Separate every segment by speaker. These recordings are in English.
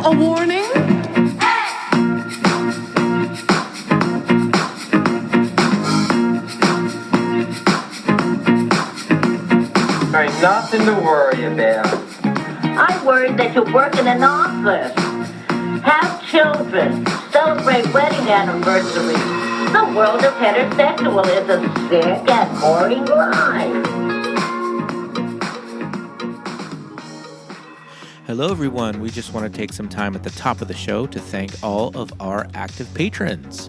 Speaker 1: a warning?
Speaker 2: There ain't nothing to worry about.
Speaker 3: I'm worried that you work in an office, have children, celebrate wedding anniversaries. The world of heterosexual is a sick and boring life.
Speaker 4: Hello, everyone. We just want to take some time at the top of the show to thank all of our active patrons.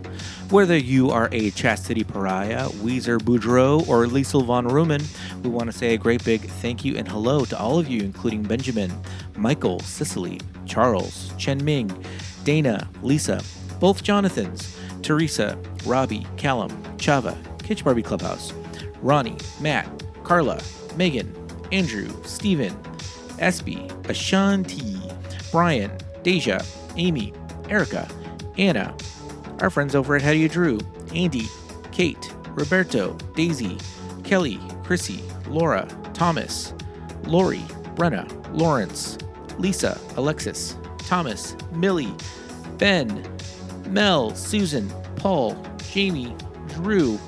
Speaker 4: Whether you are a Chastity Pariah, Weezer Boudreaux, or Liesl von Rumen, we want to say a great big thank you and hello to all of you, including Benjamin, Michael, Cicely, Charles, Chen Ming, Dana, Lisa, both Jonathans, Teresa, Robbie, Callum, Chava, Kitsch Barbie Clubhouse, Ronnie, Matt, Carla, Megan, Andrew, Steven, Espy, Ashanti, Brian, Deja, Amy, Erica, Anna, our friends over at How Do You Drew, Andy, Kate, Roberto, Daisy, Kelly, Chrissy, Laura, Thomas, Lori, Brenna, Lawrence, Lisa, Alexis, Thomas, Millie, Ben, Mel, Susan, Paul, Jamie, Drew,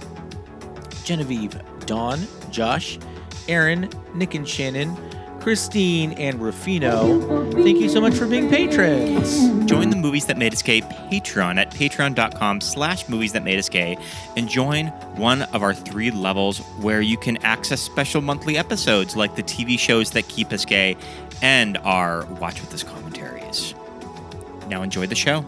Speaker 4: Genevieve, Dawn, Josh, Aaron, Nick and Shannon, Christine, and Rufino. Thank you so much for being patrons.
Speaker 5: Join the Movies That Made Us Gay Patreon at patreon.com/movies that made us gay and join one of our 3 levels where you can access special monthly episodes like the TV shows that keep us gay and our Watch With Us commentaries. Now enjoy the show.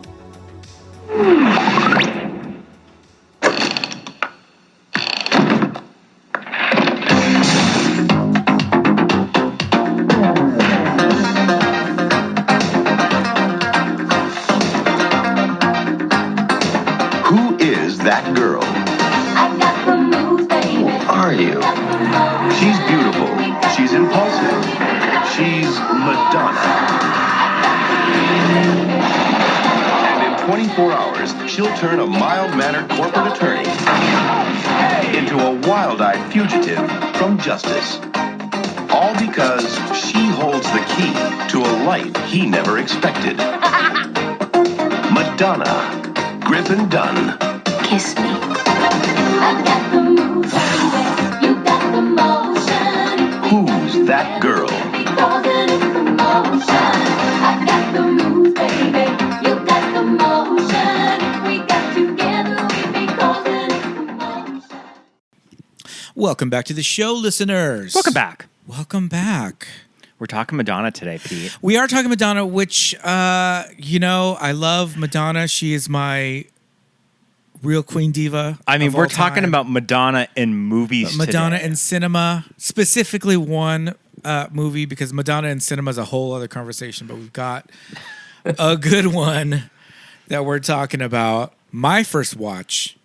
Speaker 6: That girl.
Speaker 3: I got the moves, baby.
Speaker 6: Who are you? She's beautiful. She's impulsive. She's Madonna. And in 24 hours, she'll turn a mild-mannered corporate attorney into a wild-eyed fugitive from justice. All because she holds the key to a life he never expected. Madonna. Griffin Dunne.
Speaker 3: Kiss me. I got the moves, baby. You got the motion.
Speaker 6: Who's that girl?
Speaker 3: Because it is the motion. I got the moves, baby. You got the motion. We got together because it is the motion.
Speaker 4: Welcome back to the show, listeners.
Speaker 5: Welcome back.
Speaker 4: Welcome back.
Speaker 5: We're talking Madonna today, Pete.
Speaker 4: We are talking Madonna, which, I love Madonna. She is my real queen diva.
Speaker 5: I mean, we're talking
Speaker 4: time.
Speaker 5: about Madonna in movies
Speaker 4: Madonna
Speaker 5: today.
Speaker 4: in cinema, specifically one movie, because Madonna in cinema is a whole other conversation, but we've got a good one that we're talking about. My first watch.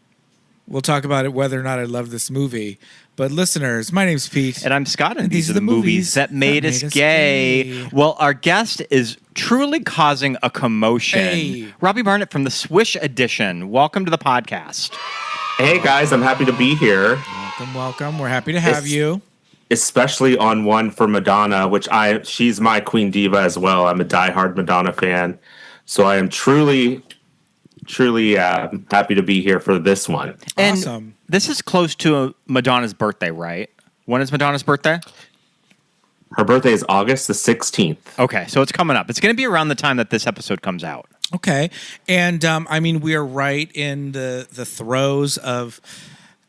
Speaker 4: We'll talk about it, whether or not I love this movie. But listeners, my name's Pete.
Speaker 5: And I'm Scott, and these are the movies that made us gay. Well, our guest is truly causing a commotion.
Speaker 4: Hey.
Speaker 5: Robbie Barnett from the Swish Edition. Welcome to the podcast.
Speaker 7: Hey, guys, I'm happy to be here.
Speaker 4: Welcome. We're happy to have you.
Speaker 7: Especially on one for Madonna, which she's my queen diva as well. I'm a diehard Madonna fan. So I am truly happy to be here for this one.
Speaker 5: And
Speaker 4: Awesome.
Speaker 5: this is close to Madonna's birthday, right? When is Madonna's birthday?
Speaker 7: Her birthday is August the 16th.
Speaker 5: Okay, so it's coming up. It's going to be around the time that this episode comes out.
Speaker 4: Okay. And, we are right in the throes of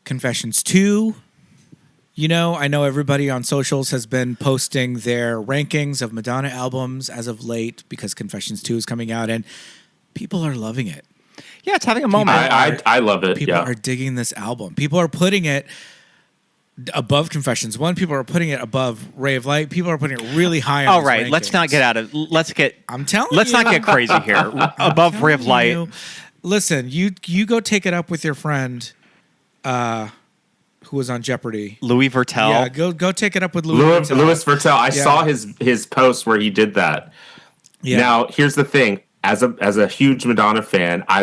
Speaker 4: Confessions 2. I know everybody on socials has been posting their rankings of Madonna albums as of late because Confessions 2 is coming out, and people are loving it.
Speaker 5: Yeah, it's having a moment.
Speaker 7: I love it.
Speaker 4: People are digging this album. People are putting it above Confessions 1. People are putting it above Ray of Light. People are putting it really high on
Speaker 5: All
Speaker 4: these
Speaker 5: right,
Speaker 4: rankings.
Speaker 5: let's not get out of.
Speaker 4: I'm telling
Speaker 5: Let's
Speaker 4: you.
Speaker 5: not get crazy here. Above Ray of Light.
Speaker 4: You. Listen, you go take it up with your friend who was on Jeopardy.
Speaker 5: Louis Vertel.
Speaker 4: Yeah, go take it up with Louis Vertel.
Speaker 7: Louis Vertel. I saw his post where he did that.
Speaker 4: Yeah.
Speaker 7: Now, here's the thing. As a huge Madonna fan, I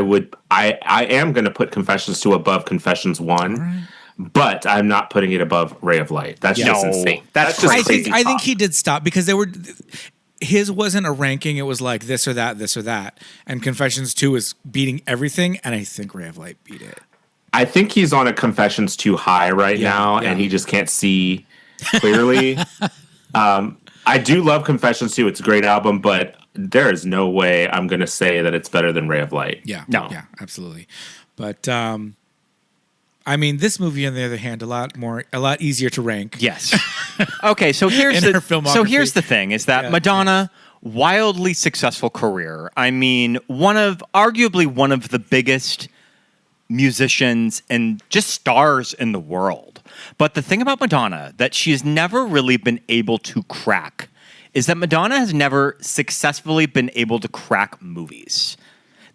Speaker 7: am going to put Confessions 2 above Confessions 1, right. But I'm not putting it above Ray of Light. That's just insane.
Speaker 5: That's
Speaker 7: just
Speaker 4: I
Speaker 7: crazy
Speaker 4: think
Speaker 7: talk.
Speaker 4: he did stop because his wasn't a ranking. It was like this or that. And Confessions 2 is beating everything. And I think Ray of Light beat it.
Speaker 7: I think he's on a Confessions too high right now, and he just can't see clearly. I do love Confessions 2. It's a great album, but there is no way I'm going to say that it's better than Ray of Light.
Speaker 4: Yeah. No. Yeah, absolutely. But, I mean, this movie, on the other hand, a lot easier to rank.
Speaker 5: Yes. Okay, so here's the thing: is that Madonna, wildly successful career. I mean, arguably one of the biggest musicians and just stars in the world. But the thing about Madonna that she has never really been able to crack is that Madonna has never successfully been able to crack movies.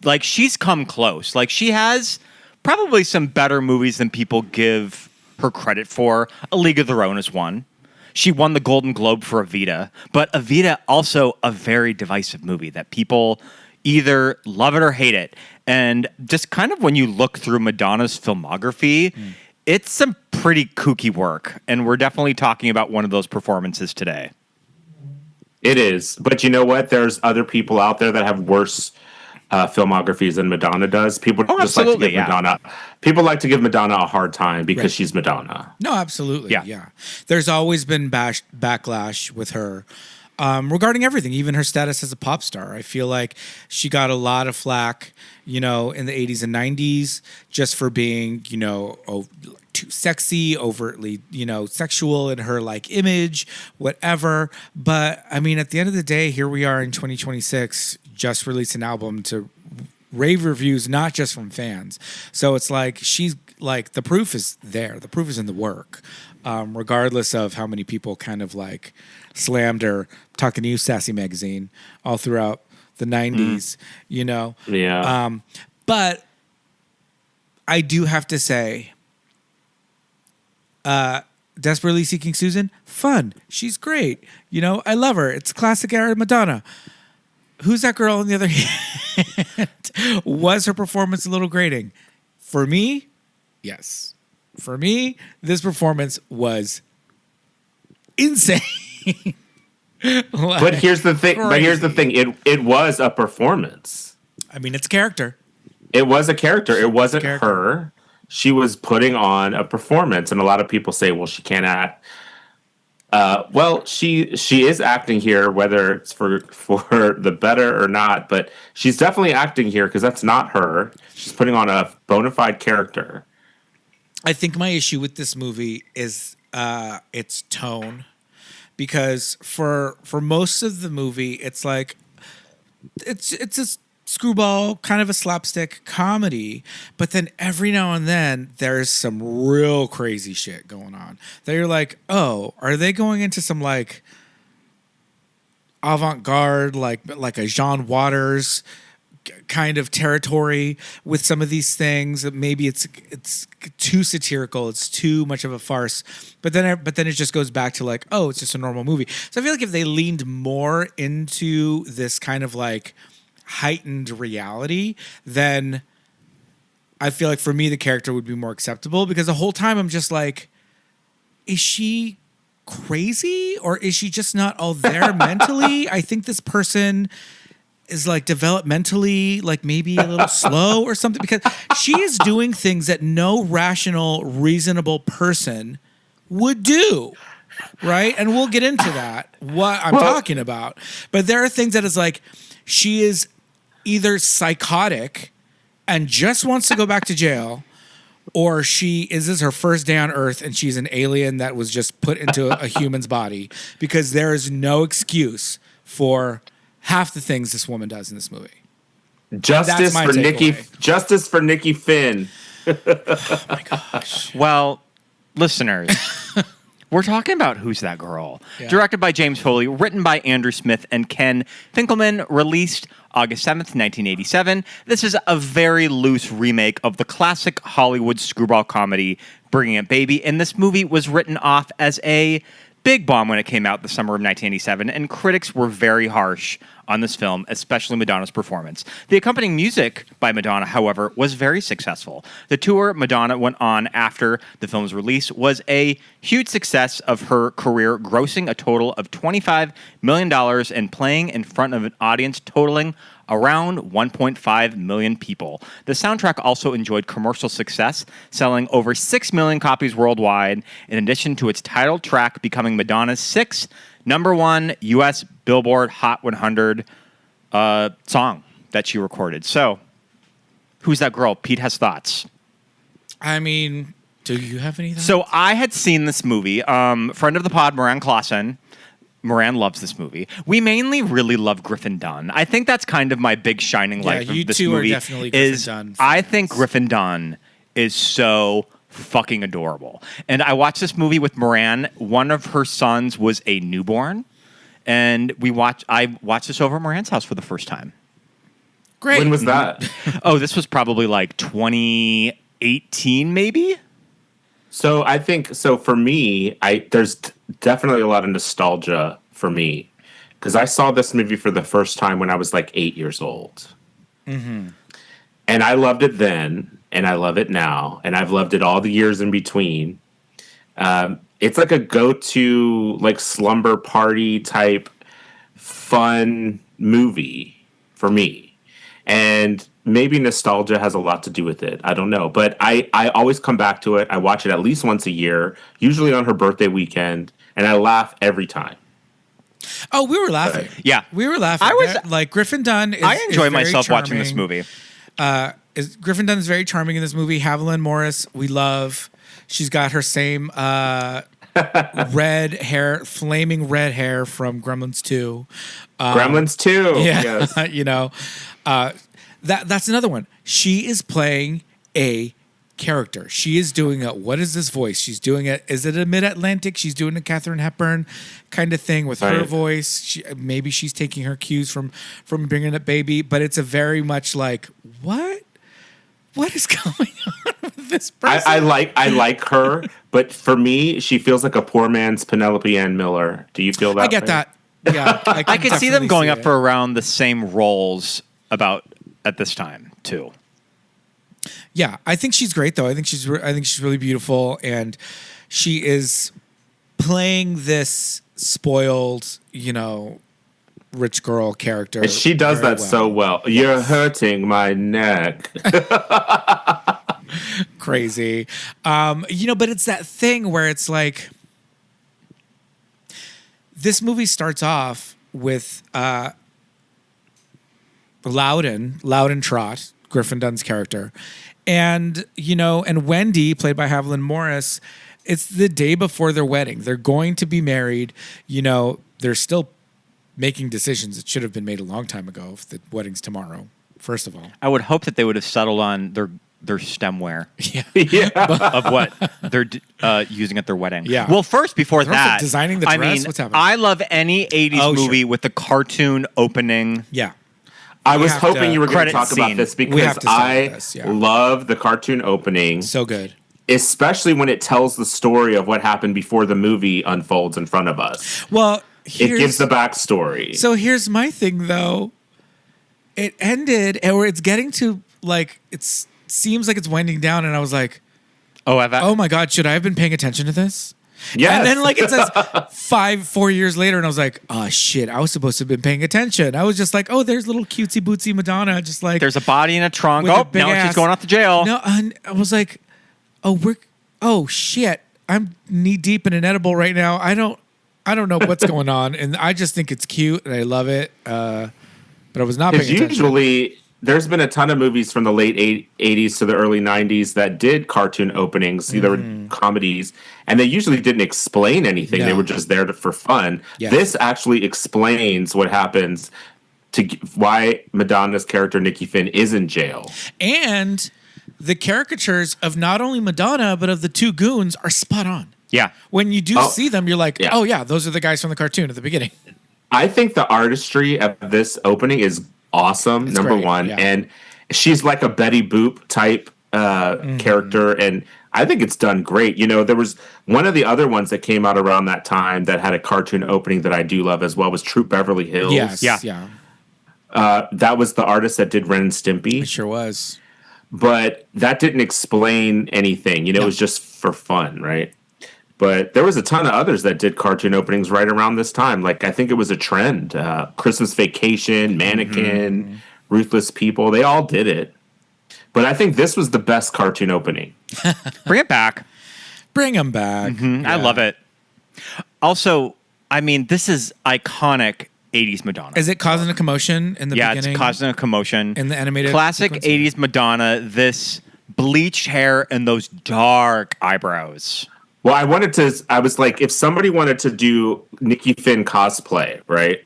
Speaker 5: Like, she's come close. Like, she has probably some better movies than people give her credit for. A League of Their Own is one. She won the Golden Globe for Evita, but Evita also a very divisive movie that people either love it or hate it. And just kind of when you look through Madonna's filmography, it's some pretty kooky work. And we're definitely talking about one of those performances today.
Speaker 7: It is. But you know what? There's other people out there that have worse filmographies than Madonna does. People just like to give Madonna. People like to give Madonna a hard time because she's Madonna.
Speaker 4: No, absolutely. Yeah. There's always been backlash with her regarding everything, even her status as a pop star. I feel like she got a lot of flack, in the 80s and 90s just for being, too sexy, overtly, sexual in her like image, whatever. But I mean, at the end of the day, here we are in 2026, just released an album to rave reviews, not just from fans. So it's like, she's like, the proof is there. The proof is in the work, regardless of how many people kind of like slammed her, Talking to You, Sassy Magazine, all throughout the 90s,
Speaker 7: Yeah.
Speaker 4: But I do have to say, Desperately Seeking Susan, fun. She's great. I love her. It's classic era Madonna. Who's that girl on the other hand? Was her performance a little grating? For me, yes. For me, this performance was insane.
Speaker 7: But here's the thing. Crazy. But here's the thing. It was a performance.
Speaker 4: I mean, it's a character.
Speaker 7: It was a character. It wasn't her. She was putting on a performance, and a lot of people say, "Well, she can't act." Well, she is acting here, whether it's for the better or not. But she's definitely acting here because that's not her. She's putting on a bona fide character.
Speaker 4: I think my issue with this movie is its tone, because for most of the movie, it's like it's a screwball, kind of a slapstick comedy, but then every now and then there's some real crazy shit going on that you're like, oh, are they going into some like avant-garde, like a Jean Waters kind of territory with some of these things? Maybe it's too satirical, it's too much of a farce, but then it just goes back to like, oh, it's just a normal movie. So I feel like if they leaned more into this kind of like heightened reality, then I feel like for me the character would be more acceptable, because the whole time I'm just like, is she crazy or is she just not all there mentally? I think this person is like developmentally like maybe a little slow or something, because she is doing things that no rational, reasonable person would do. Right? And we'll get into that, what I'm talking about. But there are things that is like, she is either psychotic and just wants to go back to jail, or this is her first day on Earth and she's an alien that was just put into a human's body, because there is no excuse for half the things this woman does in this movie.
Speaker 7: Justice for Nikki Finn.
Speaker 4: Oh my gosh.
Speaker 5: Well, listeners, we're talking about Who's That Girl? Yeah. Directed by James Foley, written by Andrew Smith and Ken Finkelman, released August 7th, 1987. This is a very loose remake of the classic Hollywood screwball comedy Bringing It Baby, and this movie was written off as a big bomb when it came out the summer of 1987, and critics were very harsh on this film, especially Madonna's performance. The accompanying music by Madonna, however, was very successful. The tour Madonna went on after the film's release was a huge success of her career, grossing a total of $25 million and playing in front of an audience totaling around 1.5 million people. The soundtrack also enjoyed commercial success, selling over 6 million copies worldwide, in addition to its title track becoming Madonna's sixth #1 U.S. Billboard Hot 100 song that she recorded. So, who's that girl? Pete has thoughts.
Speaker 1: I mean, do you have any thoughts?
Speaker 5: So I had seen this movie. Friend of the pod, Moran Clausen. Moran loves this movie. We mainly really love Griffin Dunne. I think that's kind of my big shining light of this movie.
Speaker 1: You two are definitely Griffin Dunne fans.
Speaker 5: I think Griffin Dunne is so fucking adorable. And I watched this movie with Moran. One of her sons was a newborn. And I watched this over at Moran's house for the first time.
Speaker 1: Great.
Speaker 7: When was that?
Speaker 5: Oh, this was probably like 2018, maybe?
Speaker 7: So I think for me, there's definitely a lot of nostalgia for me because I saw this movie for the first time when I was like 8 years old, and I loved it then, and I love it now, and I've loved it all the years in between. It's like a go-to like slumber party type fun movie for me, and maybe nostalgia has a lot to do with it. I don't know. But I always come back to it. I watch it at least once a year, usually on her birthday weekend, and I laugh every time.
Speaker 1: Oh, we were laughing.
Speaker 5: Yeah.
Speaker 1: We were laughing. Like, Griffin Dunne is
Speaker 5: I enjoy
Speaker 1: is very
Speaker 5: myself
Speaker 1: charming.
Speaker 5: watching this movie.
Speaker 1: Griffin Dunne is very charming in this movie. Haviland Morris, we love. She's got her same red hair, flaming red hair from Gremlins 2.
Speaker 7: Gremlins 2.
Speaker 1: Yeah.
Speaker 7: Yes.
Speaker 1: You know, that's another one. She is playing a character. She is doing what is this voice? She's doing it. Is it a Mid-Atlantic? She's doing a Katharine Hepburn kind of thing with her voice. Maybe she's taking her cues from Bringing Up Baby, but it's a very much like, what is going on with this person?
Speaker 7: I like her, but for me, she feels like a poor man's Penelope Ann Miller. Do you feel that?
Speaker 1: I get that. Yeah,
Speaker 5: I could see them going up for around the same roles about at this time too.
Speaker 1: Yeah, I think she's great though. I think she's really beautiful, and she is playing this spoiled, rich girl character.
Speaker 7: And she does that so well. You're hurting my neck.
Speaker 1: Crazy, but it's that thing where it's like this movie starts off with Louden Trott, Griffin Dunne's character. And Wendy, played by Haviland Morris, it's the day before their wedding. They're going to be married. They're still making decisions that should have been made a long time ago if the wedding's tomorrow, first of all.
Speaker 5: I would hope that they would have settled on their stemware.
Speaker 1: Yeah.
Speaker 5: Of what they're using at their wedding.
Speaker 1: Yeah.
Speaker 5: Well, first, before
Speaker 1: They're also
Speaker 5: that,
Speaker 1: designing the dress? What's happening?
Speaker 5: I love any 80s movie with the cartoon opening.
Speaker 1: Yeah.
Speaker 7: I was hoping you were going to talk
Speaker 5: scene.
Speaker 7: about this
Speaker 1: We have
Speaker 7: because
Speaker 1: to start
Speaker 7: I
Speaker 1: with this, yeah.
Speaker 7: love the cartoon opening.
Speaker 1: So good.
Speaker 7: Especially when it tells the story of what happened before the movie unfolds in front of us.
Speaker 1: Well,
Speaker 7: It gives the backstory.
Speaker 1: So here's my thing, though. It ended, or it's getting to, it seems like it's winding down, and I was like, oh my God, should I have been paying attention to this?
Speaker 7: Yes.
Speaker 1: And then it says 4 years later, and I was like, oh shit, I was supposed to have been paying attention. I was just like, oh, there's little cutesy bootsy Madonna, just like
Speaker 5: there's a body in a trunk.
Speaker 1: with a
Speaker 5: Oh,
Speaker 1: big
Speaker 5: now
Speaker 1: ass.
Speaker 5: she's going off to jail.
Speaker 1: No, and I was like, oh shit, I'm knee deep in an edible right now. I don't know what's going on, and I just think it's cute and I love it. But I was not paying attention.
Speaker 7: Usually, there's been a ton of movies from the late 80s to the early 90s that did cartoon openings. There were comedies, and they usually didn't explain anything.
Speaker 1: No.
Speaker 7: They were just there for fun.
Speaker 1: Yes.
Speaker 7: This actually explains what happens why Madonna's character, Nikki Finn, is in jail.
Speaker 1: And the caricatures of not only Madonna, but of the two goons are spot on.
Speaker 5: Yeah.
Speaker 1: When you do see them, you're like,
Speaker 7: yeah.
Speaker 1: oh yeah, those are the guys from the cartoon at the beginning.
Speaker 7: I think the artistry of this opening is awesome, number
Speaker 1: great,
Speaker 7: one.
Speaker 1: yeah.
Speaker 7: And she's like a Betty Boop type character, and I think it's done great. There was one of the other ones that came out around that time that had a cartoon opening that I do love as well was Troop Beverly Hills.
Speaker 1: Yes,
Speaker 5: Yeah.
Speaker 1: yeah.
Speaker 7: That was the artist that did Ren and Stimpy.
Speaker 1: It sure was.
Speaker 7: But that didn't explain anything. It was just for fun, right? But there was a ton of others that did cartoon openings right around this time. Like, I think it was a trend. Christmas Vacation, Mannequin, Ruthless People. They all did it. But I think this was the best cartoon opening.
Speaker 5: Bring it back.
Speaker 1: Bring them back.
Speaker 5: I love it. Also, I mean, this is iconic 80s Madonna.
Speaker 1: Is it causing a commotion in the beginning?
Speaker 5: Yeah, it's causing a commotion.
Speaker 1: In the animated
Speaker 5: classic
Speaker 1: sequence?
Speaker 5: 80s Madonna, this bleached hair and those dark eyebrows.
Speaker 7: Well, I was like, if somebody wanted to do Nikki Finn cosplay, right?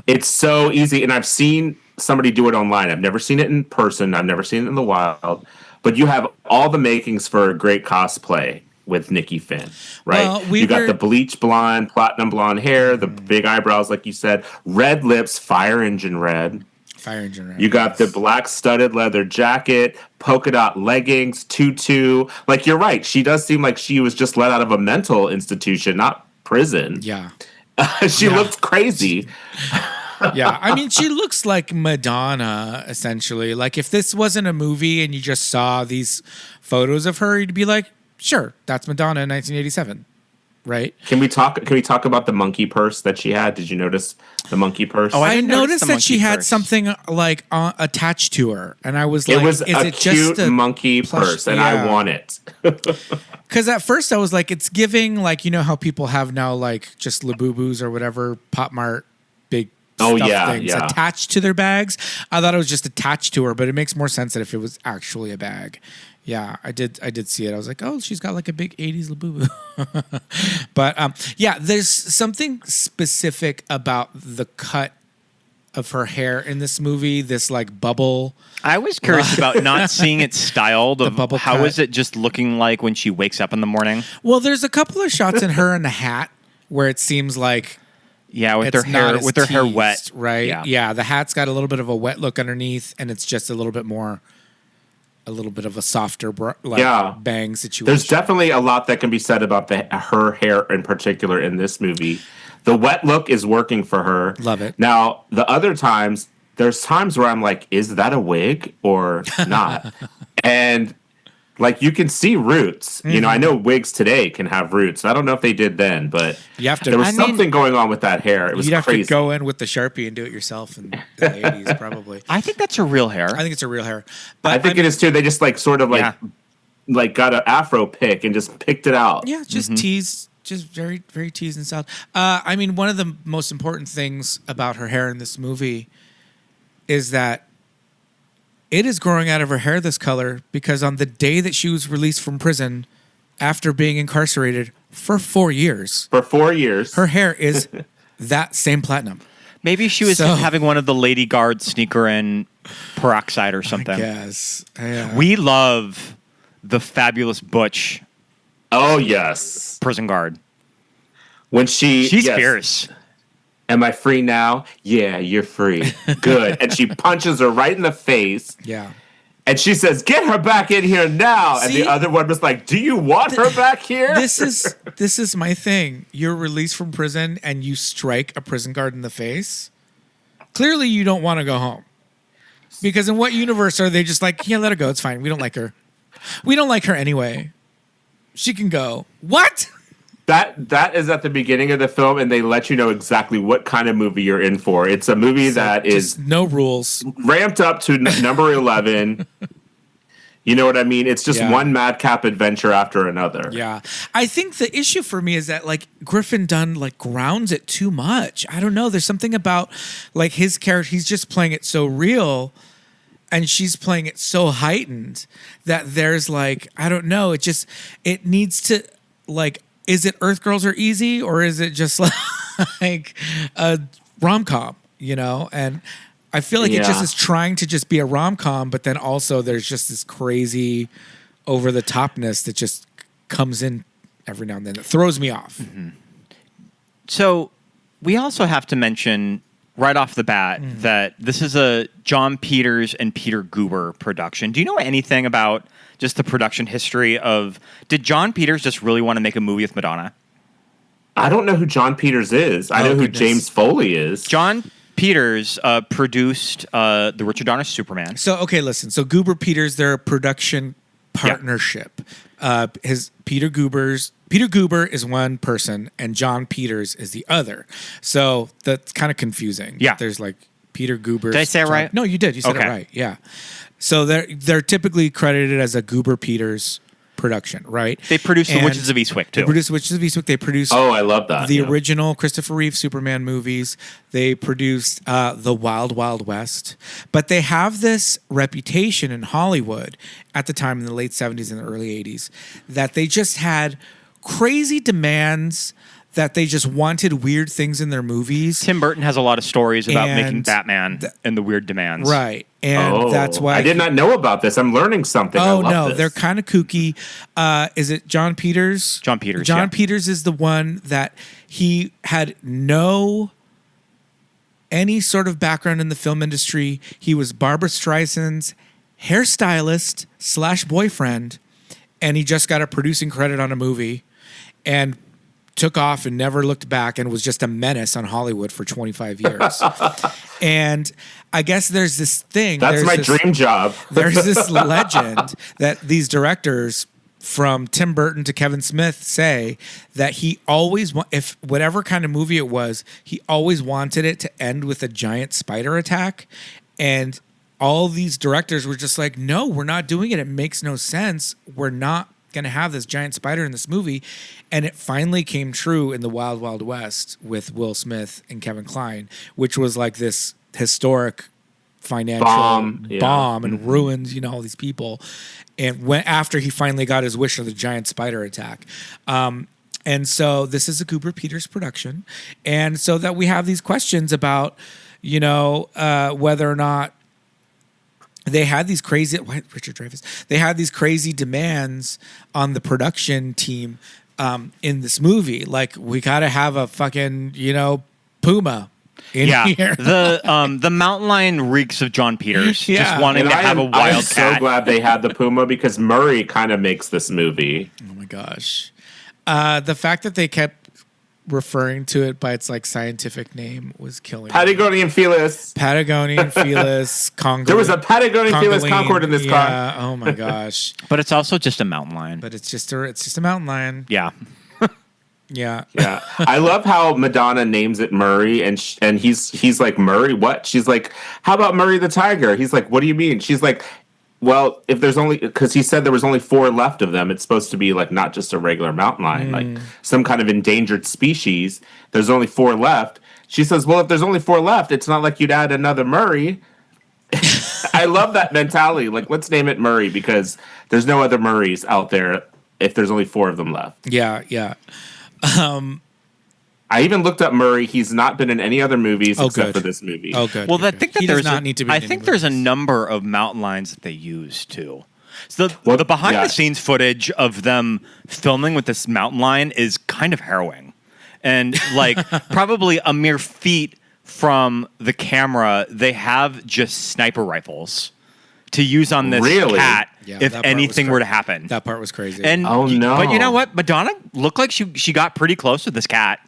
Speaker 7: It's so easy. And I've seen somebody do it online. I've never seen it in person. I've never seen it in the wild. But you have all the makings for a great cosplay with Nikki Finn, right?
Speaker 1: Well,
Speaker 7: you got the bleach blonde, platinum blonde hair, the big eyebrows, like you said, red lips, fire engine red.
Speaker 1: Fire engine red.
Speaker 7: You got the black studded leather jacket, polka dot leggings, tutu. Like, you're right. She does seem like she was just let out of a mental institution, not prison.
Speaker 1: Yeah.
Speaker 7: She looked crazy.
Speaker 1: Yeah, I mean, she looks like Madonna, essentially. Like, if this wasn't a movie and you just saw these photos of her, you'd be like, sure, that's Madonna in 1987, right?
Speaker 7: Can we talk about the monkey purse that she had? Did you notice the monkey purse?
Speaker 5: Oh,
Speaker 1: I
Speaker 5: didn't
Speaker 1: noticed
Speaker 5: the
Speaker 1: that she
Speaker 5: monkey
Speaker 1: had
Speaker 5: purse.
Speaker 1: something like attached to her, and I was like,
Speaker 7: it was
Speaker 1: "Is
Speaker 7: a
Speaker 1: it
Speaker 7: cute
Speaker 1: just a
Speaker 7: monkey
Speaker 1: plush-"
Speaker 7: purse, and
Speaker 1: Yeah.
Speaker 7: I want it.
Speaker 1: Because at first I was like, it's giving like, you know how people have now like just Labubus or whatever Pop Mart big stuff things attached to their bags. I thought it was just attached to her, but it makes more sense that if it was actually a bag. Yeah, I did see it. I was like, oh, she's got like a big 80s Labubu. But yeah, there's something specific about the cut of her hair in this movie, this like bubble.
Speaker 5: I was curious about not seeing it styled. Of
Speaker 1: bubble
Speaker 5: how
Speaker 1: cut.
Speaker 5: is it just looking like when she wakes up in the morning?
Speaker 1: Well, there's a couple of shots in her in the hat where it seems like
Speaker 5: Yeah, with
Speaker 1: it's
Speaker 5: her hair,
Speaker 1: not as
Speaker 5: with her hair
Speaker 1: teased,
Speaker 5: wet,
Speaker 1: right? Yeah, the hat's got a little bit of a wet look underneath, and it's just a little bit of a softer bang situation.
Speaker 7: There's definitely a lot that can be said about her hair in particular in this movie. The wet look is working for her.
Speaker 1: Love it.
Speaker 7: Now, the other times, there's times where I'm like, is that a wig or not? And like, you can see roots. You know, I know wigs today can have roots. I don't know if they did then, but there was something going on with that hair. It was
Speaker 1: you'd have
Speaker 7: crazy.
Speaker 1: to go in with the Sharpie and do it yourself in the 80s, probably.
Speaker 5: I think that's her real hair.
Speaker 1: I think it's a real hair. But
Speaker 7: I think it is too. They just like sort of like got an afro pick and just picked it out.
Speaker 1: Yeah, just teased, just very, very teased and styled. I mean, one of the most important things about her hair in this movie is that it is growing out of her hair this color because on the day that she was released from prison after being incarcerated for 4 years, her hair is that same platinum.
Speaker 5: Maybe she was having one of the Lady Guard sneaker and peroxide or something.
Speaker 1: Yes. Yeah.
Speaker 5: We love the fabulous Butch.
Speaker 7: Oh, yes.
Speaker 5: Prison guard.
Speaker 7: When she's
Speaker 5: fierce.
Speaker 7: Am I free now? Yeah, you're free. Good. And she punches her right in the face.
Speaker 1: Yeah.
Speaker 7: And she says, get her back in here now.
Speaker 1: See?
Speaker 7: And the other one was like, do you want her back here?
Speaker 1: This is my thing. You're released from prison and you strike a prison guard in the face. Clearly you don't want to go home. Because in what universe are they just like, yeah, let her go. It's fine. We don't like her. We don't like her anyway. She can go. What?
Speaker 7: That is at the beginning of the film, and they let you know exactly what kind of movie you're in for. It's a movie that is
Speaker 1: no rules,
Speaker 7: ramped up to number 11. You know what I mean? It's just one madcap adventure after another.
Speaker 1: Yeah. I think the issue for me is that like Griffin Dunne like grounds it too much. I don't know. There's something about like his character. He's just playing it so real and she's playing it so heightened that there's like, I don't know. It needs to like, is it Earth Girls Are Easy or is it just like a rom-com, you know? And I feel like it just is trying to just be a rom-com, but then also there's just this crazy over-the-topness that just comes in every now and then. It throws me off.
Speaker 5: Mm-hmm. So we also have to mention right off the bat that this is a John Peters and Peter Guber production. Do you know anything about just the production history of... Did John Peters just really want to make a movie with Madonna?
Speaker 7: I don't know who John Peters is. I know who James Foley is.
Speaker 5: John Peters produced the Richard Donner Superman.
Speaker 1: So okay, listen. So Goober Peters, they're a production partnership. Peter Goober is one person, and John Peters is the other. So that's kind of confusing.
Speaker 5: Yeah,
Speaker 1: there's like Peter Goober.
Speaker 5: Did I say it right?
Speaker 1: No, you did. You said it right. Yeah. So they're typically credited as a Goober Peters production, right?
Speaker 5: They produced The Witches of Eastwick too.
Speaker 1: They produced Witches of Eastwick. They produced
Speaker 7: I love that.
Speaker 1: The original Christopher Reeve Superman movies. They produced The Wild Wild West. But they have this reputation in Hollywood at the time in the late 70s and the early 80s that they just had crazy demands, that they just wanted weird things in their movies.
Speaker 5: Tim Burton has a lot of stories about making Batman and the weird demands.
Speaker 1: Right. And that's why
Speaker 7: I did not know about this. I'm learning something.
Speaker 1: Oh, no. They're kind of kooky. Is it John Peters?
Speaker 5: John Peters.
Speaker 1: John Peters is the one that he had any sort of background in the film industry. He was Barbra Streisand's hairstylist / boyfriend, and he just got a producing credit on a movie and took off and never looked back and was just a menace on Hollywood for 25 years. And I guess there's this thing.
Speaker 7: That's my dream job.
Speaker 1: There's this legend that these directors, from Tim Burton to Kevin Smith, say that he always, if whatever kind of movie it was, he always wanted it to end with a giant spider attack. And all these directors were just like, no, we're not doing it. It makes no sense. We're not going to have this giant spider in this movie. And it finally came true in The Wild Wild West with Will Smith and Kevin Kline, which was like this historic financial bomb and ruined, all these people. And after he finally got his wish of the giant spider attack. And so this is a Goober Peters production. And so that we have these questions about, whether or not they had these crazy They had these crazy demands on the production team in this movie. Like, we got to have a fucking puma in here.
Speaker 5: The mountain lion reeks of John Peters. Just wanting to have a wild
Speaker 7: I'm
Speaker 5: cat.
Speaker 7: so glad they had the puma because Murray kind of makes this movie.
Speaker 1: Oh my gosh, the fact that they kept referring to it by its scientific name was killing me.
Speaker 7: Patagonian Felis.
Speaker 1: Congo.
Speaker 7: There was a Patagonian Felis Concord in this car.
Speaker 1: Oh my gosh.
Speaker 5: But it's also just a mountain lion.
Speaker 1: But it's just a mountain lion.
Speaker 5: Yeah.
Speaker 1: Yeah.
Speaker 7: I love how Madonna names it Murray, and he's like, Murray, what? She's like, how about Murray the tiger? He's like, what do you mean? She's like, well, if there's only, because he said there was only 4 left of them, it's supposed to be like not just a regular mountain lion, like some kind of endangered species. There's only 4 left. She says, well, if there's only 4 left, it's not like you'd add another Murray. I love that mentality. Like, let's name it Murray because there's no other Murrays out there if there's only 4 of them left.
Speaker 1: Yeah.
Speaker 7: I even looked up Murray. He's not been in any other movies except for this movie.
Speaker 1: Oh, good.
Speaker 5: Well, I think that
Speaker 1: does not need to be.
Speaker 5: I think there's a number of mountain lions that they use too. So the behind the scenes footage of them filming with this mountain lion is kind of harrowing, and probably a mere feet from the camera, they have just sniper rifles to use on this cat if anything were to happen.
Speaker 1: That part was crazy.
Speaker 5: And but you know what? Madonna looked like she got pretty close with this cat.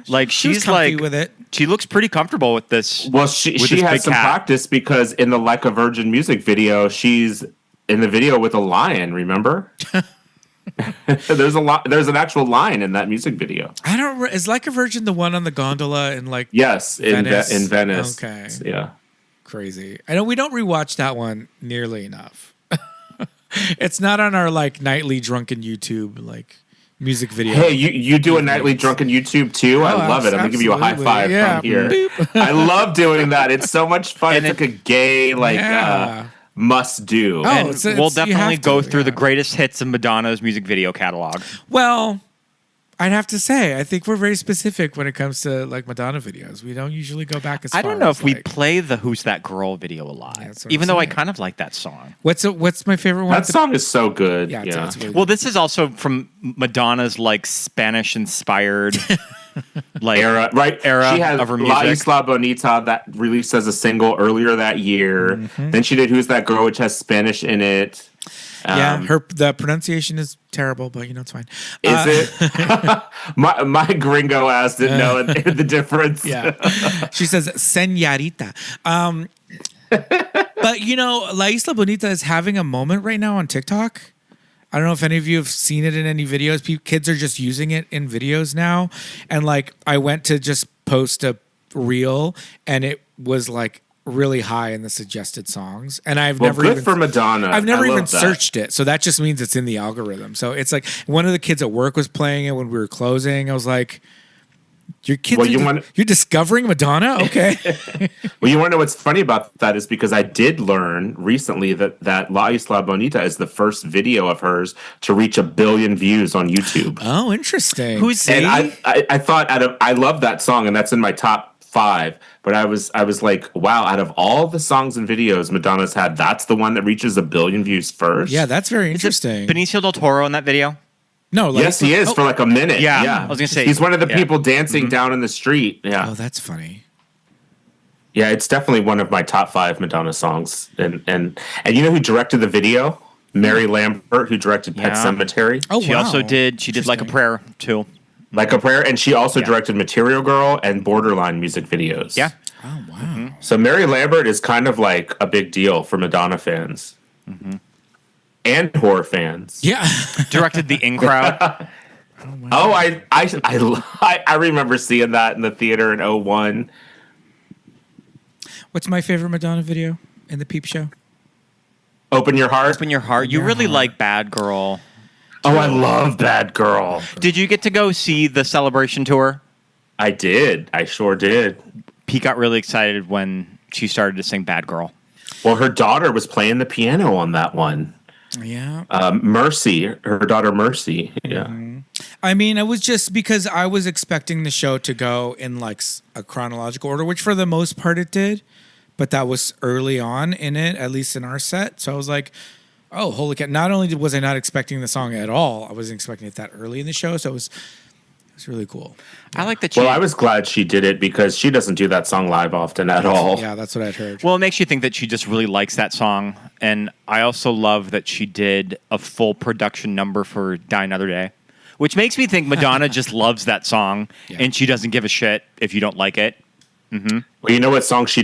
Speaker 5: Yeah, she's
Speaker 1: comfy with it.
Speaker 5: She looks pretty comfortable with this.
Speaker 7: Well, she has some practice because in the Like a Virgin music video, she's in the video with a lion. Remember? There's an actual lion in that music video.
Speaker 1: Is Like a Virgin the one on the gondola in
Speaker 7: Yes,
Speaker 1: Venice?
Speaker 7: in Venice.
Speaker 1: Okay.
Speaker 7: Yeah.
Speaker 1: Crazy. I know we don't rewatch that one nearly enough. It's not on our nightly drunken YouTube music video.
Speaker 7: Hey, you do a nightly drunken YouTube too? I love it. I'm gonna give you a high five from here. I love doing that. It's so much fun. It's like a gay must do.
Speaker 5: And we'll definitely go through the greatest hits of Madonna's music video catalog.
Speaker 1: Well, I'd have to say, I think we're very specific when it comes to Madonna videos. We don't usually go back as far.
Speaker 5: I don't know if we play the "Who's That Girl" video a lot, even though I kind of like that song.
Speaker 1: What's my favorite one?
Speaker 7: That song is so good.
Speaker 1: Yeah. It's really
Speaker 5: well, this is also from Madonna's Spanish inspired
Speaker 7: era, right?
Speaker 5: Era
Speaker 7: she had
Speaker 5: of her music.
Speaker 7: La Isla Bonita that released as a single earlier that year. Then she did "Who's That Girl," which has Spanish in it.
Speaker 1: The pronunciation is terrible, but it's fine.
Speaker 7: Is it? my gringo ass didn't know the difference.
Speaker 1: Yeah. She says señorita. But La Isla Bonita is having a moment right now on TikTok. I don't know if any of you have seen it in any videos. Kids are just using it in videos now. And I went to just post a reel and it was really high in the suggested songs. And I've never
Speaker 7: good
Speaker 1: even
Speaker 7: for Madonna.
Speaker 1: I've never even
Speaker 7: that.
Speaker 1: searched it. So that just means it's in the algorithm. So it's one of the kids at work was playing it when we were closing. I was like, your kids you're discovering Madonna? Okay.
Speaker 7: Well, you want to know what's funny about that is because I did learn recently that La Isla Bonita is the first video of hers to reach 1 billion views on YouTube.
Speaker 1: Oh, interesting.
Speaker 5: Who's
Speaker 7: and I thought I love that song, and that's in my top 5. But I was like, wow, out of all the songs and videos Madonna's had, that's the one that reaches 1 billion views first.
Speaker 1: Yeah, that's very interesting.
Speaker 5: Benicio del Toro in that video?
Speaker 1: No,
Speaker 7: yes, he is for a minute.
Speaker 5: Yeah, I was gonna say
Speaker 7: he's one of the people dancing down in the street. Yeah.
Speaker 1: Oh, that's funny.
Speaker 7: Yeah, it's definitely one of my top 5 Madonna songs. And you know who directed the video? Mary Lambert, who directed Pet Sematary.
Speaker 1: Oh,
Speaker 5: she also did. She did Like a Prayer too.
Speaker 7: Like a Prayer, and she also directed Material Girl and Borderline music videos.
Speaker 5: Yeah.
Speaker 1: Oh wow.
Speaker 7: So Mary Lambert is kind of like a big deal for Madonna fans. And horror fans.
Speaker 1: Yeah.
Speaker 5: Directed The In Crowd.
Speaker 7: I remember seeing that in the theater in 2001.
Speaker 1: What's my favorite Madonna video in the Peep Show?
Speaker 7: Open Your Heart.
Speaker 5: Open Your Heart. You really like Bad Girl.
Speaker 7: Oh, I love Bad Girl.
Speaker 5: Did you get to go see the Celebration tour?
Speaker 7: I did. I sure did.
Speaker 5: Pete got really excited when she started to sing Bad Girl.
Speaker 7: Well, her daughter was playing the piano on that one.
Speaker 1: Yeah.
Speaker 7: Mercy, her daughter Mercy. Yeah.
Speaker 1: I mean, it was just because I was expecting the show to go in a chronological order, which for the most part it did, but that was early on in it, at least in our set. So I was like, oh, holy cow. Not only was I not expecting the song at all, I wasn't expecting it that early in the show. So it was really cool.
Speaker 5: I like that.
Speaker 7: Well, I was glad she did it because she doesn't do that song live often at all.
Speaker 1: Yeah, that's what I'd heard.
Speaker 5: Well, it makes you think that she just really likes that song. And I also love that she did a full production number for Die Another Day, which makes me think Madonna just loves that song and she doesn't give a shit if you don't like it.
Speaker 7: Well, you know what song she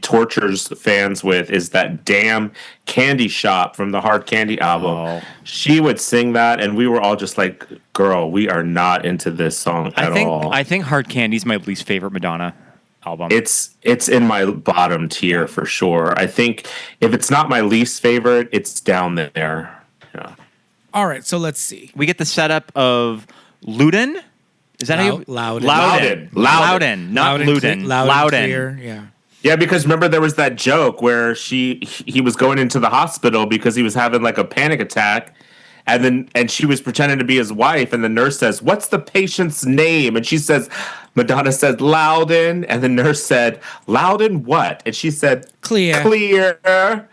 Speaker 7: tortures fans with is that damn Candy Shop from the Hard Candy album. She would sing that and we were all just like, girl, we are not into this song at all.
Speaker 5: I think Hard Candy's my least favorite Madonna album.
Speaker 7: It's in my bottom tier for sure. I think if it's not my least favorite, it's down there. Yeah.
Speaker 1: All right, so let's see.
Speaker 5: We get the setup of Louden. Is that how you?
Speaker 1: Louden.
Speaker 5: Not Louden.
Speaker 1: Louden. Clear. Yeah.
Speaker 7: Yeah, because remember there was that joke where he was going into the hospital because he was having a panic attack, and she was pretending to be his wife, and the nurse says, "What's the patient's name?" And Madonna said, "Louden," and the nurse said, "Louden what?" And she said, "Clear."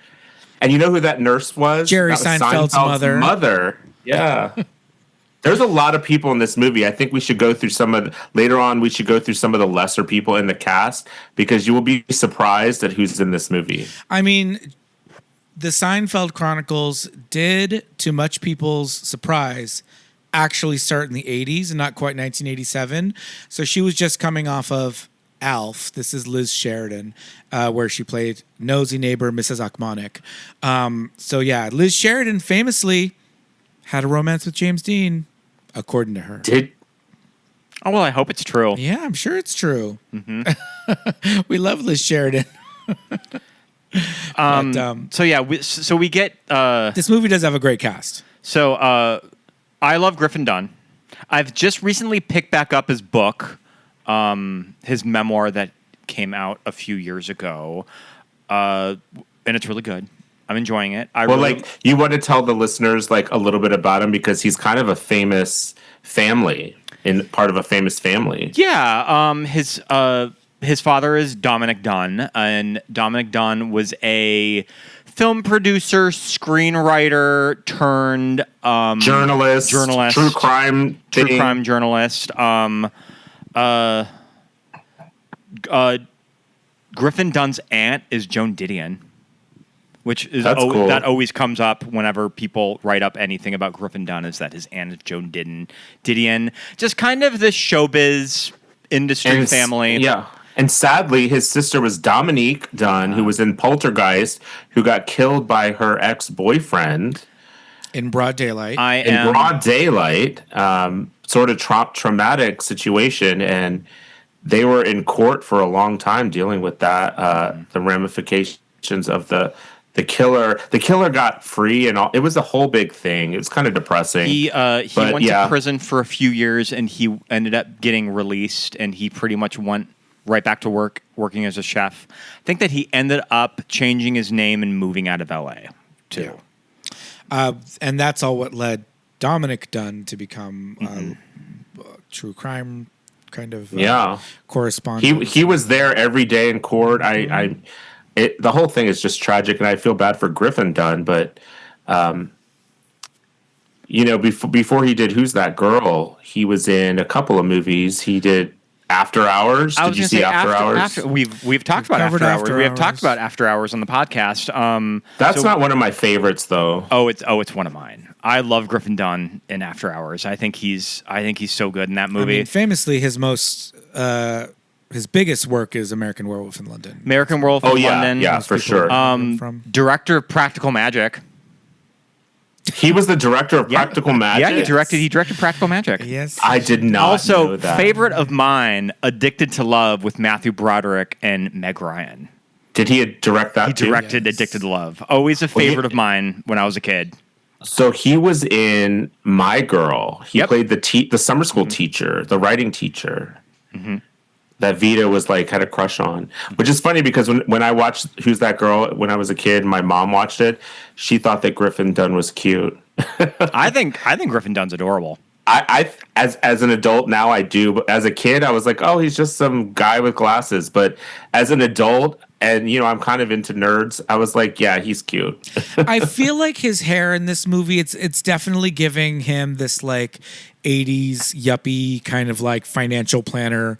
Speaker 7: And you know who that nurse was?
Speaker 1: Jerry Seinfeld's
Speaker 7: mother. Yeah. There's a lot of people in this movie. I think we should go through later on we should go through some of the lesser people in the cast because you will be surprised at who's in this movie.
Speaker 1: I mean, the Seinfeld Chronicles did, to much people's surprise, actually start in the 80s and not quite 1987. So she was just coming off of Alf. This is Liz Sheridan, where she played nosy neighbor Mrs. Achmonic. So yeah, Liz Sheridan famously had a romance with James Dean, according to her.
Speaker 5: Oh, well, I hope it's true.
Speaker 1: Yeah, I'm sure it's true. We love Liz Sheridan.
Speaker 5: So yeah, we get...
Speaker 1: this movie does have a great cast.
Speaker 5: So I love Griffin Dunne. I've just recently picked back up his book, his memoir that came out a few years ago, and it's really good. I'm enjoying it.
Speaker 7: You want to tell the listeners a little bit about him because he's kind of a famous family, part of a famous family.
Speaker 5: Yeah. His father is Dominic Dunne, and Dominic Dunne was a film producer, screenwriter turned journalist,
Speaker 7: true crime
Speaker 5: journalist. Griffin Dunne's aunt is Joan Didion. which is
Speaker 7: That's cool.
Speaker 5: that always comes up whenever people write up anything about Griffin Dunne, is that his Aunt is Joan Didion. Just kind of the showbiz industry family.
Speaker 7: Yeah. And sadly, his sister was Dominique Dunne, who was in Poltergeist, who got killed by her ex-boyfriend.
Speaker 1: In broad daylight.
Speaker 7: In broad daylight. Sort of traumatic situation. And they were in court for a long time dealing with that, the ramifications of the killer. The killer got free and all. It was a whole big thing. It was kind of depressing.
Speaker 5: He went to prison for a few years, and he ended up getting released, and he pretty much went right back to working as a chef. I think that he ended up changing his name and moving out of L.A. too.
Speaker 1: Yeah. And that's all what led Dominic Dunne to become true crime kind of correspondent.
Speaker 7: He was there every day in court. The whole thing is just tragic, and I feel bad for Griffin Dunne. But before he did Who's That Girl, he was in a couple of movies. He did After Hours. Did you see After Hours?
Speaker 5: We've talked about After Hours. We have talked about After Hours on the podcast.
Speaker 7: That's not one of my favorites, though.
Speaker 5: It's one of mine. I love Griffin Dunne in After Hours. I think he's so good in that movie.
Speaker 1: I mean, famously, his biggest work is American Werewolf in London.
Speaker 5: American Werewolf in London.
Speaker 7: Yeah, for sure.
Speaker 5: Director of Practical Magic.
Speaker 7: He was the director of Practical Magic?
Speaker 5: Yeah, he directed Practical Magic.
Speaker 1: Yes.
Speaker 7: I did not know that.
Speaker 5: Favorite of mine, Addicted to Love with Matthew Broderick and Meg Ryan.
Speaker 7: Did he direct that too?
Speaker 5: He directed Addicted to Love. Always a favorite of mine when I was a kid.
Speaker 7: So he was in My Girl. He played the summer school teacher, the writing teacher. That Vita was had a crush on, which is funny because when I watched Who's That Girl when I was a kid, my mom watched it. She thought that Griffin Dunne was cute.
Speaker 5: I think Griffin Dunne's adorable.
Speaker 7: As an adult now I do, but as a kid I was like, oh, he's just some guy with glasses. But as an adult, and I'm kind of into nerds, I was like, yeah, he's cute.
Speaker 1: I feel like his hair in this movie, it's definitely giving him this 80s yuppie kind of financial planner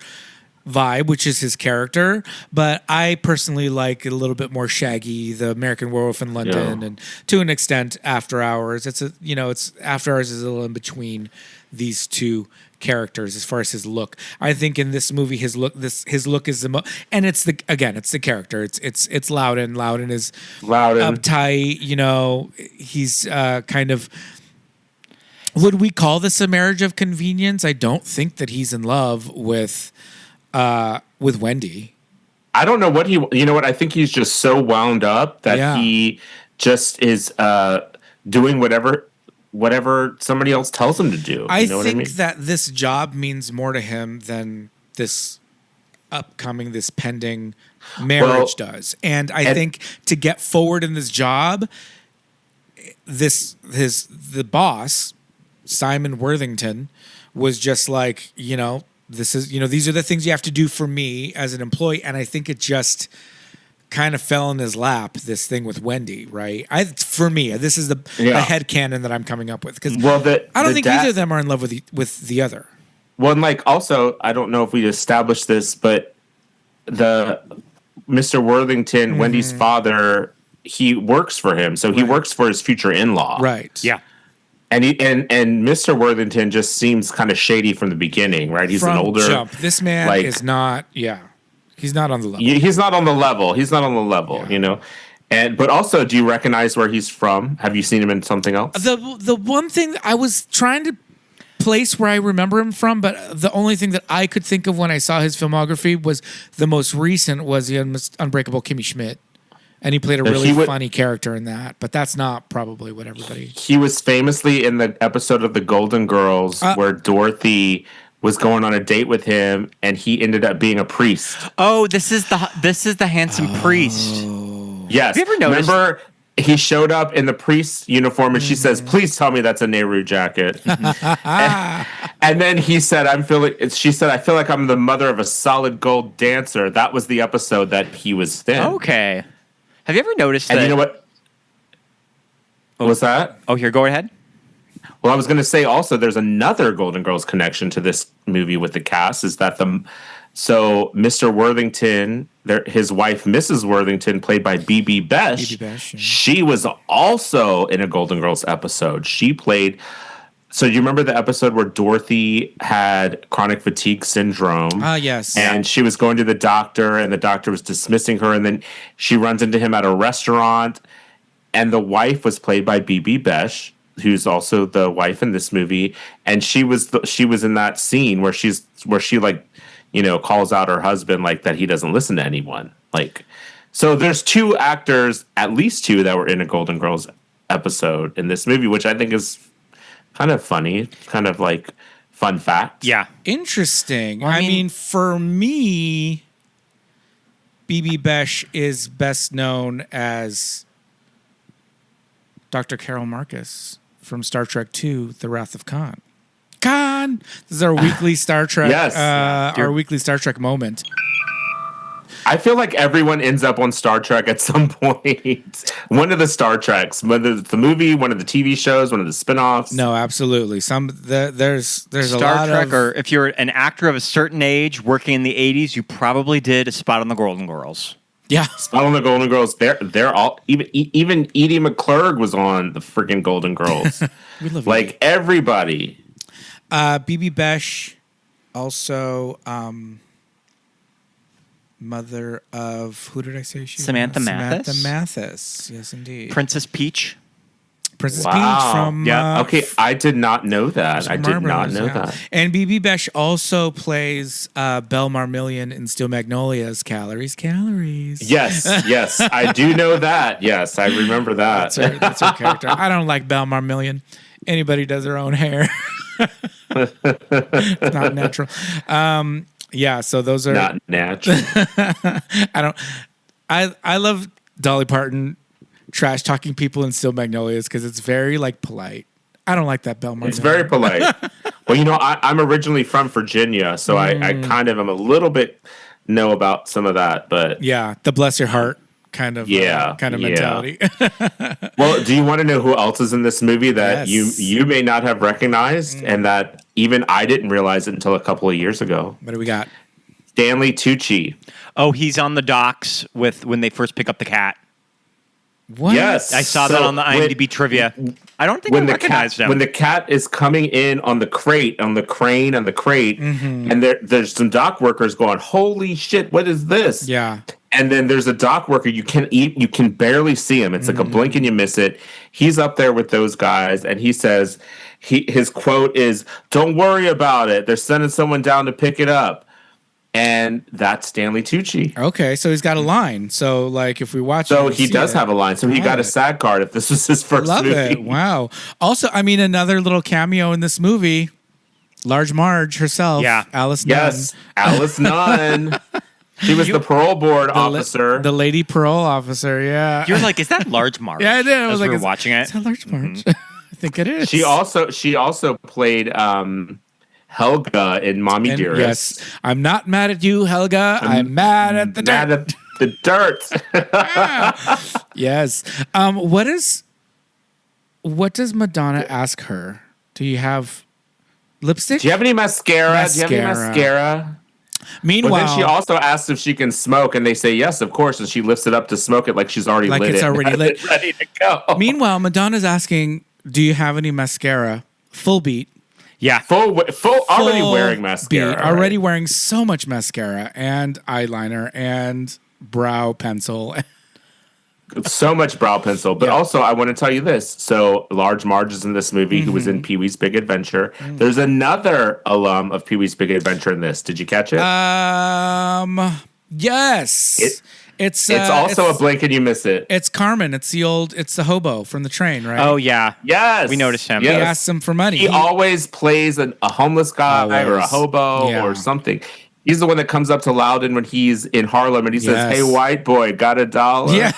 Speaker 1: vibe, which is his character. But I personally like it a little bit more shaggy, the American Werewolf in London, and to an extent After Hours. It's After Hours is a little in between these two characters as far as his look. I think in this movie his look is the and it's the character. It's Louden. Louden is uptight, he's kind of, would we call this a marriage of convenience? I don't think that he's in love with Wendy.
Speaker 7: I don't know what I think he's just so wound up that he just is doing whatever somebody else tells him to do.
Speaker 1: I think that this job means more to him than this pending marriage does. And I think to get forward in this job, the boss, Simon Worthington, was just this is, these are the things you have to do for me as an employee. And I think it just kind of fell in his lap, this thing with Wendy, right? For me, this is the headcanon that I'm coming up with. Because I don't think either of them are in love with the other.
Speaker 7: Well, and also, I don't know if we established this, but the Mr. Worthington, Wendy's father, he works for him. So he works for his future in-law.
Speaker 1: Right.
Speaker 5: Yeah.
Speaker 7: And Mr. Worthington just seems kind of shady from the beginning, right? He's an older
Speaker 1: jump. This man is not. Yeah, he's not on the level.
Speaker 7: He's not on the level. But also, do you recognize where he's from? Have you seen him in something else?
Speaker 1: The one thing I was trying to place where I remember him from, but the only thing that I could think of when I saw his filmography was the most recent was the Unbreakable Kimmy Schmidt. And he played a really funny character in that, but that's not probably what everybody.
Speaker 7: He was famously in the episode of The Golden Girls where Dorothy was going on a date with him, and he ended up being a priest.
Speaker 5: Oh, this is the handsome priest.
Speaker 7: Yes.
Speaker 5: Have you ever noticed?
Speaker 7: Remember, he showed up in the priest's uniform, and she says, "Please tell me that's a Nehru jacket." and then he said, She said, "I feel like I'm the mother of a solid gold dancer." That was the episode that he was in.
Speaker 5: Okay. Have you ever noticed
Speaker 7: and
Speaker 5: that?
Speaker 7: You know what? What was that?
Speaker 5: Oh, here, go ahead.
Speaker 7: Well, I was going to say also there's another Golden Girls connection to this movie with the cast is that Mr. Worthington, his wife Mrs. Worthington, played by BB Besh, she was also in a Golden Girls episode. She played. So do you remember the episode where Dorothy had chronic fatigue syndrome?
Speaker 1: Yes.
Speaker 7: And she was going to the doctor, and the doctor was dismissing her, and then she runs into him at a restaurant, and the wife was played by BB Besh, who's also the wife in this movie, and she was in that scene where she calls out her husband like that he doesn't listen to anyone. Like, so there's two actors, at least two, that were in a Golden Girls episode in this movie, which I think is kind of funny, kind of like fun fact.
Speaker 5: Yeah.
Speaker 1: Interesting. Well, I mean, for me, BB Besh is best known as Dr. Carol Marcus from Star Trek II, The Wrath of Khan. Khan! This is our weekly Star Trek, our weekly Star Trek moment.
Speaker 7: I feel like everyone ends up on Star Trek at some point. One of the Star Treks, whether it's the movie, one of the TV shows, one of the spinoffs.
Speaker 1: No, absolutely. There's a
Speaker 5: Star
Speaker 1: lot
Speaker 5: Trek,
Speaker 1: of,
Speaker 5: or if you're an actor of a certain age working in the 80s, you probably did a spot on the Golden Girls.
Speaker 1: Yeah,
Speaker 7: Spot on the Golden Girls. They're all even Edie McClurg was on the freaking Golden Girls.
Speaker 1: We love
Speaker 7: like
Speaker 1: Edie.
Speaker 7: Everybody.
Speaker 1: BB Besh, also mother of, who did I say she
Speaker 5: Samantha
Speaker 1: was?
Speaker 5: Mathis.
Speaker 1: Samantha Mathis, yes, indeed.
Speaker 5: Princess Peach.
Speaker 1: Princess Peach from
Speaker 7: okay, I did not know that. I did not know that.
Speaker 1: And BB Besh also plays Belle Marmillion in Steel Magnolias. Calories.
Speaker 7: Yes, I do know that. Yes, I remember that.
Speaker 1: That's her character. I don't like Belle Marmillion. Anybody does their own hair. It's not natural. Yeah, so those are
Speaker 7: not natural.
Speaker 1: I love Dolly Parton trash talking people in Steel Magnolias because it's very like polite. I don't like that Belle Marmillion.
Speaker 7: It's very polite. Well, I'm originally from Virginia, so I kind of am a little bit know about some of that, but
Speaker 1: yeah, the bless your heart kind of mentality.
Speaker 7: Well, do you want to know who else is in this movie that you may not have recognized and that even I didn't realize it until a couple of years ago?
Speaker 1: What do we got?
Speaker 7: Stanley Tucci.
Speaker 5: Oh, he's on the docks when they first pick up the cat.
Speaker 1: What?
Speaker 7: Yes,
Speaker 5: I saw that on the IMDb trivia. I don't think I recognized him.
Speaker 7: When the cat is coming in on the crate, on the crane, and there's some dock workers going, "Holy shit, what is this?"
Speaker 1: Yeah.
Speaker 7: And then there's a dock worker you can barely see him. It's like a blink and you miss it. He's up there with those guys, and he says his quote is, "Don't worry about it. They're sending someone down to pick it up." And that's Stanley Tucci.
Speaker 1: Okay, so he's got a line. So, like, if we watch,
Speaker 7: so he does have a line. So he got a SAG card if this was his first movie.
Speaker 1: Love it. Wow. Also, I mean, another little cameo in this movie, Large Marge herself.
Speaker 5: Yeah,
Speaker 1: Alice Nunn.
Speaker 7: Yes, Alice Nunn. She was the parole board officer.
Speaker 1: The lady parole officer, yeah.
Speaker 5: You're like, is that Large Marge?
Speaker 1: Yeah, I did. I was like,
Speaker 5: we were watching it.
Speaker 1: Is that Large Marge? I think it is.
Speaker 7: She also played Helga in Mommy Dearest.
Speaker 1: Yes. I'm not mad at you, Helga. I'm mad at the dirt.
Speaker 7: Mad at the dirt.
Speaker 1: Yes. What does Madonna ask her? Do you have lipstick?
Speaker 7: Do you have any mascara? Do you have any mascara?
Speaker 1: Meanwhile,
Speaker 7: but then she also asks if she can smoke, and they say yes, of course, and she lifts it up to smoke it like she's already lit
Speaker 1: it's
Speaker 7: it.
Speaker 1: already lit.
Speaker 7: Ready to go.
Speaker 1: Meanwhile, Madonna's asking, do you have any mascara? Full beat.
Speaker 5: Yeah.
Speaker 7: Full already wearing mascara.
Speaker 1: Beat, already wearing so much mascara and eyeliner and brow pencil.
Speaker 7: So much brow pencil. But also, I want to tell you this. So, Large Marge is in this movie, who was in Pee-wee's Big Adventure. There's another alum of Pee-wee's Big Adventure in this. Did you catch it?
Speaker 1: Yes. It's
Speaker 7: also a blink and you miss it.
Speaker 1: It's Carmen. It's the hobo from the train, right?
Speaker 5: Oh, yeah.
Speaker 7: Yes.
Speaker 5: We noticed him.
Speaker 7: Yes.
Speaker 1: He asks him for money.
Speaker 7: He always plays a homeless guy or a hobo
Speaker 1: Yeah.
Speaker 7: or something. He's the one that comes up to Loudon when he's in Harlem and he says, "Hey, white boy, got $1?"
Speaker 1: Yeah.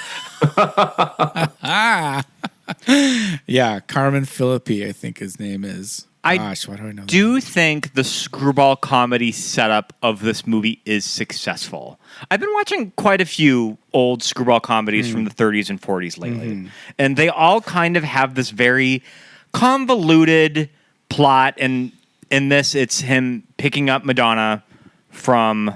Speaker 1: Yeah, Carmen Philippi, I think his name is. Gosh, why do I know
Speaker 5: do think the screwball comedy setup of this movie is successful. I've been watching quite a few old screwball comedies from the 30s and 40s lately. And they all kind of have this very convoluted plot, and in this, it's him picking up Madonna from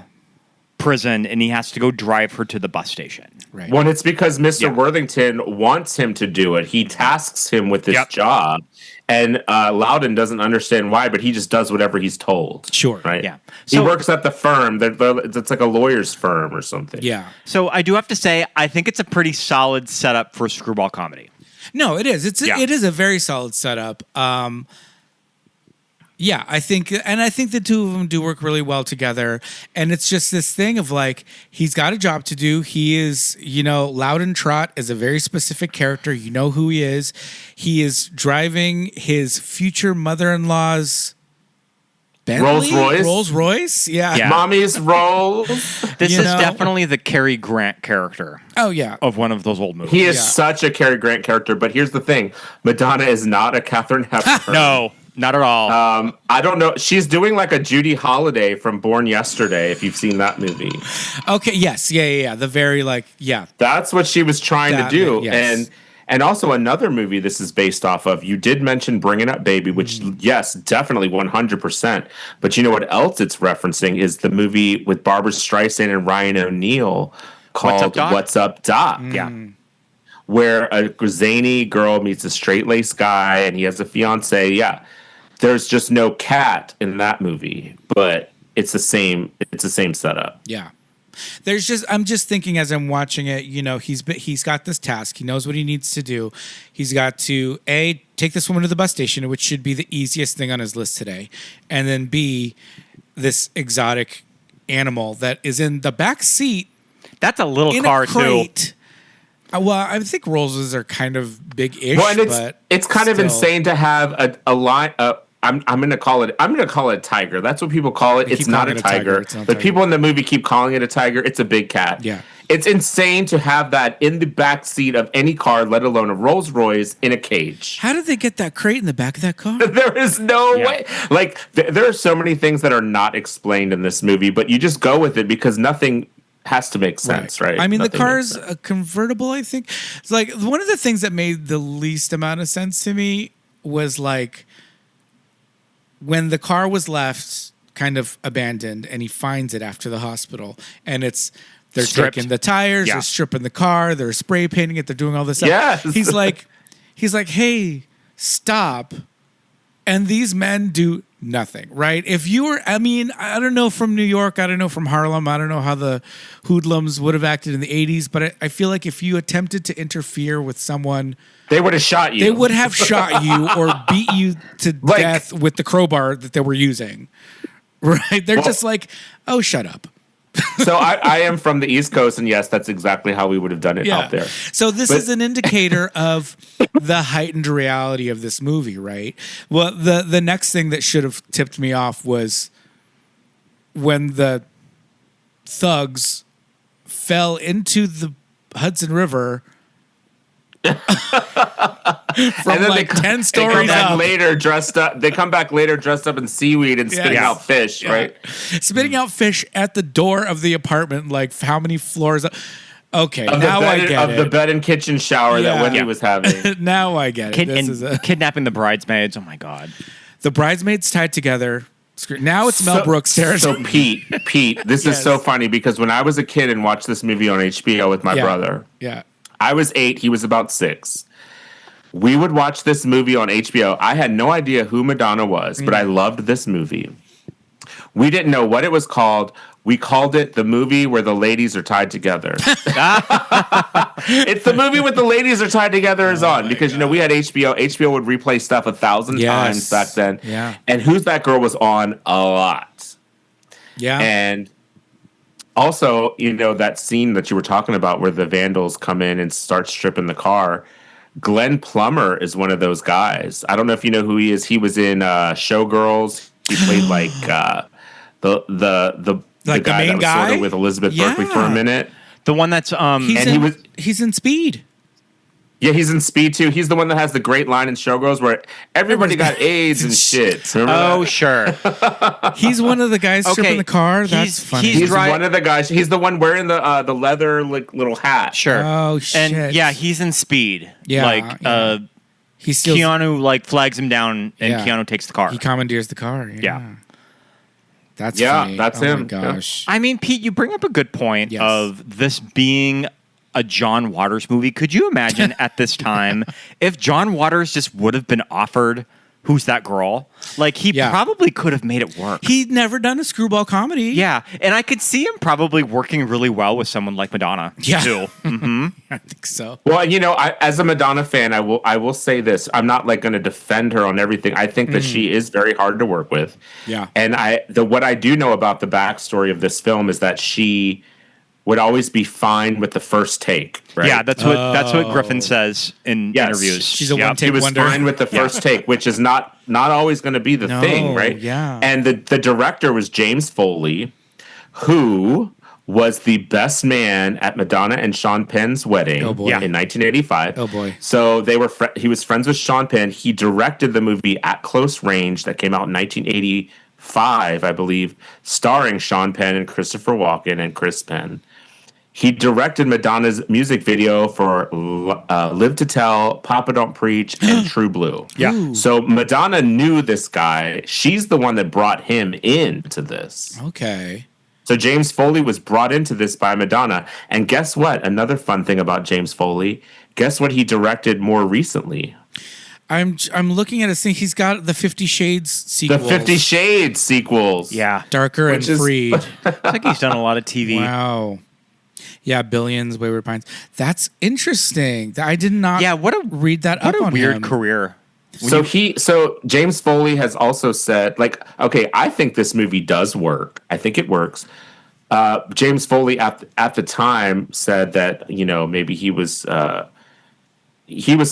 Speaker 5: prison, and he has to go drive her to the bus station.
Speaker 1: Right.
Speaker 7: Well, it's because Mr. Worthington wants him to do it. He tasks him with this job, and Loudon doesn't understand why, but he just does whatever he's told.
Speaker 1: Sure.
Speaker 7: Right?
Speaker 5: Yeah.
Speaker 7: He
Speaker 5: So-
Speaker 7: works at the firm. It's like a lawyer's firm or something.
Speaker 1: Yeah.
Speaker 5: So I do have to say, I think it's a pretty solid setup for screwball comedy.
Speaker 1: No, it is. It is a very solid setup. Yeah, I think the two of them do work really well together. And it's just this thing of like, he's got a job to do. He is, Louden Trott is a very specific character. You know who he is. He is driving his future mother-in-law's Bentley? Rolls Royce. Yeah.
Speaker 7: Mommy's Rolls.
Speaker 5: This is definitely the Cary Grant character.
Speaker 1: Oh, yeah.
Speaker 5: Of one of those old movies.
Speaker 7: He is such a Cary Grant character, but here's the thing. Madonna is not a Katharine Hepburn.
Speaker 5: No. Not at all.
Speaker 7: I don't know. She's doing like a Judy Holliday from Born Yesterday, if you've seen that movie.
Speaker 1: Okay, yes. Yeah. The very
Speaker 7: That's what she was trying to do.
Speaker 1: Yes.
Speaker 7: And also another movie this is based off of. You did mention Bringing Up Baby, which, yes, definitely 100%. But you know what else it's referencing is the movie with Barbara Streisand and Ryan O'Neal called What's Up, Doc?
Speaker 5: Yeah.
Speaker 7: Where a zany girl meets a straight-laced guy and he has a fiance. Yeah. There's just no cat in that movie, but it's the same setup.
Speaker 1: Yeah. I'm just thinking as I'm watching it, he's got this task. He knows what he needs to do. He's got to A, take this woman to the bus station, which should be the easiest thing on his list today. And then B, this exotic animal that is in the back seat.
Speaker 5: That's a little car too.
Speaker 1: Well, I think Rolls are kind of big-ish,
Speaker 7: well, and
Speaker 1: but
Speaker 7: it's kind of insane to have a line. I'm going to call it a tiger. That's what people call it. It's not a tiger. But people in the movie keep calling it a tiger. It's a big cat.
Speaker 1: Yeah.
Speaker 7: It's insane to have that in the back seat of any car, let alone a Rolls Royce, in a cage.
Speaker 1: How did they get that crate in the back of that car?
Speaker 7: There is no way. Like, there are so many things that are not explained in this movie, but you just go with it because nothing has to make sense, right?
Speaker 1: I mean,
Speaker 7: Nothing
Speaker 1: the car's a convertible, I think. It's like one of the things that made the least amount of sense to me was like when the car was left kind of abandoned and he finds it after the hospital and they're taking the tires, they're stripping the car, they're spray painting it, they're doing all this stuff.
Speaker 7: Yes.
Speaker 1: He's like, hey, stop. And these men do nothing, right? If you were, I don't know from New York, I don't know from Harlem, I don't know how the hoodlums would have acted in the 80s, but I feel like if you attempted to interfere with someone,
Speaker 7: they would have shot you.
Speaker 1: They would have shot you or beat you to death with the crowbar that they were using, right? They're just like, oh, shut up.
Speaker 7: So I am from the East Coast, and yes, that's exactly how we would have done it out there.
Speaker 1: So this is an indicator of the heightened reality of this movie, right? Well, the next thing that should have tipped me off was when the thugs fell into the Hudson River from
Speaker 7: and then
Speaker 1: like 10 stories up.
Speaker 7: They come back later dressed up in seaweed and spitting out fish, right?
Speaker 1: Spitting out fish at the door of the apartment, like how many floors up? Okay, now I get it.
Speaker 7: Of the bed and kitchen shower that Wendy was having.
Speaker 1: Now I get it.
Speaker 5: Kidnapping the bridesmaids. Oh my God.
Speaker 1: The bridesmaids tied together. Now it's Mel Brooks territory.
Speaker 7: So Pete, this is so funny because when I was a kid and watched this movie on HBO with my brother.
Speaker 1: Yeah.
Speaker 7: I was 8, he was about 6. We would watch this movie on HBO. I had no idea who Madonna was, but I loved this movie. We didn't know what it was called. We called it the movie where the ladies are tied together. It's the movie with the ladies are tied together is on because, we had HBO. HBO would replay stuff 1,000 times back then.
Speaker 1: Yeah.
Speaker 7: And Who's That Girl was on a lot.
Speaker 1: Yeah.
Speaker 7: And also, that scene that you were talking about where the vandals come in and start stripping the car. Glenn Plummer is one of those guys. I don't know if you know who he is. He was in Showgirls. He played like the guy that was sort of with Elizabeth Berkley for a minute.
Speaker 5: The one that's
Speaker 1: he's in Speed.
Speaker 7: Yeah, he's in Speed too. He's the one that has the great line in Showgirls where everybody got AIDS and shit.
Speaker 5: Oh, sure.
Speaker 1: He's one of the guys stripping the car. That's funny.
Speaker 7: He's one of the guys. He's the one wearing the leather little hat.
Speaker 5: Sure.
Speaker 1: Oh shit.
Speaker 5: And he's in Speed.
Speaker 1: Yeah. He steals,
Speaker 5: Keanu like flags him down, and
Speaker 1: Yeah.
Speaker 5: Keanu takes the car.
Speaker 1: he commandeers the car. Yeah.
Speaker 5: Yeah.
Speaker 1: That's
Speaker 7: Yeah,
Speaker 1: funny.
Speaker 7: that's
Speaker 1: oh
Speaker 7: him.
Speaker 1: my gosh.
Speaker 5: I mean, Pete, you bring up a good point
Speaker 1: Yes.
Speaker 5: of this being a John Waters movie. Could you imagine at this time if John Waters just would have been offered Who's That Girl? Like, he
Speaker 1: Yeah.
Speaker 5: probably could have made it work.
Speaker 1: He'd never done a screwball comedy.
Speaker 5: Yeah, and I could see him probably working really well with someone like Madonna,
Speaker 1: Yeah.
Speaker 5: too.
Speaker 1: I think so.
Speaker 7: Well, as a Madonna fan, I will say this. I'm not like going to defend her on everything. I think that she is very hard to work with.
Speaker 1: Yeah.
Speaker 7: And what I do know about the backstory of this film is that she would always be fine with the first take. Right?
Speaker 5: Yeah, that's what Griffin says in
Speaker 7: Yes.
Speaker 5: interviews.
Speaker 1: She's a
Speaker 5: Yep.
Speaker 1: one-take
Speaker 7: She was
Speaker 1: wonder.
Speaker 7: fine with the first take, which is not always going to be the
Speaker 1: No,
Speaker 7: thing, right?
Speaker 1: yeah.
Speaker 7: And the director was James Foley, who was the best man at Madonna and Sean Penn's wedding
Speaker 1: Oh, boy.
Speaker 7: in 1985.
Speaker 1: Oh, boy.
Speaker 7: So he was friends with Sean Penn. He directed the movie At Close Range that came out in 1985, I believe, starring Sean Penn and Christopher Walken and Chris Penn. He directed Madonna's music video for Live to Tell, Papa Don't Preach, and True Blue.
Speaker 5: Yeah.
Speaker 1: Ooh.
Speaker 7: So Madonna knew this guy. She's the one that brought him into this.
Speaker 1: Okay.
Speaker 7: So James Foley was brought into this by Madonna. And guess what? Another fun thing about James Foley, guess what he directed more recently?
Speaker 1: I'm looking at his thing. He's got the 50 Shades
Speaker 7: The
Speaker 1: sequels.
Speaker 7: 50 Shades sequels.
Speaker 5: Yeah.
Speaker 1: Darker and
Speaker 7: Which is-
Speaker 1: Freed.
Speaker 5: Looks like he's done a lot of TV.
Speaker 1: Wow. Yeah, Billions, Wayward Pines. That's interesting. I did not read that
Speaker 5: What
Speaker 1: up
Speaker 5: a
Speaker 1: on
Speaker 5: weird
Speaker 1: him.
Speaker 5: career.
Speaker 7: So James Foley has also said, like, okay, I think this movie does work. I think it works. James Foley at the time said that, maybe he was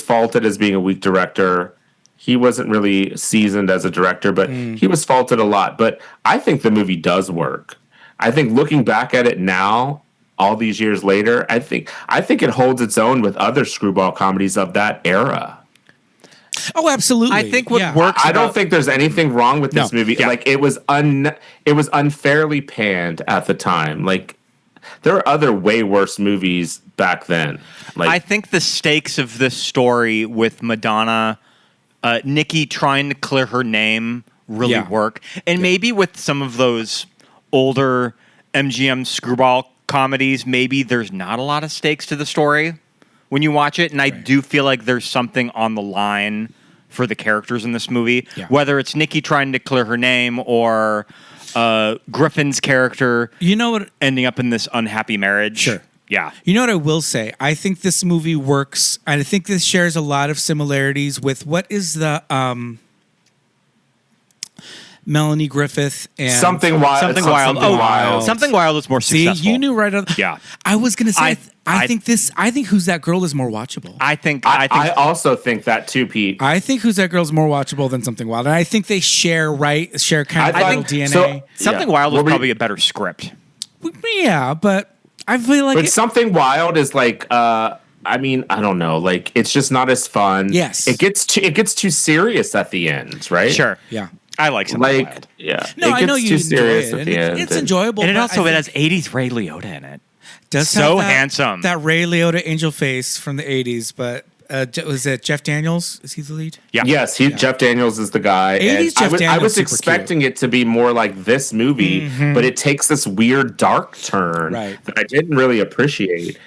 Speaker 7: faulted as being a weak director. He wasn't really seasoned as a director, but he was faulted a lot. But I think the movie does work. I think looking back at it now, all these years later, I think it holds its own with other screwball comedies of that era.
Speaker 1: Oh, absolutely.
Speaker 5: I think what
Speaker 1: Yeah.
Speaker 5: works.
Speaker 7: I don't think there's anything wrong with this
Speaker 1: No.
Speaker 7: movie.
Speaker 5: Yeah.
Speaker 7: Like it was unfairly panned at the time. Like there are other way worse movies back then. Like
Speaker 5: I think the stakes of this story with Madonna, Nikki trying to clear her name really
Speaker 1: Yeah.
Speaker 5: work. And maybe with some of those older MGM screwball comedies, maybe there's not a lot of stakes to the story when you watch it. And I do feel like there's something on the line for the characters in this movie, whether it's Nikki trying to clear her name or Griffin's character ending up in this unhappy marriage.
Speaker 1: Sure.
Speaker 5: Yeah.
Speaker 1: You know what I will say? I think this movie works, and I think this shares a lot of similarities with what is the Melanie Griffith and
Speaker 7: Something Wild.
Speaker 5: Something
Speaker 7: It's
Speaker 5: Wild.
Speaker 7: Something
Speaker 5: Oh,
Speaker 7: Wild.
Speaker 5: Something Wild is more
Speaker 1: See,
Speaker 5: successful.
Speaker 1: you knew right on.
Speaker 5: Yeah.
Speaker 1: I was gonna say. I
Speaker 5: I-
Speaker 1: think Who's That Girl is more watchable.
Speaker 5: I think
Speaker 7: I also think that too, Pete.
Speaker 1: I think Who's That Girl is more watchable than Something Wild, and I think they share kind of
Speaker 7: I
Speaker 1: little
Speaker 7: think-
Speaker 1: DNA.
Speaker 7: so-
Speaker 5: Something
Speaker 7: Yeah.
Speaker 5: Wild was
Speaker 7: Well,
Speaker 5: probably a better script.
Speaker 1: Yeah, but I feel like
Speaker 7: But Something Wild is like I don't know. Like it's just not as fun.
Speaker 1: Yes.
Speaker 7: It gets too serious at the end, right?
Speaker 5: Sure.
Speaker 1: yeah.
Speaker 5: I like Something Wild.
Speaker 7: Yeah.
Speaker 1: No,
Speaker 7: it
Speaker 1: I
Speaker 7: gets
Speaker 1: know you
Speaker 7: too
Speaker 1: enjoy
Speaker 7: serious
Speaker 1: it,
Speaker 7: at
Speaker 1: and
Speaker 7: the end.
Speaker 1: it's enjoyable.
Speaker 5: And it
Speaker 1: but
Speaker 5: also
Speaker 1: I
Speaker 5: it has
Speaker 1: think
Speaker 5: 80s Ray Liotta in it.
Speaker 1: does
Speaker 5: so
Speaker 1: have that,
Speaker 5: handsome.
Speaker 1: That Ray Liotta angel face from the '80s, but was it Jeff Daniels? Is he the lead?
Speaker 5: Yeah.
Speaker 7: Yes, Jeff Daniels is the guy.
Speaker 1: 80s
Speaker 7: And
Speaker 1: Jeff
Speaker 7: I
Speaker 1: Daniels
Speaker 7: was
Speaker 1: super
Speaker 7: expecting it to be more like this movie, but it takes this weird dark turn
Speaker 1: Right.
Speaker 7: that I didn't really appreciate.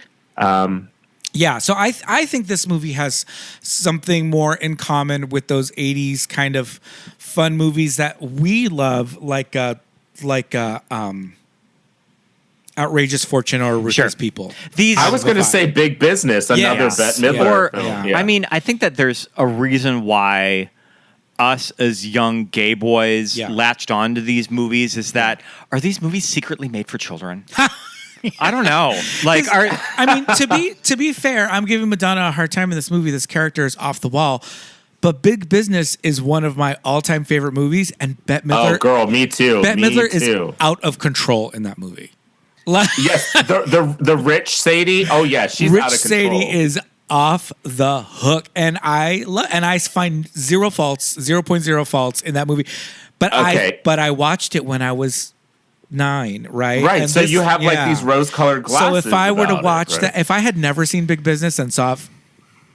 Speaker 1: Yeah, so I think this movie has something more in common with those '80s kind of fun movies that we love, like Outrageous Fortune or Ruthless People.
Speaker 5: These
Speaker 7: I was going to say Big Business, another
Speaker 1: Yes,
Speaker 7: Bette Midler
Speaker 5: or
Speaker 7: film.
Speaker 1: yeah.
Speaker 5: I mean, I think that there's a reason why us as young gay boys latched on to these movies is that are these movies secretly made for children? I don't know. Like,
Speaker 1: I mean, to be fair, I'm giving Madonna a hard time in this movie. This character is off the wall. But Big Business is one of my all-time favorite movies, and Bette Midler.
Speaker 7: Oh, girl, me too.
Speaker 1: Bette
Speaker 7: Me
Speaker 1: Midler
Speaker 7: too.
Speaker 1: is out of control in that movie.
Speaker 7: Yes, the rich Sadie. Oh yeah, she's
Speaker 1: Rich
Speaker 7: out of control.
Speaker 1: Sadie is off the hook, and I find 0.0 faults in that movie. But
Speaker 7: Okay.
Speaker 1: I watched it when I was 9, right?
Speaker 7: Right,
Speaker 1: And
Speaker 7: so you have like
Speaker 1: yeah.
Speaker 7: these rose-colored glasses.
Speaker 1: So if I were to
Speaker 7: about it,
Speaker 1: watch
Speaker 7: right?
Speaker 1: that, if I had never seen Big Business and saw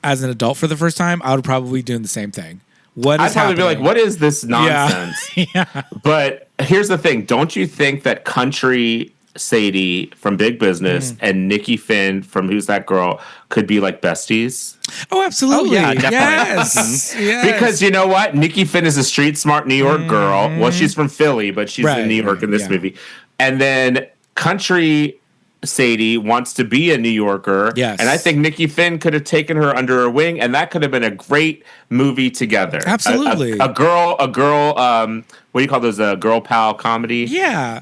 Speaker 1: as an adult for the first time, I would probably be doing the same thing. What is
Speaker 7: I'd probably be like,
Speaker 1: happening?
Speaker 7: what is this nonsense?
Speaker 1: Yeah.
Speaker 7: But here's the thing. Don't you think that country Sadie from Big Business and Nikki Finn from Who's That Girl could be like besties?
Speaker 1: Oh, absolutely.
Speaker 5: Oh, yeah, definitely.
Speaker 1: Yes. Yes.
Speaker 7: Because you know what? Nikki Finn is a street smart New York girl. Well, she's from Philly, but she's
Speaker 1: Right,
Speaker 7: in New York
Speaker 1: right,
Speaker 7: in this
Speaker 1: yeah.
Speaker 7: movie. And then country Sadie wants to be a New Yorker.
Speaker 1: Yes.
Speaker 7: And I think Nikki Finn could have taken her under her wing, and that could have been a great movie together.
Speaker 1: Absolutely.
Speaker 7: A girl, what do you call those? A girl pal comedy?
Speaker 1: Yeah.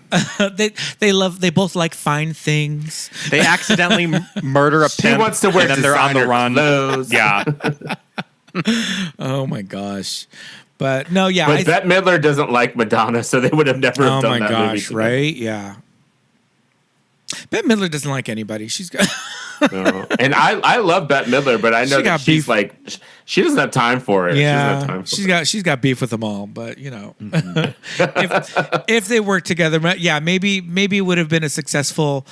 Speaker 1: they both like fine things.
Speaker 5: They accidentally murder a
Speaker 7: She
Speaker 5: pimp,
Speaker 7: wants to wear
Speaker 5: and then they're on the
Speaker 7: designer
Speaker 5: run.
Speaker 7: clothes.
Speaker 5: Yeah.
Speaker 1: Oh my gosh. But no, yeah.
Speaker 7: But Bette Midler doesn't like Madonna, so they would have never
Speaker 1: oh
Speaker 7: done
Speaker 1: my
Speaker 7: that movie
Speaker 1: gosh,
Speaker 7: together.
Speaker 1: right? Yeah. Bette Midler doesn't like anybody. She's got
Speaker 7: No. And I love Bette Midler, but I know
Speaker 1: She
Speaker 7: that
Speaker 1: got
Speaker 7: she's
Speaker 1: beef.
Speaker 7: like she doesn't have time for it. She doesn't have time for
Speaker 1: she's got beef with them all, but you know, if they work together, yeah, maybe it would have been a successful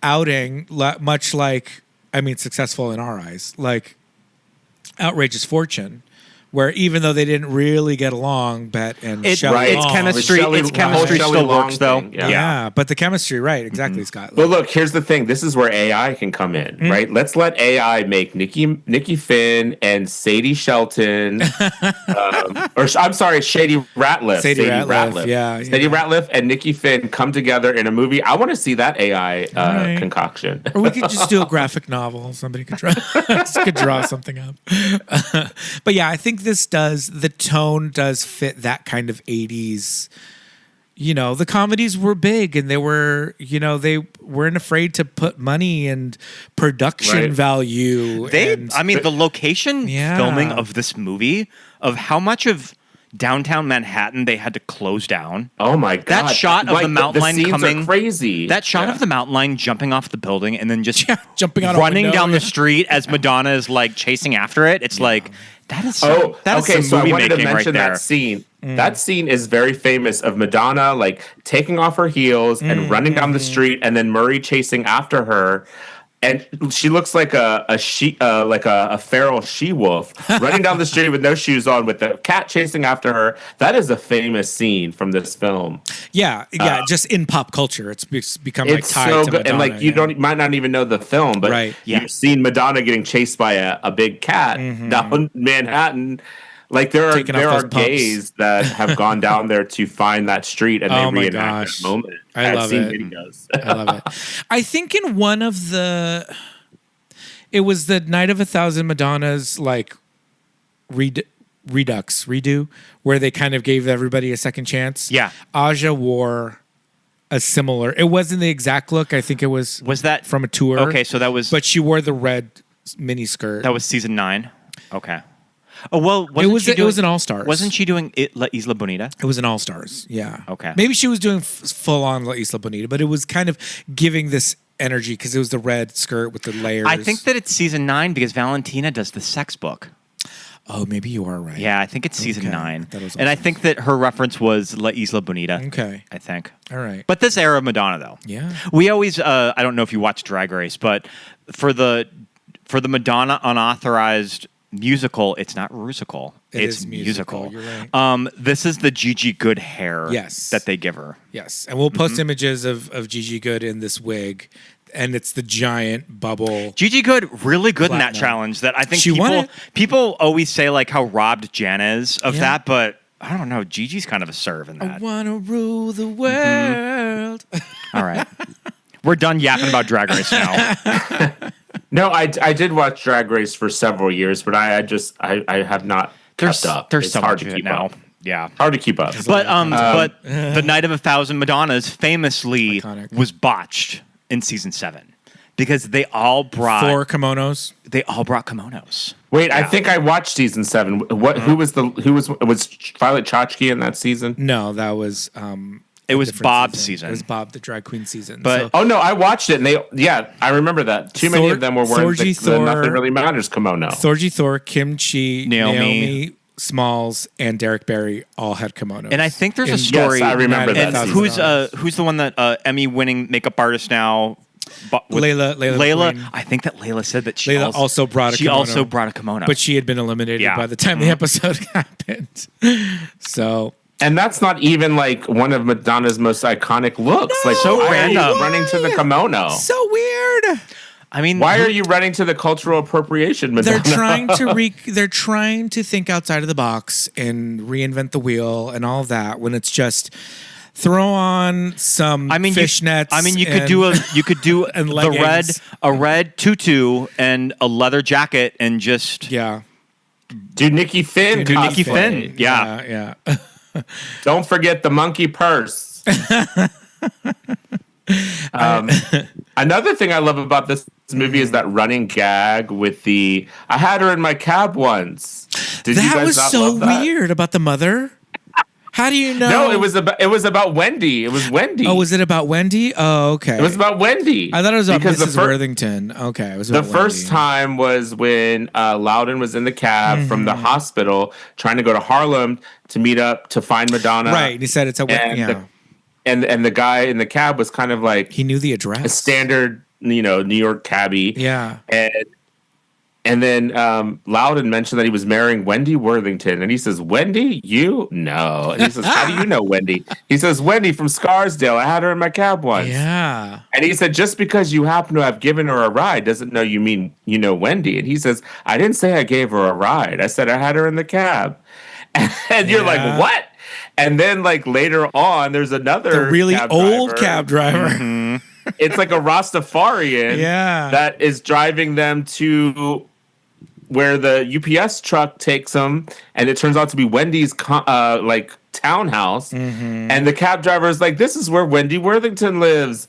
Speaker 1: outing, much like successful in our eyes, like Outrageous Fortune, where even though they didn't really get along, Bet and
Speaker 5: It's
Speaker 1: Shelley
Speaker 5: it's
Speaker 1: Long,
Speaker 5: chemistry.
Speaker 7: Shelley-
Speaker 5: Its
Speaker 7: the whole
Speaker 5: chemistry
Speaker 7: Shelley
Speaker 5: still
Speaker 7: Long
Speaker 5: works, though.
Speaker 7: thing,
Speaker 1: yeah, but the chemistry, right? Exactly, Scott.
Speaker 7: But look, here's the thing. This is where AI can come in, right? Let's let AI make Nikki Finn and Sadie Shelton, I'm sorry, Sadie Ratliff.
Speaker 1: Sadie Ratliff, yeah.
Speaker 7: Sadie Ratliff and Nikki Finn come together in a movie. I want to see that AI
Speaker 1: Right.
Speaker 7: concoction.
Speaker 1: Or we could just do a graphic novel. Somebody could draw something up. But yeah, I think the tone does fit that kind of 80s. You know, the comedies were big and they weren't afraid to put money and production
Speaker 7: Right.
Speaker 1: value.
Speaker 5: The location
Speaker 1: Yeah.
Speaker 5: filming of this movie, of how much of downtown Manhattan they had to close down.
Speaker 7: Oh my god!
Speaker 5: That shot of the mountain line
Speaker 7: scenes
Speaker 5: coming,
Speaker 7: are crazy.
Speaker 5: That shot of the mountain line jumping off the building and then just
Speaker 1: jumping out a
Speaker 5: running
Speaker 1: window,
Speaker 5: down
Speaker 1: yeah.
Speaker 5: the street as Madonna is like chasing after it. It's like that is
Speaker 7: okay.
Speaker 5: some
Speaker 7: So I
Speaker 5: movie
Speaker 7: wanted to
Speaker 5: making right
Speaker 7: mention
Speaker 5: there.
Speaker 7: that scene. That scene is very famous of Madonna like taking off her heels and running down the street, and then Murray chasing after her. And she looks like a feral she-wolf running down the street with no shoes on, with the cat chasing after her. That is a famous scene from this film.
Speaker 1: Yeah, just in pop culture, it's become like
Speaker 7: It's
Speaker 1: tied
Speaker 7: so
Speaker 1: to
Speaker 7: good,
Speaker 1: Madonna,
Speaker 7: and like you might not even know the film, but
Speaker 1: Right.
Speaker 7: you've seen Madonna getting chased by a big cat down Manhattan. Like there
Speaker 1: Taking off
Speaker 7: are
Speaker 1: those pumps.
Speaker 7: gays that have gone down there to find that street, and
Speaker 1: Oh
Speaker 7: they
Speaker 1: my
Speaker 7: reenact
Speaker 1: gosh.
Speaker 7: that moment.
Speaker 1: I
Speaker 7: I've
Speaker 1: love
Speaker 7: seen
Speaker 1: it.
Speaker 7: videos.
Speaker 1: I love it. I think in one of it was the Night of 1,000 Madonnas, like redo, where they kind of gave everybody a second chance.
Speaker 5: Yeah.
Speaker 1: Aja wore a similar. It wasn't the exact look. I think it was
Speaker 5: that
Speaker 1: from a tour.
Speaker 5: Okay, so that was
Speaker 1: but she wore the red mini skirt.
Speaker 5: that was season 9. Okay. Oh well,
Speaker 1: it was an All Stars.
Speaker 5: Wasn't she doing La Isla Bonita?
Speaker 1: It was an All Stars. Yeah.
Speaker 5: Okay.
Speaker 1: Maybe she was doing full on La Isla Bonita, but it was kind of giving this energy because it was the red skirt with the layers.
Speaker 5: I think that it's season 9 because Valentina does the sex book.
Speaker 1: Oh, maybe you are right.
Speaker 5: Yeah, I think it's season 9.
Speaker 1: That was
Speaker 5: and I
Speaker 1: awesome.
Speaker 5: think that her reference was La Isla Bonita.
Speaker 1: Okay.
Speaker 5: I think.
Speaker 1: All right.
Speaker 5: But this era of Madonna, though.
Speaker 1: Yeah.
Speaker 5: We always, I don't know if you watch Drag Race, but for the Madonna unauthorized musical, it's not rusical. It's
Speaker 1: is musical. You're right.
Speaker 5: This is the Gigi Good hair
Speaker 1: Yes.
Speaker 5: that they give her.
Speaker 1: Yes, and we'll post images of Gigi Good in this wig, and it's the giant bubble.
Speaker 5: Gigi Good, really good in that
Speaker 1: Platinum.
Speaker 5: challenge. That I think
Speaker 1: She won
Speaker 5: people always say like how robbed Jen is of
Speaker 1: Yeah.
Speaker 5: that, but I don't know. Gigi's kind of a serve in
Speaker 1: I
Speaker 5: that.
Speaker 1: wanna rule the world.
Speaker 5: All right, we're done yapping about Drag Race now.
Speaker 7: No, I did watch Drag Race for several years, but I have not kept up.
Speaker 5: There's
Speaker 7: It's
Speaker 5: so
Speaker 7: hard
Speaker 5: much
Speaker 7: to
Speaker 5: of it
Speaker 7: keep
Speaker 5: now.
Speaker 7: up.
Speaker 5: Yeah.
Speaker 7: Hard to keep up.
Speaker 5: But the Night of 1,000 Madonnas famously
Speaker 1: Iconic.
Speaker 5: was botched in season 7 because they all brought
Speaker 1: 4 kimonos.
Speaker 5: kimonos.
Speaker 7: Wait, I think I watched season 7. What? Who was Violet Chachki in that season?
Speaker 1: No, that was
Speaker 5: It
Speaker 1: a
Speaker 5: was
Speaker 1: different
Speaker 5: Bob's season.
Speaker 1: It was Bob, the drag queen season.
Speaker 5: But-
Speaker 1: So,
Speaker 7: Oh no, I watched it, and I remember that. Too many of them were wearing
Speaker 1: Thorgy
Speaker 7: the
Speaker 1: Thor-
Speaker 7: Nothing Really Matters kimono.
Speaker 1: Thorgy Thor, Kim Chi,
Speaker 5: Naomi.
Speaker 1: Naomi Smalls, and Derek Barry all had kimonos.
Speaker 5: And I think there's a
Speaker 1: In
Speaker 5: story.
Speaker 7: Yes, I remember
Speaker 1: Night of
Speaker 7: that
Speaker 1: a
Speaker 7: season.
Speaker 1: Thousand
Speaker 5: Who's the one that Emmy winning makeup artist now?
Speaker 1: Layla Queen.
Speaker 5: I think that Layla said that she
Speaker 1: Layla also brought a kimono.
Speaker 5: also brought a kimono.
Speaker 1: But she had been eliminated by the time the episode happened. So.
Speaker 7: And that's not even like one of Madonna's most iconic looks.
Speaker 1: No,
Speaker 7: like
Speaker 5: so random.
Speaker 7: Running to the kimono.
Speaker 1: So weird.
Speaker 5: I mean,
Speaker 7: why are you running to the cultural appropriation, Madonna?
Speaker 1: They're trying to think outside of the box and reinvent the wheel and all of that when it's just throw on some fishnets.
Speaker 5: You could do
Speaker 1: and
Speaker 5: a red tutu and a leather jacket and just
Speaker 7: do Nikki Finn.
Speaker 5: Do Nikki Finn.
Speaker 1: Yeah.
Speaker 7: Don't forget the monkey purse. Another thing I love about this movie is that running gag with the I had her in my cab once. Did
Speaker 1: that
Speaker 7: you guys
Speaker 1: was
Speaker 7: not
Speaker 1: so
Speaker 7: love that?
Speaker 1: weird about the mother. How do you know?
Speaker 7: No, it was about Wendy. It was Wendy.
Speaker 1: Oh, was it about Wendy? Oh, okay.
Speaker 7: It was about Wendy.
Speaker 1: I thought it was about Mrs. Worthington. Okay, it was about
Speaker 7: the first time was when Louden was in the cab from the hospital trying to go to Harlem to meet up to find Madonna.
Speaker 1: Right, and he said it's a
Speaker 7: and the guy in the cab was kind of like
Speaker 1: he knew the address,
Speaker 7: a standard New York cabbie.
Speaker 1: Yeah,
Speaker 7: and then Loudon mentioned that he was marrying Wendy Worthington. And he says, Wendy, you? No. And he says, how do you know Wendy? He says, Wendy from Scarsdale. I had her in my cab once.
Speaker 1: Yeah.
Speaker 7: And he said, just because you happen to have given her a ride doesn't know you mean you know Wendy. And he says, I didn't say I gave her a ride. I said I had her in the cab. And you're like, what? And then like later on, there's another
Speaker 1: really old cab driver.
Speaker 7: Mm-hmm. It's like a Rastafarian that is driving them to where the UPS truck takes them, and it turns out to be Wendy's like townhouse. Mm-hmm. And the cab driver is like, "This is where Wendy Worthington lives."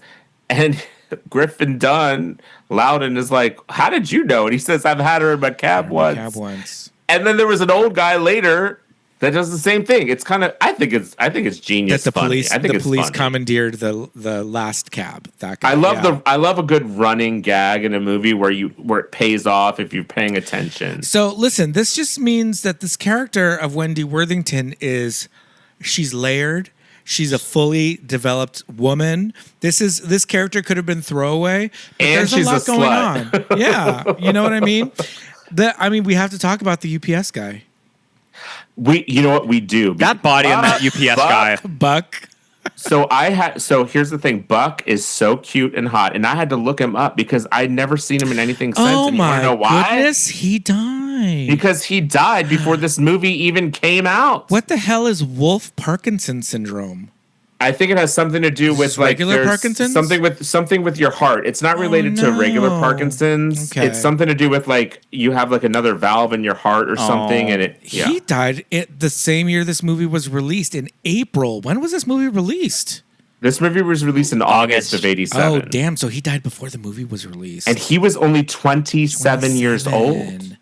Speaker 7: And Griffin Dunne, Loudon, is like, "How did you know?" And he says, "I've had her in my cab once." And then there was an old guy later that does the same thing. It's kind of, I think it's genius.
Speaker 1: That the
Speaker 7: funny.
Speaker 1: police,
Speaker 7: I think
Speaker 1: the
Speaker 7: it's
Speaker 1: police
Speaker 7: funny.
Speaker 1: commandeered the last cab. That guy.
Speaker 7: I love a good running gag in a movie where it pays off if you're paying attention.
Speaker 1: So listen, this just means that this character of Wendy Worthington she's layered. She's a fully developed woman. This character could have been throwaway, but
Speaker 7: and
Speaker 1: there's
Speaker 7: she's
Speaker 1: a lot going on. Yeah, you know what I mean. We have to talk about the UPS guy.
Speaker 7: You know what we do?
Speaker 5: That body on that UPS guy.
Speaker 1: Buck.
Speaker 7: So here's the thing. Buck is so cute and hot, and I had to look him up because I'd never seen him in anything since.
Speaker 1: Oh
Speaker 7: and
Speaker 1: my
Speaker 7: you know why?
Speaker 1: goodness, he died.
Speaker 7: Because he died before this movie even came out.
Speaker 1: What the hell is Wolff Parkinson syndrome?
Speaker 7: I think it has something to do with like
Speaker 1: regular Parkinson's?
Speaker 7: something with your heart. It's not related to regular Parkinson's.
Speaker 1: Okay.
Speaker 7: It's something to do with like you have like another valve in your heart or something, and
Speaker 1: He died the same year this movie was released in April. When was this movie released?
Speaker 7: This movie was released in August of '87.
Speaker 1: Oh, damn! So he died before the movie was released,
Speaker 7: and he was only 27 years old.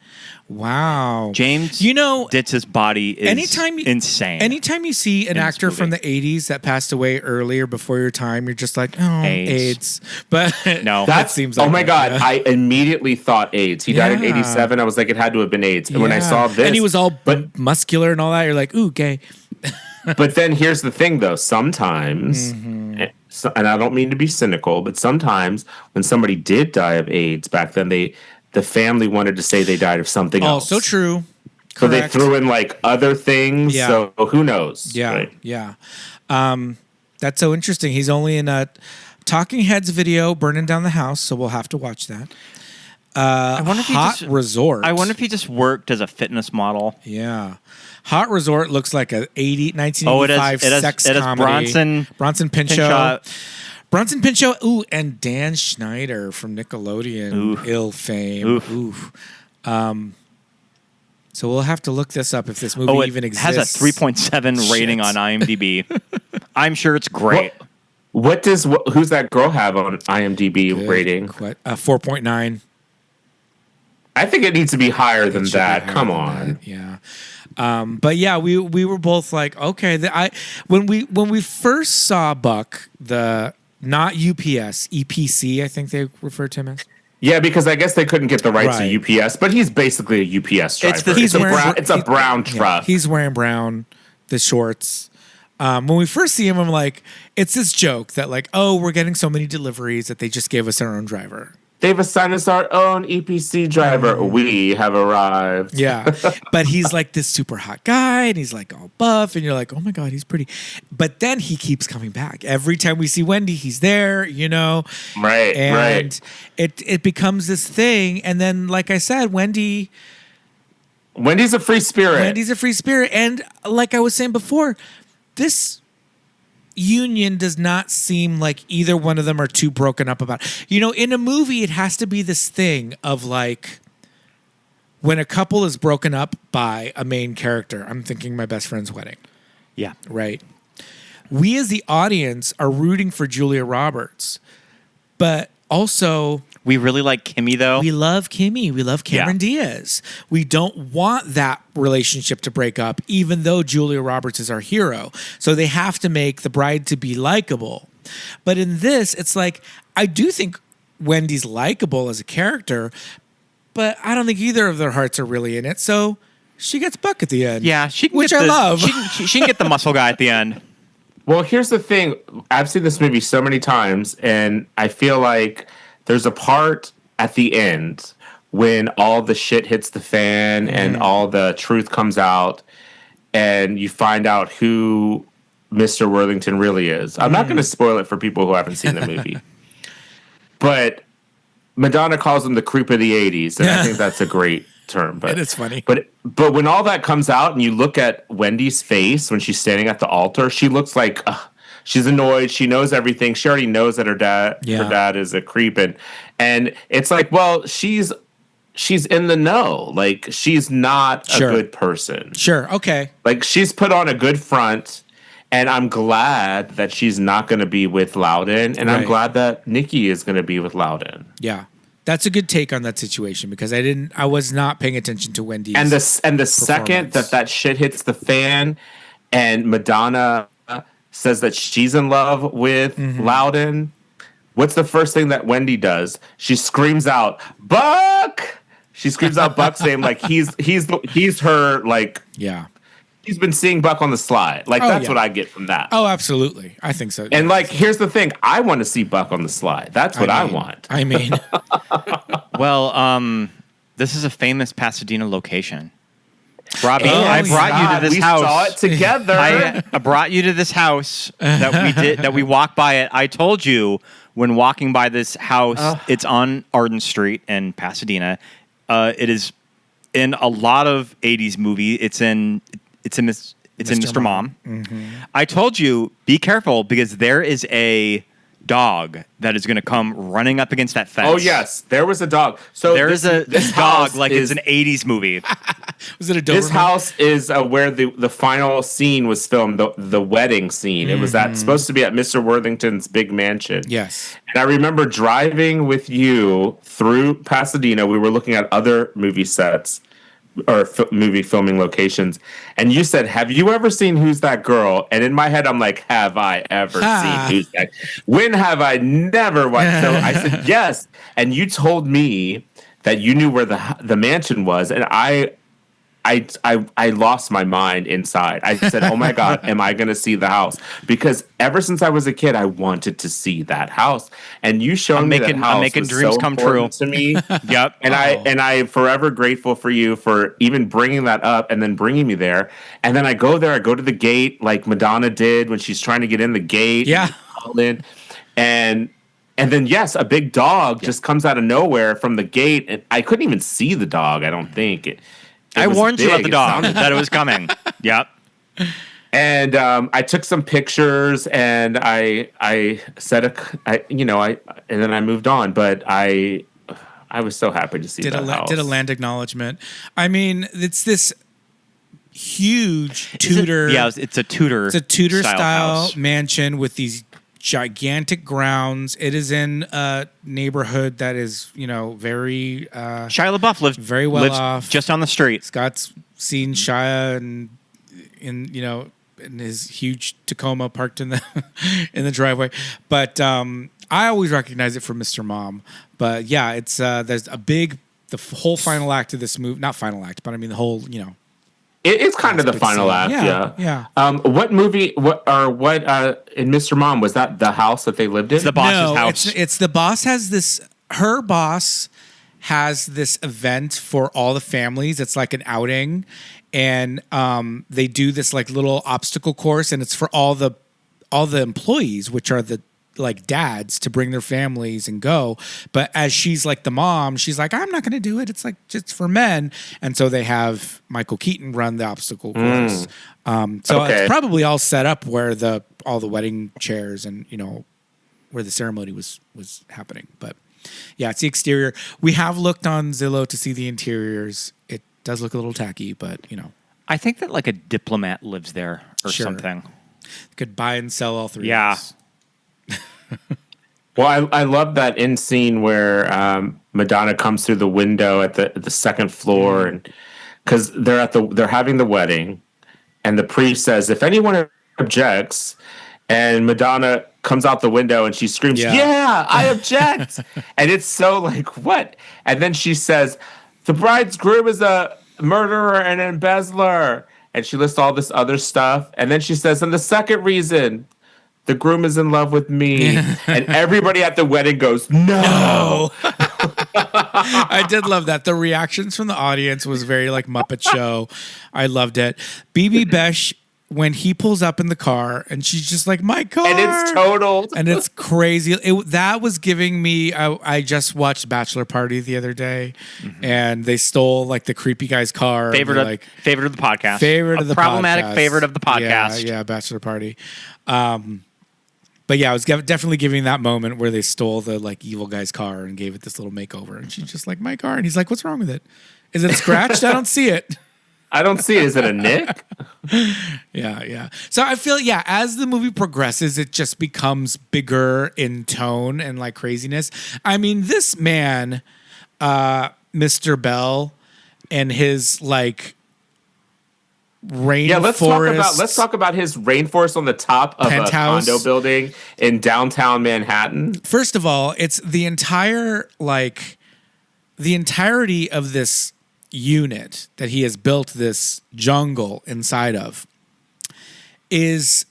Speaker 1: Wow,
Speaker 5: James. Ditz's body is insane.
Speaker 1: Anytime you see an actor from the '80s that passed away earlier before your time, you're just like, oh, AIDS. But
Speaker 5: no,
Speaker 1: that seems like
Speaker 7: oh my god! Yeah. I immediately thought AIDS. He died in '87. I was like, it had to have been AIDS. And when I saw this,
Speaker 1: and he was all muscular and all that, you're like, ooh, gay.
Speaker 7: But then here's the thing, though. Sometimes, and I don't mean to be cynical, but sometimes when somebody did die of AIDS back then, the family wanted to say they died of something else.
Speaker 1: Oh, so true.
Speaker 7: So they threw in like other things. Yeah. So who knows?
Speaker 1: Yeah.
Speaker 7: Right?
Speaker 1: Yeah. That's so interesting. He's only in a Talking Heads video, Burning Down the House. So we'll have to watch that.
Speaker 5: I wonder if
Speaker 1: Hot Resort.
Speaker 5: I wonder if he just worked as a fitness model.
Speaker 1: Yeah. Hot Resort looks like a 1985 sex comedy. Bronson Pinchot. Bronson Pinchot, and Dan Schneider from Nickelodeon, ill fame. Oof. So we'll have to look this up if this movie even exists.
Speaker 5: It has a 3.7 rating on IMDb. I'm sure it's great.
Speaker 7: Who's that girl have on IMDb rating?
Speaker 1: 4.9.
Speaker 7: I think it needs to be higher than that. Come on.
Speaker 1: Yeah. But yeah, we were both like, okay. When we first saw Buck, not UPS, EPC, I think they refer to him as.
Speaker 7: Yeah, because I guess they couldn't get the rights to UPS, but he's basically a UPS driver. It's a brown truck.
Speaker 1: Yeah, he's wearing brown, the shorts. When we first see him, I'm like, it's this joke that like, oh, we're getting so many deliveries that they just gave us our own driver.
Speaker 7: They've assigned us our own EPC driver. We have arrived.
Speaker 1: Yeah. But he's like this super hot guy and he's like all buff and you're like, oh my God, he's pretty. But then he keeps coming back. Every time we see Wendy, he's there, you know?
Speaker 7: Right,
Speaker 1: and it becomes this thing. And then, like I said, Wendy's
Speaker 7: a free spirit.
Speaker 1: Wendy's a free spirit. And like I was saying before, this union does not seem like either one of them are too broken up about it. You know, in a movie, it has to be this thing of like when a couple is broken up by a main character. I'm thinking My Best Friend's Wedding.
Speaker 5: Yeah.
Speaker 1: Right. We as the audience are rooting for Julia Roberts, but also
Speaker 5: We really like Kimmy, though.
Speaker 1: we love Kimmy. We love Cameron Diaz. We don't want that relationship to break up, even though Julia Roberts is our hero. So they have to make the bride to be likable. But in this, it's like, I do think Wendy's likable as a character, but I don't think either of their hearts are really in it. So she gets Buck at the end.
Speaker 5: Yeah, she can
Speaker 1: which
Speaker 5: get
Speaker 1: I love.
Speaker 5: She can get the muscle guy at the end.
Speaker 7: Well, here's the thing. I've seen this movie so many times, and I feel like there's a part at the end when all the shit hits the fan and all the truth comes out and you find out who Mr. Worthington really is. I'm not going to spoil it for people who haven't seen the movie. But Madonna calls him the creep of the 80s, and I think that's a great term. But
Speaker 1: It is funny.
Speaker 7: But when all that comes out and you look at Wendy's face when she's standing at the altar, she looks like she's annoyed. She knows everything. She already knows that her dad is a creep, and it's like, well, she's in the know. Like, she's not a good person.
Speaker 1: Sure. Okay.
Speaker 7: Like, she's put on a good front, and I'm glad that she's not going to be with Louden, and I'm glad that Nikki is going to be with Louden.
Speaker 1: Yeah. That's a good take on that situation because I was not paying attention to Wendy's.
Speaker 7: And the second that shit hits the fan, and Madonna says that she's in love with Louden, what's the first thing that Wendy does? She screams out, "Buck!" She screams out Buck's name like he's her, like,
Speaker 1: yeah.
Speaker 7: He's been seeing Buck on the slide. Like, that's what I get from that.
Speaker 1: Oh, absolutely. I think so.
Speaker 7: And like, here's the thing. I want to see Buck on the slide. That's what I want.
Speaker 1: I mean,
Speaker 5: Well, this is a famous Pasadena location. Robbie,
Speaker 7: Oh,
Speaker 5: I brought you to this house.
Speaker 7: We saw it together.
Speaker 5: I brought you to this house that we walked by it. I told you when walking by this house, it's on Arden Street in Pasadena. It is in a lot of 80s movie. It's in Mr. Mom.
Speaker 1: Mm-hmm.
Speaker 5: I told you, be careful because there is a dog that is going to come running up against that fence.
Speaker 7: Oh yes, there was a dog. So
Speaker 5: there is this dog like it's an 80s movie.
Speaker 1: Was it a Doberman?
Speaker 7: This house is where the final scene was filmed, the wedding scene. It was supposed to be at Mr. Worthington's big mansion.
Speaker 1: Yes.
Speaker 7: And I remember driving with you through Pasadena. We were looking at other movie sets or movie filming locations, and you said, "Have you ever seen Who's That Girl?" And in my head, I'm like, "Have I ever seen Who's That? When have I never watched?" So I said, "Yes," and you told me that you knew where the mansion was, and I lost my mind inside. I said, "Oh my God, am I going to see the house?" Because ever since I was a kid, I wanted to see that house, and you showed me that house.
Speaker 5: I'm making
Speaker 7: was
Speaker 5: dreams
Speaker 7: so
Speaker 5: come true
Speaker 7: to me.
Speaker 5: Yep.
Speaker 7: And I'm forever grateful for you for even bringing that up and then bringing me there. And then I go there. I go to the gate like Madonna did when she's trying to get in the gate.
Speaker 1: Yeah.
Speaker 7: And then, yes, a big dog just comes out of nowhere from the gate, and I couldn't even see the dog. I don't think
Speaker 5: I warned you about
Speaker 7: big.
Speaker 5: the dog that it was coming. Yep.
Speaker 7: And I took some pictures, and I said and then I moved on. But I was so happy to see that house.
Speaker 1: Did a land acknowledgement. I mean, it's this huge Tudor.
Speaker 5: It's a Tudor.
Speaker 1: It's a Tudor style
Speaker 5: house.
Speaker 1: mansion with these gigantic grounds. It is in a neighborhood that is, very
Speaker 5: Shia LaBeouf lives
Speaker 1: very well off,
Speaker 5: just on the street.
Speaker 1: Scott's seen Shia in his huge Tacoma parked in the in the driveway. But I always recognize it from Mr. Mom. But yeah, it's there's the whole final act of this movie, not final act, but I mean the whole
Speaker 7: It's kind of the
Speaker 1: big
Speaker 7: final
Speaker 1: scene.
Speaker 7: act.
Speaker 1: Yeah.
Speaker 7: What movie? What in Mr. Mom, was that the house that they lived in?
Speaker 5: It's the boss's house.
Speaker 1: It's the boss has this. Her boss has this event for all the families. It's like an outing, and they do this like little obstacle course, and it's for all the employees, which are the like dads, to bring their families and go. But as she's like the mom, she's like, I'm not going to do it. It's like just for men. And so they have Michael Keaton run the obstacle course. It's probably all set up where all the wedding chairs and, where the ceremony was happening. But yeah, it's the exterior. We have looked on Zillow to see the interiors. It does look a little tacky, but
Speaker 5: I think that like a diplomat lives there or something.
Speaker 1: Could buy and sell all three.
Speaker 5: Yeah.
Speaker 7: Well, I love that end scene where Madonna comes through the window at the second floor, and because they're having the wedding, and the priest says, if anyone objects, and Madonna comes out the window and she screams, yeah I object. And it's so like, what? And then she says, the bride's groom is a murderer and an embezzler. And she lists all this other stuff. And then she says, and the second reason, the groom is in love with me. And everybody at the wedding goes, no.
Speaker 1: I did love that. The reactions from the audience was very like Muppet Show. I loved it. BB Besh, when he pulls up in the car and she's just like, my car.
Speaker 7: And it's totaled.
Speaker 1: And it's crazy. That was giving me, I just watched Bachelor Party the other day, and they stole like the creepy guy's car.
Speaker 5: Favorite of the podcast. Problematic favorite of the podcast.
Speaker 1: Yeah, Bachelor Party. But yeah, I was definitely giving that moment where they stole the like evil guy's car and gave it this little makeover. And she's just like, my car. And he's like, what's wrong with it? Is it scratched? I don't see it.
Speaker 7: I don't see it. Is it a nick?
Speaker 1: Yeah. So I feel, as the movie progresses, it just becomes bigger in tone and like craziness. I mean, this man, Mr. Bell, and his like rainforest.
Speaker 7: Let's talk about his rainforest on the top of
Speaker 1: penthouse.
Speaker 7: A condo building in downtown Manhattan.
Speaker 1: First of all, it's the entirety of this unit that he has built, this jungle inside of, is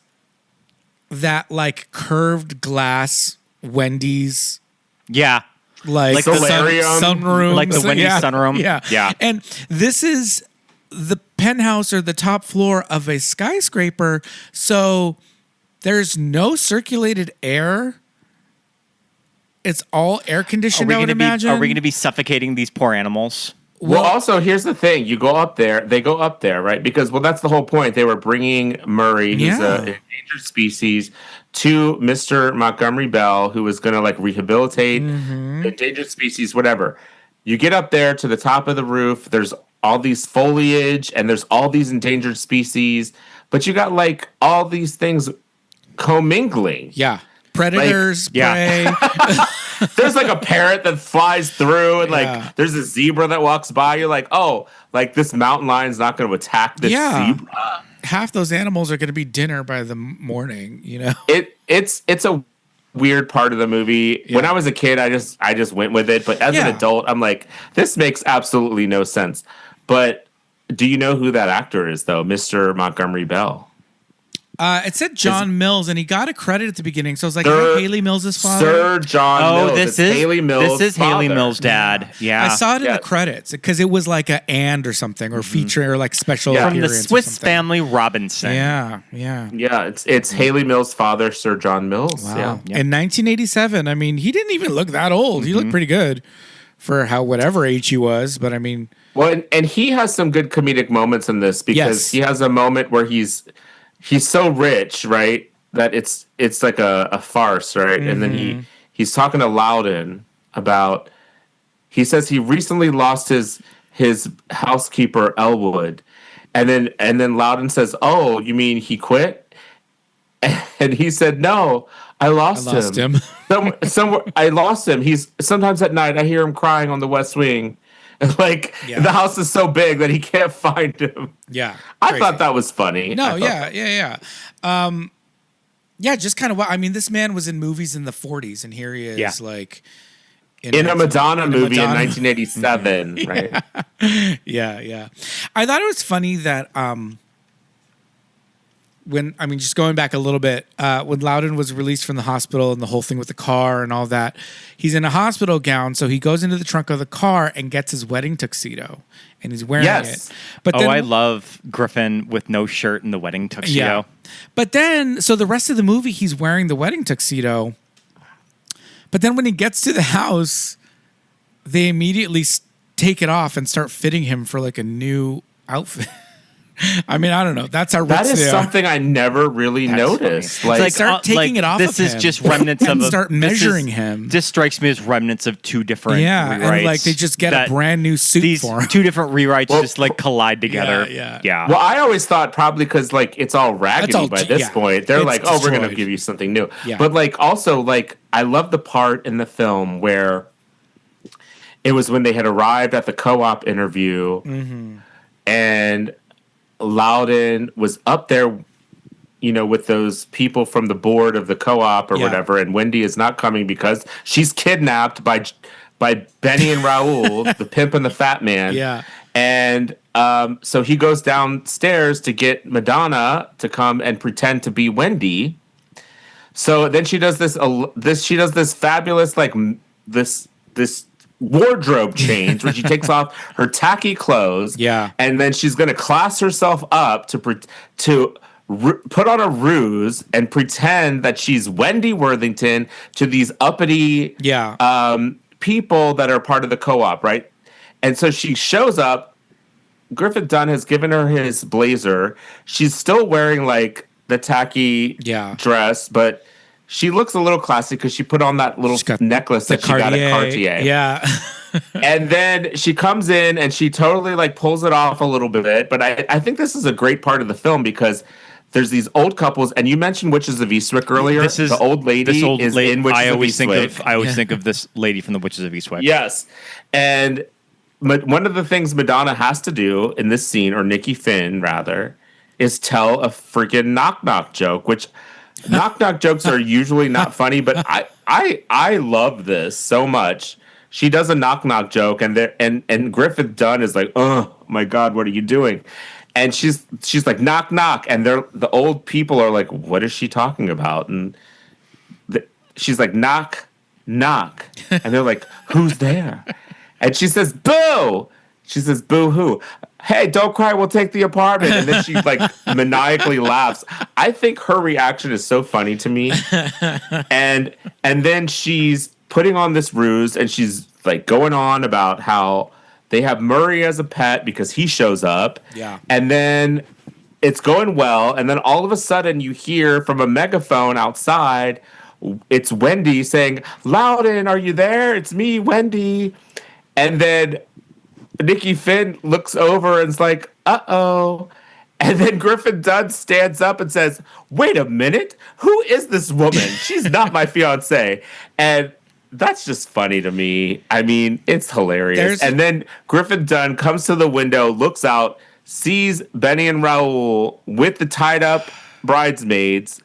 Speaker 1: that like curved glass Wendy's.
Speaker 5: Yeah.
Speaker 1: Like the sunroom.
Speaker 5: Like the Wendy's sunroom.
Speaker 1: Yeah. And this is the penthouse or the top floor of a skyscraper. So there's no circulated air. It's all air conditioned, I would imagine.
Speaker 5: Are we going to be suffocating these poor animals?
Speaker 7: Well, also, here's the thing. They go up there, right? Because, that's the whole point. They were bringing Murray, who's an endangered species, to Mr. Montgomery Bell, who was going to, like, rehabilitate the endangered species, whatever. You get up there to the top of the roof. There's all these foliage, and there's all these endangered species. But you got, like, all these things commingling.
Speaker 1: Yeah. Predators, prey.
Speaker 7: There's like a parrot that flies through, and like there's a zebra that walks by. You're like, oh, like this mountain lion's not going to attack this zebra.
Speaker 1: Half those animals are going to be dinner by the morning.
Speaker 7: It's a weird part of the movie. When I was a kid, I just went with it, but as an adult, I'm like, this makes absolutely no sense. But do you know who that actor is, though, Mr. Montgomery Bell?
Speaker 1: It said John Mills, and he got a credit at the beginning. So I was like, is that Haley Mills' father?
Speaker 7: Sir John Mills.
Speaker 5: This is
Speaker 7: Haley Mills'
Speaker 5: This is
Speaker 7: father.
Speaker 5: Haley Mills' dad. Yeah.
Speaker 1: I saw it in the credits because it was like a and or something, or feature, or like special
Speaker 5: from the
Speaker 1: appearance
Speaker 5: Swiss Family Robinson.
Speaker 1: Yeah.
Speaker 7: Yeah, it's Haley Mills' father, Sir John Mills.
Speaker 1: Wow.
Speaker 7: Yeah.
Speaker 1: In 1987, I mean, he didn't even look that old. He looked pretty good for whatever age he was. But I mean,
Speaker 7: well, and he has some good comedic moments in this because he has a moment where he's so rich, right, that it's like a farce, right? And then he's talking to Louden about, he says he recently lost his housekeeper Elwood, and then Louden says, "Oh, you mean he quit?" And he said, "No, I lost him. Somewhere I lost him. He's sometimes at night I hear him crying on the West Wing." Like the house is so big that he can't find him.
Speaker 1: Yeah,
Speaker 7: I thought that was funny.
Speaker 1: No, yeah. Just kind of. I mean, this man was in movies in the 40s, and here he is, like
Speaker 7: in a Madonna movie in 1987, right?
Speaker 1: Yeah. I thought it was funny that just going back a little bit, when Loudon was released from the hospital and the whole thing with the car and all that, he's in a hospital gown, so he goes into the trunk of the car and gets his wedding tuxedo, and he's wearing it. But then,
Speaker 5: I love Griffin with no shirt and the wedding tuxedo.
Speaker 1: Yeah. But then, so the rest of the movie, he's wearing the wedding tuxedo. But then when he gets to the house, they immediately take it off and start fitting him for like a new outfit. I mean, I don't know. That's our
Speaker 7: That is something I never really noticed.
Speaker 1: Like start taking it off.
Speaker 5: This
Speaker 1: of
Speaker 5: is
Speaker 1: him
Speaker 5: just remnants
Speaker 1: and
Speaker 5: of
Speaker 1: start measuring him.
Speaker 5: This strikes me as remnants of two different rewrites.
Speaker 1: And like they just get a brand new suit for him.
Speaker 5: Two different rewrites just like collide together.
Speaker 1: Yeah.
Speaker 7: Well, I always thought probably because like it's all raggedy by this point. They're like, oh, we're going to give you something new.
Speaker 1: Yeah.
Speaker 7: But like also like I love the part in the film where it was when they had arrived at the co-op interview and Loudon was up there, with those people from the board of the co-op or whatever, and Wendy is not coming because she's kidnapped by Benny and Raul, the pimp and the fat man.
Speaker 1: Yeah.
Speaker 7: And so he goes downstairs to get Madonna to come and pretend to be Wendy. So then she does this fabulous like this wardrobe change where she takes off her tacky clothes, and then she's going to class herself up to put on a ruse and pretend that she's Wendy Worthington to these uppity people that are part of the co-op, right? And so she shows up. Griffin Dunne has given her his blazer. She's still wearing like the tacky dress, but she looks a little classy because she put on that little necklace that she got at Cartier.
Speaker 1: Yeah.
Speaker 7: And then she comes in and she totally like pulls it off a little bit. But I think this is a great part of the film because there's these old couples, and you mentioned Witches of Eastwick earlier. The old lady is in Witches of Eastwick.
Speaker 5: I always think of this lady from the Witches of Eastwick.
Speaker 7: Yes. And one of the things Madonna has to do in this scene, or Nikki Finn rather, is tell a freaking knock-knock joke, which knock-knock jokes are usually not funny, but I love this so much. She does a knock-knock joke, and Griffin Dunne is like, oh, my God, what are you doing? And she's like, knock, knock. And the old people are like, what is she talking about? And she's like, knock, knock. And they're like, who's there? And she says, boo. She says, boo hoo. Hey, don't cry. We'll take the apartment. And then she like maniacally laughs. I think her reaction is so funny to me. And then she's putting on this ruse and she's like going on about how they have Murray as a pet because he shows up.
Speaker 1: Yeah.
Speaker 7: And then it's going well. And then all of a sudden you hear from a megaphone outside, it's Wendy saying, Loudon, are you there? It's me, Wendy. And then Nikki Finn looks over and is like, uh-oh. And then Griffin Dunne stands up and says, wait a minute. Who is this woman? She's not my fiance. And that's just funny to me. I mean, it's hilarious. And then Griffin Dunne comes to the window, looks out, sees Benny and Raul with the tied up bridesmaids,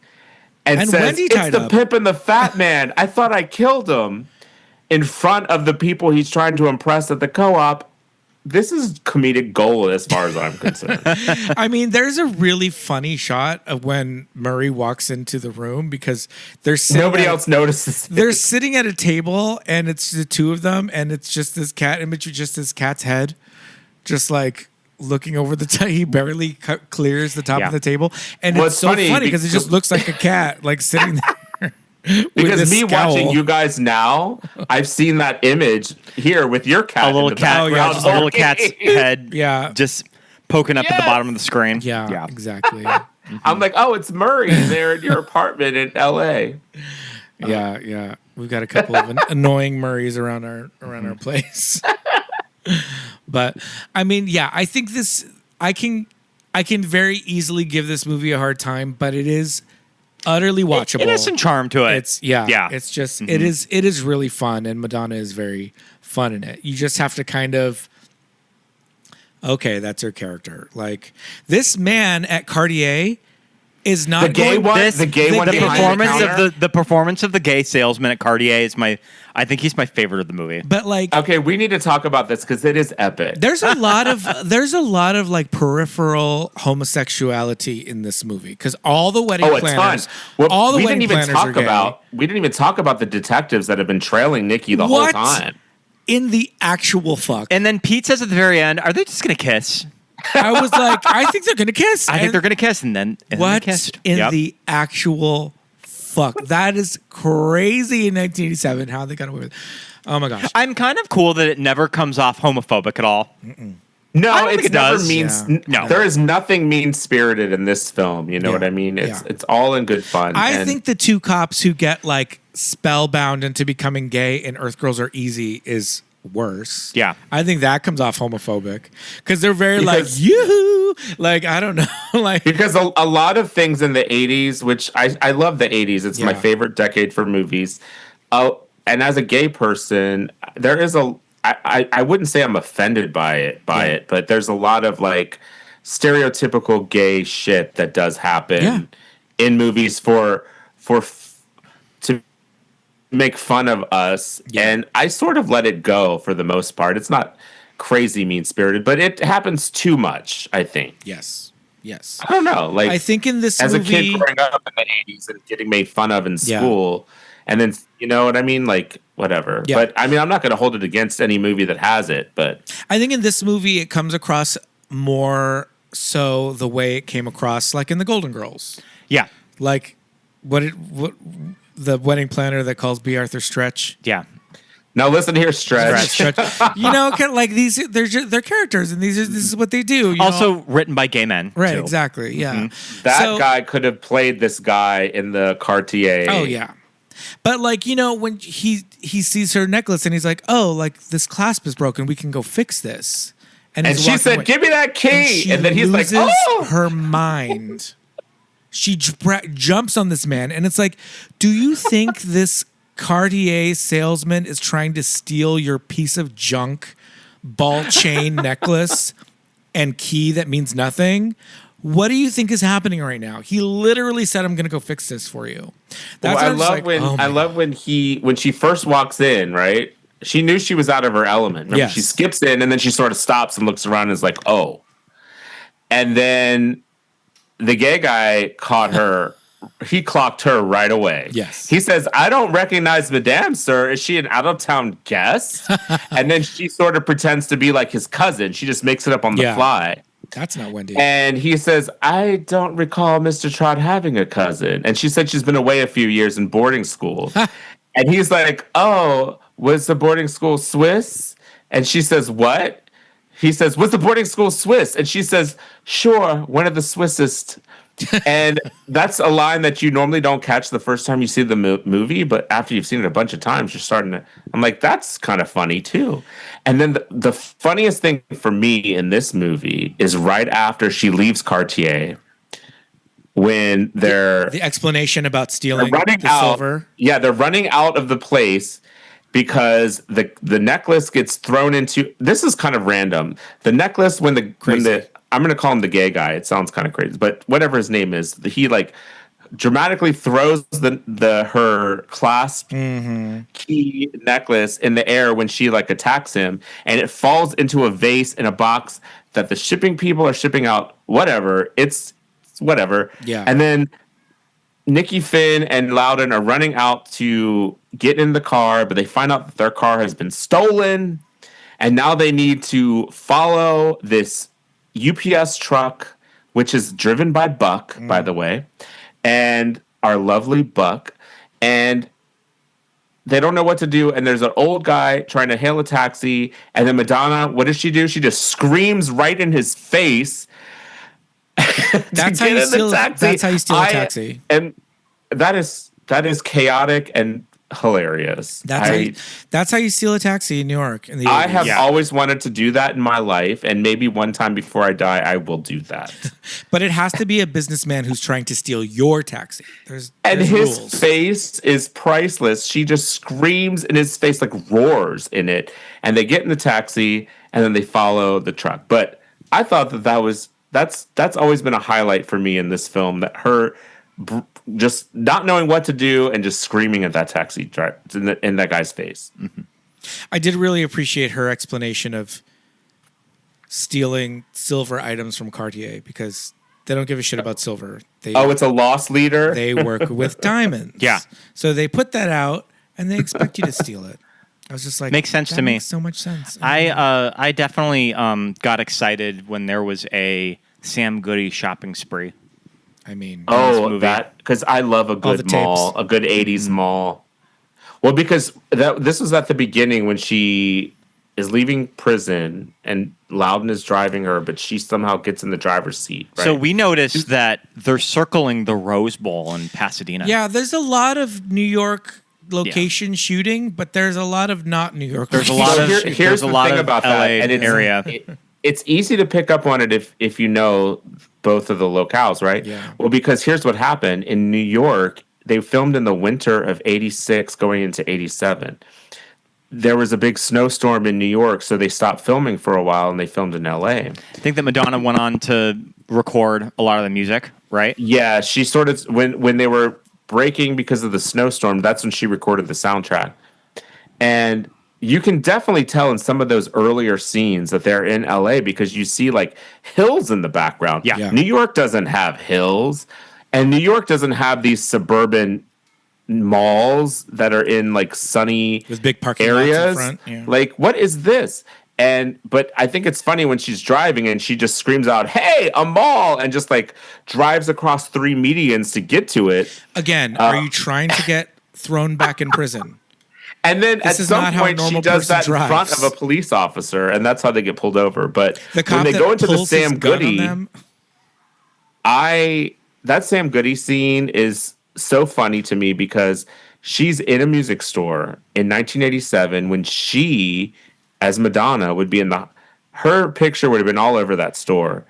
Speaker 7: and says,
Speaker 1: Wendy
Speaker 7: it's the pimp and the fat man. I thought I killed him, in front of the people he's trying to impress at the co-op. This is comedic gold as far as I'm concerned.
Speaker 1: I mean, there's a really funny shot of when Murray walks into the room because
Speaker 7: nobody else notices.
Speaker 1: They're sitting at a table and it's the two of them and it's just this cat image of just this cat's head, just like looking over the he barely clears the top of the table. And it's so funny because it just looks like a cat like sitting there.
Speaker 7: Because me watching you guys now, I've seen that image here with your cat.
Speaker 5: A little cat, just a little cat's head, just poking up at the bottom of the screen.
Speaker 1: Yeah, exactly.
Speaker 7: I'm like, oh, it's Murray there in your apartment in L.A.
Speaker 1: Yeah. We've got a couple of annoying Murrays around our place. But I mean, I think this. I can very easily give this movie a hard time, but it is utterly watchable.
Speaker 5: It has some charm to it.
Speaker 1: It's It's just it is really fun, and Madonna is very fun in it. You just have to kind of that's her character. Like this man at Cartier is not
Speaker 7: The gay
Speaker 1: going-
Speaker 7: one.
Speaker 5: This,
Speaker 7: the gay one.
Speaker 5: the
Speaker 7: behind
Speaker 5: performance
Speaker 7: counter?
Speaker 5: of the performance of the gay salesman at Cartier is I think he's my favorite of the movie.
Speaker 1: But like,
Speaker 7: Okay, we need to talk about this because it is epic.
Speaker 1: there's a lot of like peripheral homosexuality in this movie because all the wedding
Speaker 7: It's
Speaker 1: planners,
Speaker 7: fun. Well,
Speaker 1: all the
Speaker 7: we
Speaker 1: wedding
Speaker 7: didn't even
Speaker 1: planners
Speaker 7: talk
Speaker 1: are gay.
Speaker 7: about. We didn't even talk about the detectives that have been trailing Nikki the whole
Speaker 1: What?
Speaker 7: time.
Speaker 1: In the actual fuck.
Speaker 5: And then Pete says at the very end, "Are they just gonna kiss?"
Speaker 1: I was like, I think they're gonna kiss.
Speaker 5: I think they're gonna kiss, and then they
Speaker 1: What
Speaker 5: kissed.
Speaker 1: in
Speaker 5: Yep.
Speaker 1: the actual fuck? That is crazy in 1987 how they got away with it. Oh my gosh.
Speaker 5: I'm kind of cool that it never comes off homophobic at all.
Speaker 7: No,
Speaker 5: I don't think
Speaker 7: it's
Speaker 5: it
Speaker 7: never
Speaker 5: does.
Speaker 7: means.
Speaker 1: Yeah.
Speaker 5: No.
Speaker 7: There is nothing mean spirited in this film. You know
Speaker 1: Yeah.
Speaker 7: what I mean?
Speaker 1: Yeah.
Speaker 7: It's all in good fun.
Speaker 1: I
Speaker 7: and
Speaker 1: think the two cops who get like spellbound into becoming gay in Earth Girls Are Easy is worse.
Speaker 5: Yeah.
Speaker 1: I think that comes off homophobic because they're very
Speaker 7: Because-
Speaker 1: like, yoo-hoo. Like, I don't know. like,
Speaker 7: because a lot of things in the 80s, which I love the 80s. It's my
Speaker 1: Yeah.
Speaker 7: favorite decade for movies. And as a gay person, there is I wouldn't say I'm offended by it, but there's a lot of like stereotypical gay shit that does happen
Speaker 1: Yeah.
Speaker 7: in movies to make fun of us.
Speaker 1: Yeah.
Speaker 7: And I sort of let it go for the most part. It's not crazy mean spirited, but it happens too much, I think.
Speaker 1: yes. Yes.
Speaker 7: I don't know. Like,
Speaker 1: I think in this
Speaker 7: as
Speaker 1: movie,
Speaker 7: a kid growing up in the 80s and getting made fun of in
Speaker 1: Yeah.
Speaker 7: school, and then, you know what I mean? Like, whatever.
Speaker 1: Yeah.
Speaker 7: But I mean, I'm not going to hold it against any movie that has it, but
Speaker 1: I think in this movie, it comes across more so the way it came across, like in the Golden Girls.
Speaker 5: Yeah.
Speaker 1: Like, what the wedding planner that calls B. Arthur Stretch.
Speaker 5: Yeah.
Speaker 7: now listen here, Stretch.
Speaker 1: Stretch. You know, kind of like these, they're characters, and this is what they do. You
Speaker 5: Also
Speaker 1: know?
Speaker 5: written by gay men.
Speaker 1: Right,
Speaker 5: too.
Speaker 1: exactly. Yeah.
Speaker 7: That
Speaker 1: So-
Speaker 7: guy could have played this guy in the Cartier.
Speaker 1: Oh yeah. But like, you know, when he sees her necklace and he's like, "Oh, like this clasp is broken. We can go fix this."
Speaker 7: And
Speaker 1: he's
Speaker 7: she
Speaker 1: walking
Speaker 7: said,
Speaker 1: away.
Speaker 7: "Give me that key."
Speaker 1: She
Speaker 7: And then he's like,
Speaker 1: loses
Speaker 7: "Oh!"
Speaker 1: her mind. She jumps on this man, and it's like, do you think this Cartier salesman is trying to steal your piece of junk ball chain necklace and key that means nothing? What do you think is happening right now? He literally said, "I'm going to go fix this for you."
Speaker 7: Well,
Speaker 1: what
Speaker 7: I
Speaker 1: was
Speaker 7: love
Speaker 1: like,
Speaker 7: when
Speaker 1: oh my
Speaker 7: I love when she first walks in, right? She knew she was out of her element. Remember,
Speaker 1: Yes.
Speaker 7: she skips in and then she sort of stops and looks around and is like, "Oh." And then the gay guy caught her. He clocked her right away.
Speaker 1: Yes.
Speaker 7: He says, "I don't recognize Madame, sir. Is she an out-of-town guest?" And then she sort of pretends to be like his cousin. She just makes it up on the
Speaker 1: Yeah.
Speaker 7: fly.
Speaker 1: That's not Wendy.
Speaker 7: And he says, "I don't recall Mr. Trott having a cousin." And she said she's been away a few years in boarding school. And he's like, "Oh, was the boarding school Swiss?" And she says, "What?" He says, "Was the boarding school Swiss?" And she says, "Sure, one of the Swissest." And that's a line that you normally don't catch the first time you see the movie, but after you've seen it a bunch of times, you're starting to. I'm like, that's kind of funny too. And then the funniest thing for me in this movie is right after she leaves Cartier, when they're
Speaker 1: The explanation about stealing
Speaker 7: running
Speaker 1: the
Speaker 7: out.
Speaker 1: silver.
Speaker 7: Yeah, they're running out of the place because the necklace gets thrown into. This is kind of random. The necklace when the I'm going to call him the gay guy. It sounds kind of crazy, but whatever his name is, he like dramatically throws her clasp key necklace in the air when she like attacks him, and it falls into a vase in a box that the shipping people are shipping out. Whatever, it's whatever.
Speaker 1: Yeah.
Speaker 7: And then Nikki Finn and Louden are running out to get in the car, but they find out that their car has been stolen, and now they need to follow this UPS truck, which is driven by Buck, by the way, and our lovely Buck, and they don't know what to do. And there's an old guy trying to hail a taxi, and then Madonna, what does she do? She just screams right in his face.
Speaker 1: That's
Speaker 7: to
Speaker 1: how
Speaker 7: get
Speaker 1: you
Speaker 7: in the
Speaker 1: steal.
Speaker 7: taxi.
Speaker 1: That's how you steal a taxi.
Speaker 7: And that is chaotic and hilarious.
Speaker 1: That's how you steal a taxi in New York in the 80s.
Speaker 7: I have always wanted to do that in my life, and maybe one time before I die, I will do that.
Speaker 1: But it has to be a businessman who's trying to steal your taxi. There's
Speaker 7: His
Speaker 1: rules.
Speaker 7: face is priceless. She just screams in his face, like roars in it. And they get in the taxi, and then they follow the truck. But I thought that was that's always been a highlight for me in this film, that her just not knowing what to do and just screaming at that taxi driver in that guy's face.
Speaker 1: Mm-hmm. I did really appreciate her explanation of stealing silver items from Cartier, because they don't give a shit about silver.
Speaker 7: It's a loss leader.
Speaker 1: They work with diamonds.
Speaker 5: Yeah.
Speaker 1: So they put that out and they expect you to steal it. I was just like,
Speaker 5: makes sense to me.
Speaker 1: Makes so much sense.
Speaker 5: I definitely got excited when there was a Sam Goody shopping spree.
Speaker 1: I mean,
Speaker 7: that, because I love a good mall, a good 80s mall. Well, because this was at the beginning when she is leaving prison and Loudon is driving her, but she somehow gets in the driver's seat. Right?
Speaker 5: So we noticed that they're circling the Rose Bowl in Pasadena.
Speaker 1: Yeah, there's a lot of New York location shooting, but there's a lot of not New York.
Speaker 5: There's a lot of
Speaker 7: here's the thing about
Speaker 5: LA
Speaker 7: that, and
Speaker 5: area.
Speaker 7: It's easy to pick up on it if you know both of the locales, right?
Speaker 1: Yeah.
Speaker 7: Well, because here's what happened in New York. They filmed in the winter of '86 going into '87. There was a big snowstorm in New York, so they stopped filming for a while and they filmed in LA.
Speaker 5: I think that Madonna went on to record a lot of the music, right?
Speaker 7: Yeah, she sort of when they were breaking because of the snowstorm, that's when she recorded the soundtrack. And you can definitely tell in some of those earlier scenes that they're in LA because you see like hills in the background.
Speaker 5: Yeah.
Speaker 7: New York doesn't have hills, and New York doesn't have these suburban malls that are in like sunny
Speaker 1: with big parking
Speaker 7: areas.
Speaker 1: lots in front. Yeah.
Speaker 7: Like, what is this? But I think it's funny when she's driving and she just screams out, "Hey, a mall!" and just like drives across 3 medians to get to it.
Speaker 1: Again, are you trying to get thrown back in prison?
Speaker 7: And then at some point she does that in front of a police officer, and that's how they get pulled over. But when they go into the Sam Goody, that Sam Goody scene is so funny to me because she's in a music store in 1987 when she, as Madonna, would be her picture would have been all over that store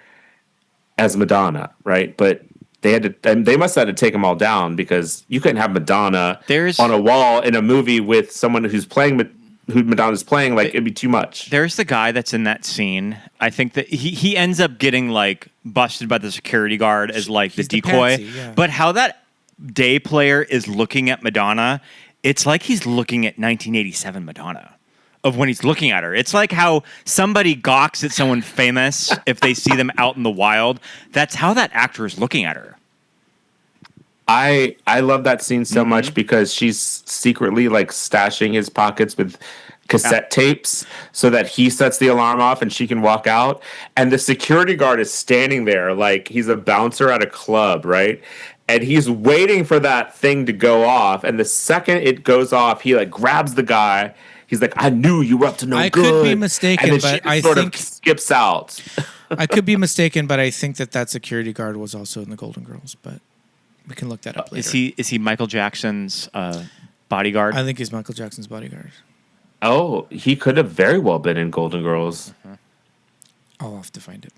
Speaker 7: as Madonna, right? But they must have had to take them all down because you couldn't have Madonna on a wall in a movie with someone who Madonna's playing. Like, it'd be too much.
Speaker 5: There's the guy that's in that scene. I think that he ends up getting like busted by the security guard as like the decoy.
Speaker 1: patsy, yeah.
Speaker 5: But how that day player is looking at Madonna, it's like he's looking at 1987 Madonna. Of when he's looking at her. It's like how somebody gawks at someone famous if they see them out in the wild. That's how that actor is looking at her.
Speaker 7: I love that scene so much because she's secretly like stashing his pockets with cassette tapes so that he sets the alarm off and she can walk out. And the security guard is standing there like he's a bouncer at a club, right? And he's waiting for that thing to go off. And the second it goes off, he like grabs the guy. He's like, "I knew you were up to no good."
Speaker 1: I could be mistaken,
Speaker 7: and then
Speaker 1: but
Speaker 7: she
Speaker 1: I
Speaker 7: sort
Speaker 1: think
Speaker 7: of skips out.
Speaker 1: I could be mistaken, but I think that security guard was also in the Golden Girls. But we can look that up later.
Speaker 5: Is he Michael Jackson's bodyguard?
Speaker 1: I think he's Michael Jackson's bodyguard.
Speaker 7: Oh, he could have very well been in Golden Girls.
Speaker 1: I'll have to find it.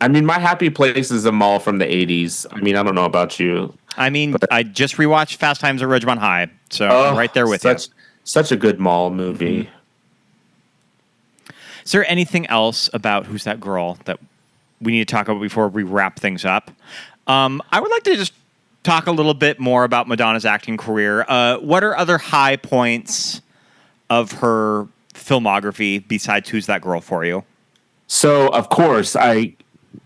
Speaker 7: I mean, my happy place is a mall from the 80s. I mean, I don't know about you.
Speaker 5: I mean, I just rewatched Fast Times at Ridgemont High, so I'm right there with you.
Speaker 7: Such a good mall movie.
Speaker 5: Mm-hmm. Is there anything else about Who's That Girl that we need to talk about before we wrap things up? I would like to just talk a little bit more about Madonna's acting career. What are other high points of her filmography besides Who's That Girl for you?
Speaker 7: So, of course, I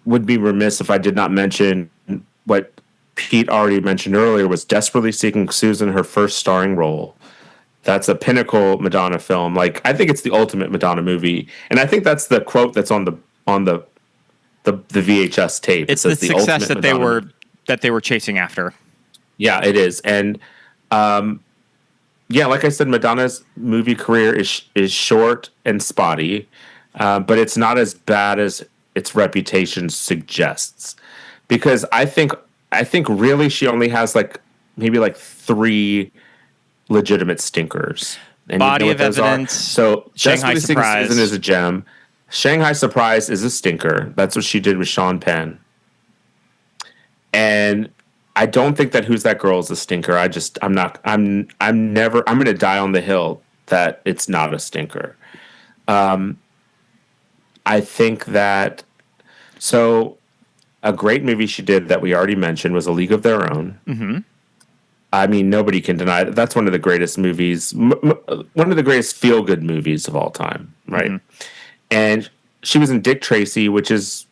Speaker 7: would be remiss if I did not mention what Pete already mentioned earlier was Desperately Seeking Susan, her first starring role. That's a pinnacle Madonna film. Like, I think it's the ultimate Madonna movie, and I think that's the quote that's on the VHS tape.
Speaker 5: It's the success that they were chasing after.
Speaker 7: Yeah, it is, and like I said, Madonna's movie career is short and spotty, but it's not as bad as its reputation suggests. Because I think really she only has maybe 3 legitimate stinkers. And
Speaker 5: Body of Evidence.
Speaker 7: So
Speaker 5: Shanghai Surprise
Speaker 7: is a gem. Shanghai Surprise is a stinker. That's what she did with Sean Penn. And I don't think that Who's That Girl is a stinker. I'm going to die on the hill that it's not a stinker. I think that So, a great movie she did that we already mentioned was A League of Their Own. Mm-hmm. I mean, nobody can deny that. That's one of the greatest movies, one of the greatest feel-good movies of all time, right? Mm-hmm. And she was in Dick Tracy, which is,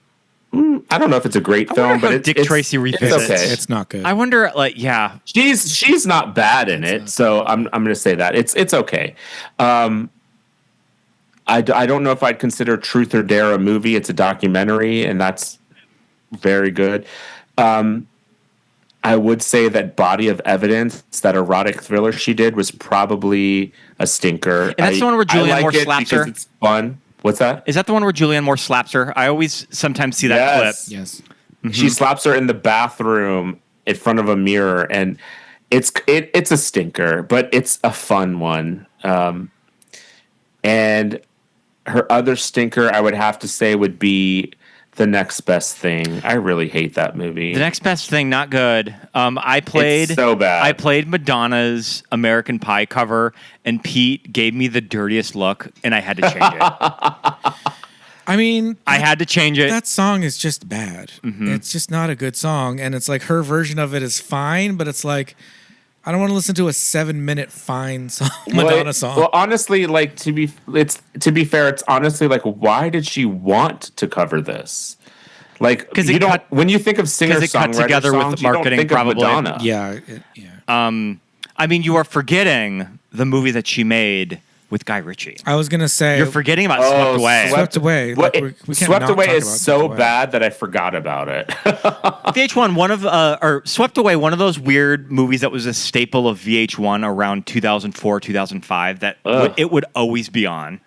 Speaker 7: I don't know if it's a great film, but it's
Speaker 5: Dick Tracy revisits.
Speaker 7: It's okay.
Speaker 1: It's not good.
Speaker 5: I wonder, like, yeah,
Speaker 7: she's not bad in it, so I'm going to say that it's okay. I don't know if I'd consider Truth or Dare a movie. It's a documentary, and that's very good. I would say that Body of Evidence, that erotic thriller she did, was probably a stinker.
Speaker 5: And that's the one where Julianne Moore slaps her?
Speaker 7: It's fun. What's that?
Speaker 5: Is that the one where Julianne Moore slaps her? I always sometimes see that clip.
Speaker 1: Yes.
Speaker 7: Mm-hmm. She slaps her in the bathroom in front of a mirror, and it's a stinker, but it's a fun one. And her other stinker, I would have to say, would be The Next Best Thing. I really hate that movie.
Speaker 5: The Next Best Thing, not good.
Speaker 7: It's so bad.
Speaker 5: I played Madonna's American Pie cover, and Pete gave me the dirtiest look, and I had to change it.
Speaker 1: I mean,
Speaker 5: I had to change it.
Speaker 1: That song is just bad. Mm-hmm. It's just not a good song, and it's like her version of it is fine, but it's like I don't want to listen to a 7-minute fine song, Madonna song.
Speaker 7: Well, honestly, like to be fair, it's honestly like, why did she want to cover this? Like, when you think of singer-songwriter
Speaker 5: together
Speaker 7: songs,
Speaker 5: with marketing,
Speaker 7: you don't think
Speaker 5: probably.
Speaker 7: of Madonna.
Speaker 1: Yeah.
Speaker 5: I mean, you are forgetting the movie that she made with Guy Ritchie.
Speaker 1: I was gonna say
Speaker 5: you're forgetting about Swept Away.
Speaker 1: Swept Away.
Speaker 7: Like,
Speaker 1: we
Speaker 7: Swept Away is so bad that I forgot about it.
Speaker 5: VH1, Swept Away, one of those weird movies that was a staple of VH1 around 2004, 2005. That it would always be on.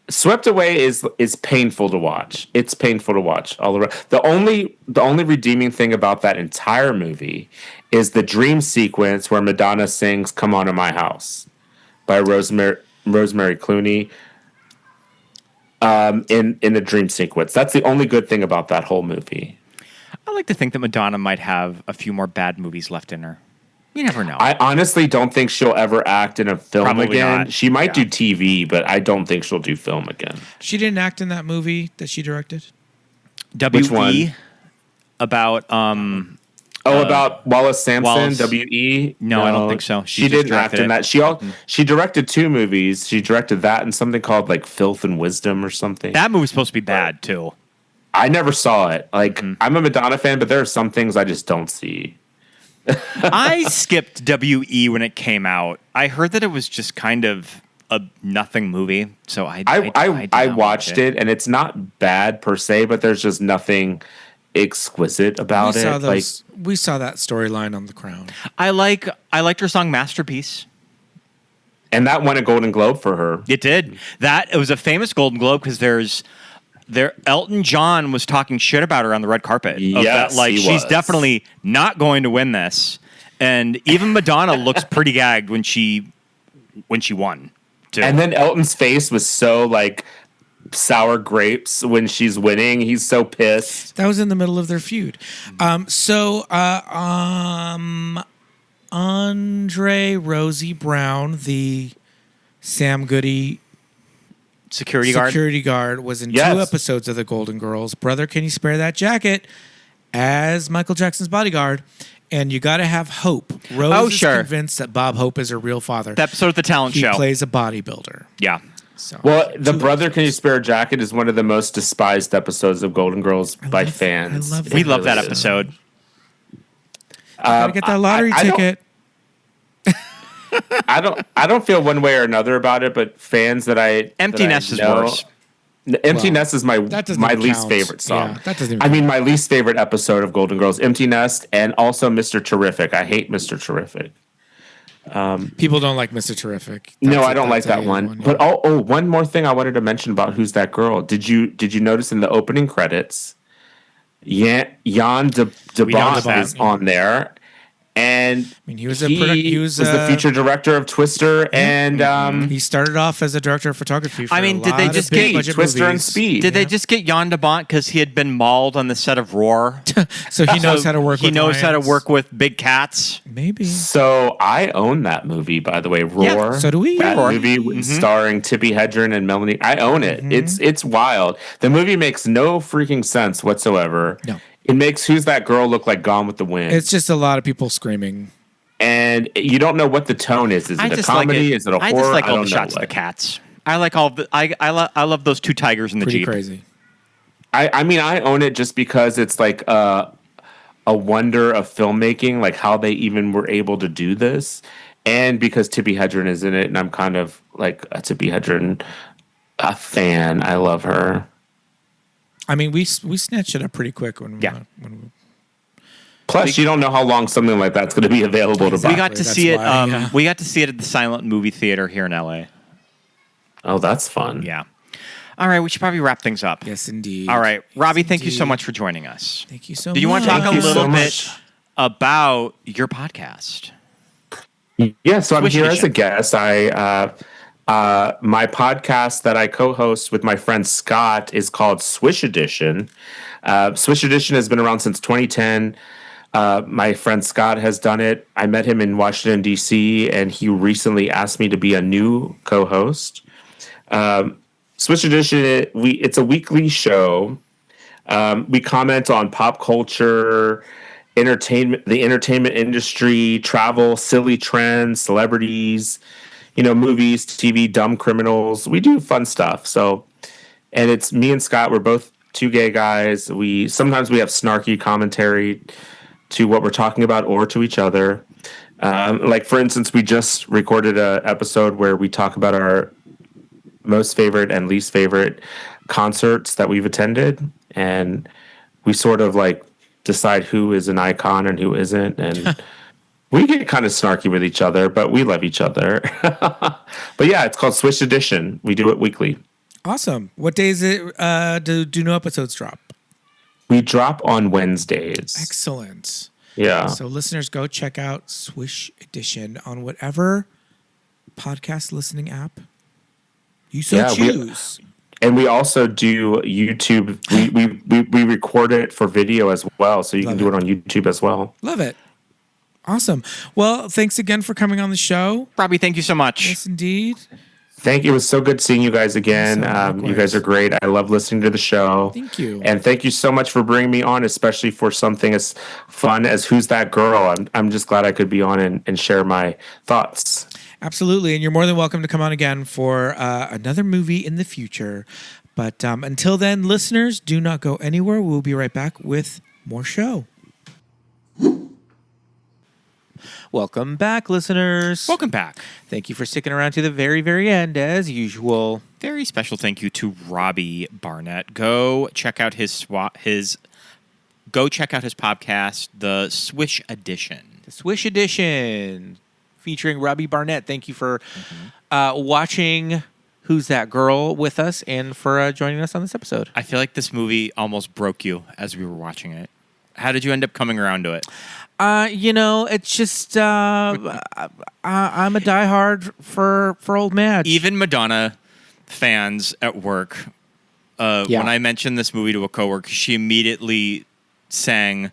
Speaker 7: Swept Away is painful to watch. It's painful to watch all around. The only redeeming thing about that entire movie is the dream sequence where Madonna sings "Come On to My House" by Rosemary Clooney in the dream sequence. That's the only good thing about that whole movie.
Speaker 5: I like to think that Madonna might have a few more bad movies left in her. You never know.
Speaker 7: I honestly don't think she'll ever act in a film
Speaker 5: Probably
Speaker 7: again.
Speaker 5: not.
Speaker 7: She might do TV, but I don't think she'll do film again.
Speaker 1: She didn't act in that movie that she directed?
Speaker 7: Which one?
Speaker 5: W.E. About
Speaker 7: about Wallace Sampson,
Speaker 5: Wallace.
Speaker 7: W.E.?
Speaker 5: No, I don't think so.
Speaker 7: She didn't act in that. She directed 2 movies. She directed that and something called like Filth and Wisdom or something.
Speaker 5: That movie's supposed to be bad too.
Speaker 7: I never saw it. Like, I'm a Madonna fan, but there are some things I just don't see.
Speaker 5: I skipped W.E. when it came out. I heard that it was just kind of a nothing movie, so I
Speaker 7: watched it, and it's not bad per se, but there's just nothing exquisite about it.
Speaker 1: We saw that storyline on The Crown.
Speaker 5: I liked her song "Masterpiece,"
Speaker 7: and that won a Golden Globe for her.
Speaker 5: It did. It was a famous Golden Globe because Elton John was talking shit about her on the red carpet.
Speaker 7: Yes,
Speaker 5: she's definitely not going to win this. And even Madonna looks pretty gagged when she won. Too.
Speaker 7: And then Elton's face was so like sour grapes when she's winning. He's so pissed.
Speaker 1: That was in the middle of their feud. Andre Rosie Brown, the Sam Goody
Speaker 5: security
Speaker 1: guard was in 2 episodes of The Golden Girls. Brother, can you spare that jacket? As Michael Jackson's bodyguard. And you got to have Hope. Rose is convinced that Bob Hope is her real father.
Speaker 5: The episode of the talent show.
Speaker 1: He plays a bodybuilder.
Speaker 5: Yeah.
Speaker 1: So,
Speaker 7: the Brother Can You Spare a Jacket is one of the most despised episodes of Golden Girls by fans.
Speaker 5: We love that episode.
Speaker 1: Gotta get that lottery ticket.
Speaker 7: I don't feel one way or another about it, but fans
Speaker 5: Empty Nest is worse.
Speaker 7: Empty Nest is my least favorite song.
Speaker 1: Yeah, that doesn't.
Speaker 7: My least favorite episode of Golden Girls, Empty Nest, and also Mr. Terrific. I hate Mr. Terrific.
Speaker 1: People don't like Mr. Terrific.
Speaker 7: I don't like that one. Yeah. But one more thing I wanted to mention about Who's That Girl? Did you notice in the opening credits, Jan de Bont is on there, And
Speaker 1: he was
Speaker 7: was the future director of Twister, and
Speaker 1: he started off as a director of photography. For
Speaker 5: did they just get
Speaker 7: Twister and Speed?
Speaker 5: Did they just get Jan de Bont because he had been mauled on the set of Roar?
Speaker 1: So he knows how to work.
Speaker 5: He
Speaker 1: with
Speaker 5: knows how to
Speaker 1: lions.
Speaker 5: work with big cats.
Speaker 1: Maybe.
Speaker 7: So I own that movie, by the way, Roar.
Speaker 1: Yeah, so do we.
Speaker 7: That
Speaker 1: Roar.
Speaker 7: movie starring Tippi Hedren and Melanie. I own it. It's wild. The movie makes no freaking sense whatsoever.
Speaker 1: No.
Speaker 7: It makes Who's That Girl look like Gone with the Wind.
Speaker 1: It's just a lot of people screaming.
Speaker 7: And you don't know what the tone is. Is it a comedy? Is it a horror?
Speaker 5: I just like all the
Speaker 7: don't know
Speaker 5: shots of the cats. I like all the. I love those two tigers in the
Speaker 1: Pretty
Speaker 5: Jeep.
Speaker 1: crazy.
Speaker 7: I own it just because it's like a wonder of filmmaking, like how they even were able to do this, and because Tippi Hedren is in it, and I'm kind of like a Tippi Hedren fan. I love her.
Speaker 1: I mean, we snatched it up pretty quick when we
Speaker 7: Plus, you don't know how long something like that's going to be available to buy.
Speaker 5: We got to see it.
Speaker 1: why,
Speaker 5: We got to see it at the Silent Movie Theater here in LA.
Speaker 7: Oh, that's fun.
Speaker 5: Yeah. All right, we should probably wrap things up.
Speaker 1: Yes, indeed.
Speaker 5: All right, Robbie, thank you so
Speaker 1: indeed.
Speaker 5: much for joining us.
Speaker 1: Thank you so much.
Speaker 5: Do you want to talk a
Speaker 7: Thank you
Speaker 5: little
Speaker 7: so
Speaker 5: bit
Speaker 7: much.
Speaker 5: about your podcast?
Speaker 7: Yeah, so I'm
Speaker 5: Swish
Speaker 7: here as a
Speaker 5: Edition.
Speaker 7: guest. My podcast that I co-host with my friend Scott is called Swish Edition. Swish Edition has been around since 2010. My friend Scott has done it. I met him in Washington, D.C., and he recently asked me to be a new co-host. Swish Edition, it's a weekly show. We comment on pop culture, entertainment, the entertainment industry, travel, silly trends, celebrities, movies, TV, dumb criminals. We do fun stuff. So, and it's me and Scott. We're both two gay guys. Sometimes we have snarky commentary to what we're talking about or to each other. Like, for instance, we just recorded an episode where we talk about our most favorite and least favorite concerts that we've attended. And we sort of like decide who is an icon and who isn't. And we get kind of snarky with each other, but we love each other. But yeah, it's called Swish Edition. We do it weekly.
Speaker 1: Awesome. What days do new episodes drop?
Speaker 7: We drop on Wednesdays.
Speaker 1: Excellent.
Speaker 7: Yeah.
Speaker 1: So listeners, go check out Swish Edition on whatever podcast listening app you choose.
Speaker 7: And we also do YouTube. We record it for video as well, so you can do it on YouTube as well.
Speaker 1: Love it. Awesome. Well, thanks again for coming on the show.
Speaker 5: Robbie, thank you so much.
Speaker 1: Yes, indeed.
Speaker 7: Thank you. It was so good seeing you guys again.
Speaker 1: Likewise.
Speaker 7: You guys are great. I love listening to the show.
Speaker 1: Thank you.
Speaker 7: And thank you so much for bringing me on, especially for something as fun as Who's That Girl? I'm just glad I could be on and share my thoughts.
Speaker 1: Absolutely. And you're more than welcome to come on again for another movie in the future. But until then, listeners, do not go anywhere. We'll be right back with more show. Welcome back, listeners.
Speaker 5: Welcome back.
Speaker 1: Thank you for sticking around to the very, very end, as usual.
Speaker 5: Very special thank you to Robbie Barnett. Go check out his podcast, The Swish Edition.
Speaker 1: The Swish Edition, featuring Robbie Barnett. Thank you for watching Who's That Girl with us and for joining us on this episode.
Speaker 5: I feel like this movie almost broke you as we were watching it. How did you end up coming around to it?
Speaker 1: It's just I'm a diehard for Old Madge.
Speaker 5: Even Madonna fans at work, when I mentioned this movie to a coworker, she immediately sang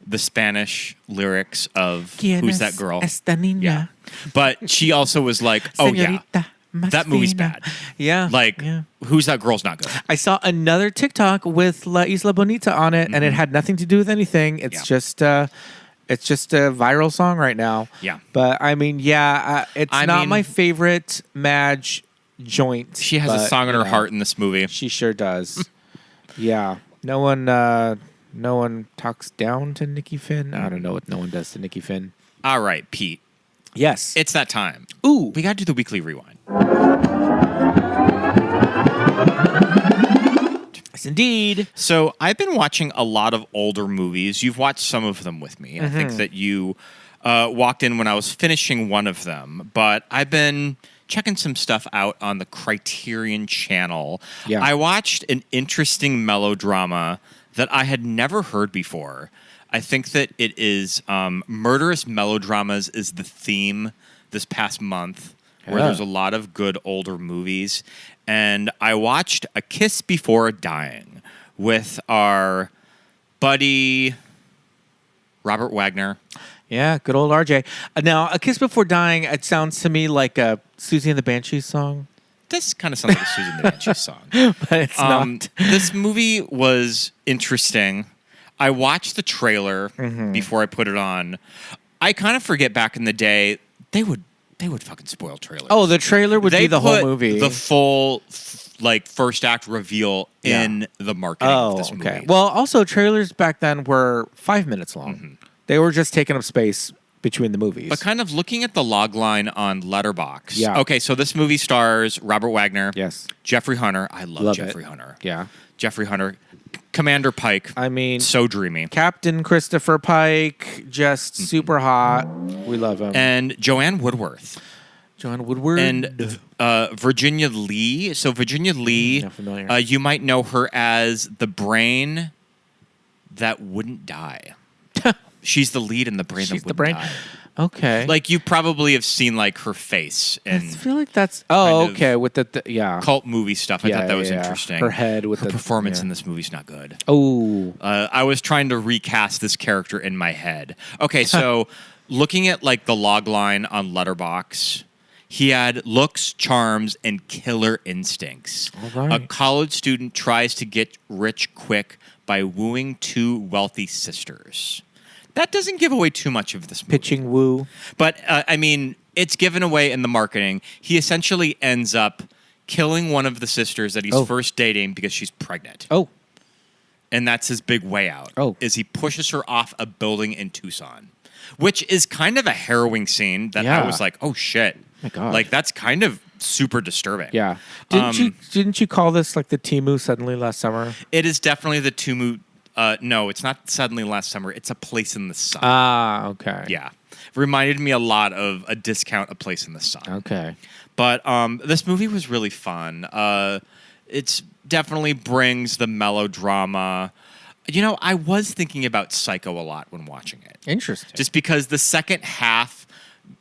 Speaker 5: the Spanish lyrics of Who's That Girl?
Speaker 1: Esta niña?
Speaker 5: Yeah. But she also was like, oh yeah,
Speaker 1: Señorita más
Speaker 5: that movie's
Speaker 1: fina.
Speaker 5: bad.
Speaker 1: Yeah.
Speaker 5: Like, Who's That Girl's not good.
Speaker 1: I saw another TikTok with La Isla Bonita on it, and it had nothing to do with anything. It's just it's a viral song right now.
Speaker 5: Yeah.
Speaker 1: But I mean, it's not my favorite Madge joint.
Speaker 5: She has a song in her heart in this movie.
Speaker 1: She sure does. Yeah. No one talks down to Nikki Finn. I don't know what no one does to Nikki Finn.
Speaker 5: All right, Pete.
Speaker 1: Yes.
Speaker 5: It's that time.
Speaker 1: Ooh.
Speaker 5: We got to do the weekly rewind.
Speaker 1: Yes, indeed.
Speaker 5: So I've been watching a lot of older movies. You've watched some of them with me. I think that you walked in when I was finishing one of them. But I've been checking some stuff out on the Criterion Channel.
Speaker 1: Yeah.
Speaker 5: I watched an interesting melodrama that I had never heard before. I think that it is murderous melodramas is the theme this past month, where there's a lot of good older movies. And I watched A Kiss Before Dying with our buddy Robert Wagner.
Speaker 4: Yeah, good old RJ. Now, A Kiss Before Dying, it sounds to me like a Susie and the Banshees song.
Speaker 5: This kind of sounds like a Susan the Banshees song.
Speaker 4: But it's not.
Speaker 5: This movie was interesting. I watched the trailer before I put it on. I kind of forget back in the day, they would fucking spoil trailers.
Speaker 4: Oh, the trailer would be the whole movie.
Speaker 5: The full first act reveal in the marketing of this movie.
Speaker 4: Okay. Well, also trailers back then were 5 minutes long. They were just taking up space between the movies.
Speaker 5: But kind of looking at the log line on Letterboxd.
Speaker 4: Yeah.
Speaker 5: Okay, so this movie stars Robert Wagner.
Speaker 4: Yes.
Speaker 5: Jeffrey Hunter. I love Jeffrey
Speaker 4: it.
Speaker 5: Hunter.
Speaker 4: Yeah.
Speaker 5: Jeffrey Hunter. Commander Pike.
Speaker 4: I mean,
Speaker 5: so dreamy.
Speaker 4: Captain Christopher Pike, just super hot. We love him.
Speaker 5: And Joanne Woodworth.
Speaker 4: John Woodward.
Speaker 5: And Virginia Lee. So Virginia Lee,
Speaker 4: not familiar.
Speaker 5: You might know her as the brain that wouldn't die. She's the lead in The Brain
Speaker 4: She's
Speaker 5: That
Speaker 4: the
Speaker 5: Wouldn't
Speaker 4: brain.
Speaker 5: Die.
Speaker 4: Okay.
Speaker 5: Like, you probably have seen, like, her face
Speaker 4: I
Speaker 5: in
Speaker 4: feel like that's...
Speaker 5: kind
Speaker 4: Oh,
Speaker 5: of
Speaker 4: okay. With the yeah.
Speaker 5: cult movie stuff. I
Speaker 4: Yeah,
Speaker 5: thought that was
Speaker 4: yeah.
Speaker 5: interesting.
Speaker 4: Her head with
Speaker 5: her
Speaker 4: the...
Speaker 5: performance
Speaker 4: yeah.
Speaker 5: in this movie's not good.
Speaker 4: Oh.
Speaker 5: I was trying to recast this character in my head. Okay, so looking at, like, the log line on Letterboxd, he had looks, charms, and killer instincts.
Speaker 4: All right.
Speaker 5: A college student tries to get rich quick by wooing two wealthy sisters. That doesn't give away too much of this movie.
Speaker 4: Pitching woo.
Speaker 5: But, I mean, it's given away in the marketing. He essentially ends up killing one of the sisters that he's first dating because she's pregnant.
Speaker 4: Oh.
Speaker 5: And that's his big way out.
Speaker 4: Oh.
Speaker 5: Is he pushes her off a building in Tucson, which is kind of a harrowing scene that
Speaker 4: Yeah.
Speaker 5: I was like, oh, shit.
Speaker 4: My God.
Speaker 5: Like, that's kind of super disturbing.
Speaker 4: Yeah. Didn't you call this like the Temu Suddenly Last Summer?
Speaker 5: It is definitely the Tumu. No, it's not Suddenly Last Summer. It's A Place in the Sun.
Speaker 4: Ah, okay.
Speaker 5: Yeah. Reminded me a lot of A Discount, A Place in the Sun.
Speaker 4: Okay.
Speaker 5: But this movie was really fun. It's definitely brings the melodrama. You know, I was thinking about Psycho a lot when watching it.
Speaker 4: Interesting.
Speaker 5: Just because the second half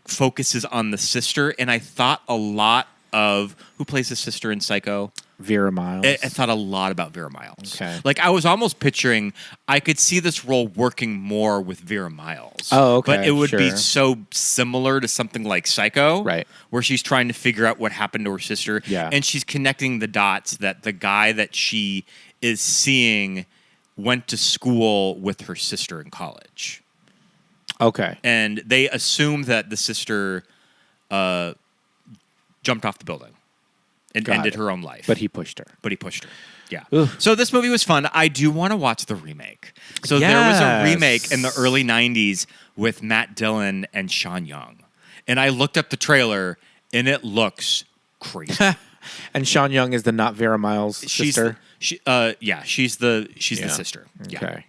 Speaker 5: focuses on the sister, and I thought a lot of who plays the sister in Psycho.
Speaker 4: Vera Miles.
Speaker 5: I thought a lot about Vera Miles.
Speaker 4: Okay.
Speaker 5: Like, I was almost picturing I could see this role working more with Vera Miles.
Speaker 4: Oh, okay,
Speaker 5: But it would be
Speaker 4: sure.
Speaker 5: so similar to something like Psycho.
Speaker 4: Right.
Speaker 5: Where she's trying to figure out what happened to her sister.
Speaker 4: Yeah.
Speaker 5: And she's connecting the dots that the guy that she is seeing went to school with her sister in college.
Speaker 4: Okay.
Speaker 5: And they assume that the sister jumped off the building and
Speaker 4: Got
Speaker 5: ended
Speaker 4: it.
Speaker 5: her own life.
Speaker 4: But he pushed her.
Speaker 5: Yeah.
Speaker 4: Ugh.
Speaker 5: So this movie was fun. I do want to watch the remake. So there was a remake in the early 90s with Matt Dillon and Sean Young. And I looked up the trailer, and it looks crazy.
Speaker 4: And Sean Young is the not Vera Miles sister.
Speaker 5: She's the sister. Yeah.
Speaker 4: Okay.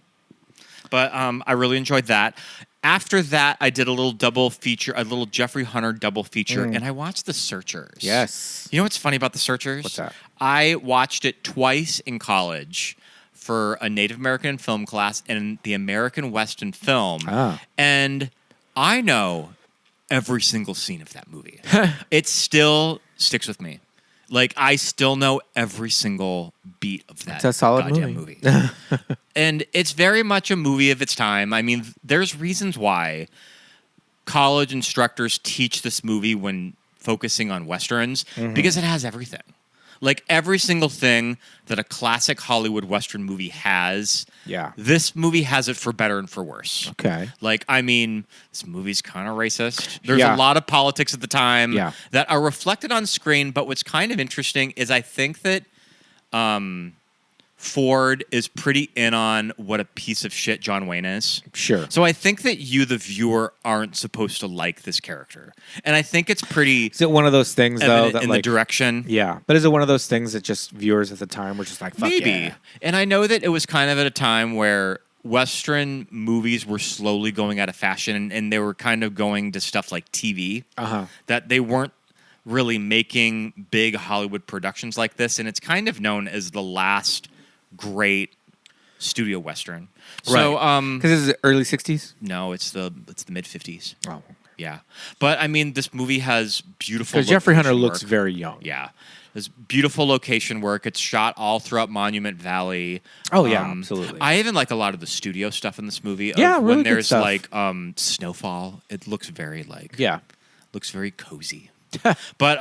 Speaker 5: But I really enjoyed that. After that, I did a little double feature, a little Jeffrey Hunter double feature, and I watched The Searchers.
Speaker 4: Yes.
Speaker 5: You know what's funny about The Searchers?
Speaker 4: What's that?
Speaker 5: I watched it twice in college for a Native American film class and the American Western film.
Speaker 4: Ah.
Speaker 5: And I know every single scene of that movie. It still sticks with me. Like, I still know every single beat of that
Speaker 4: It's a solid
Speaker 5: goddamn
Speaker 4: movie.
Speaker 5: And it's very much a movie of its time. I mean, there's reasons why college instructors teach this movie when focusing on Westerns, because it has everything. Like, every single thing that a classic Hollywood Western movie has,
Speaker 4: Yeah.
Speaker 5: this movie has it for better and for worse.
Speaker 4: Okay.
Speaker 5: Like, I mean, this movie's kind of racist. There's
Speaker 4: Yeah.
Speaker 5: a lot of politics at the time
Speaker 4: Yeah.
Speaker 5: that are reflected on screen, but what's kind of interesting is I think that Ford is pretty in on what a piece of shit John Wayne is.
Speaker 4: Sure.
Speaker 5: So I think that you, the viewer, aren't supposed to like this character. And I think it's pretty
Speaker 4: Is it one of those things, though,
Speaker 5: evident
Speaker 4: that
Speaker 5: in
Speaker 4: like...
Speaker 5: the direction.
Speaker 4: Yeah. But is it one of those things that just viewers at the time were just like, fuck
Speaker 5: Maybe.
Speaker 4: yeah.
Speaker 5: And I know that it was kind of at a time where Western movies were slowly going out of fashion, and they were kind of going to stuff like TV.
Speaker 4: Uh-huh.
Speaker 5: That they weren't really making big Hollywood productions like this. And it's kind of known as the last great studio western.
Speaker 4: Right.
Speaker 5: So,
Speaker 4: Because this is early 60s?
Speaker 5: no, it's the mid 50s.
Speaker 4: Oh.
Speaker 5: Yeah, but I mean, this movie has beautiful.
Speaker 4: Because Jeffrey Hunter
Speaker 5: location
Speaker 4: looks
Speaker 5: work.
Speaker 4: very young.
Speaker 5: Yeah, there's beautiful location work. It's shot all throughout Monument Valley.
Speaker 4: Oh, yeah, absolutely.
Speaker 5: I even like a lot of the studio stuff in this movie.
Speaker 4: Yeah, really
Speaker 5: when
Speaker 4: good
Speaker 5: there's
Speaker 4: stuff.
Speaker 5: like snowfall, it looks very looks very cozy. But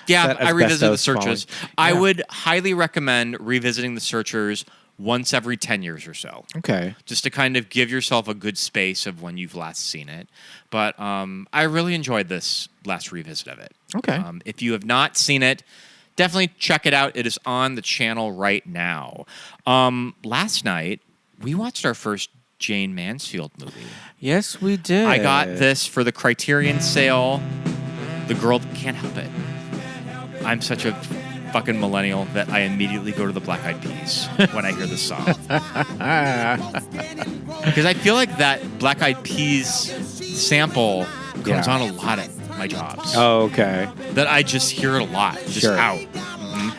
Speaker 5: yeah,
Speaker 4: That
Speaker 5: I revisited the
Speaker 4: asbestos
Speaker 5: Searchers.
Speaker 4: falling.
Speaker 5: I
Speaker 4: Yeah.
Speaker 5: would highly recommend revisiting the Searchers once every 10 years or so.
Speaker 4: Okay.
Speaker 5: Just to kind of give yourself a good space of when you've last seen it. But I really enjoyed this last revisit of it.
Speaker 4: Okay.
Speaker 5: If you have not seen it, definitely check it out. It is on the channel right now. Last night, we watched our first Jane Mansfield movie.
Speaker 4: Yes, we did.
Speaker 5: I got this for the Criterion sale. The Girl That Can't Help It. I'm such a fucking millennial that I immediately go to the Black Eyed Peas when I hear this song. Because I feel like that Black Eyed Peas sample comes on a lot at my jobs.
Speaker 4: Oh, okay.
Speaker 5: That I just hear it a lot, just
Speaker 4: Sure.
Speaker 5: out.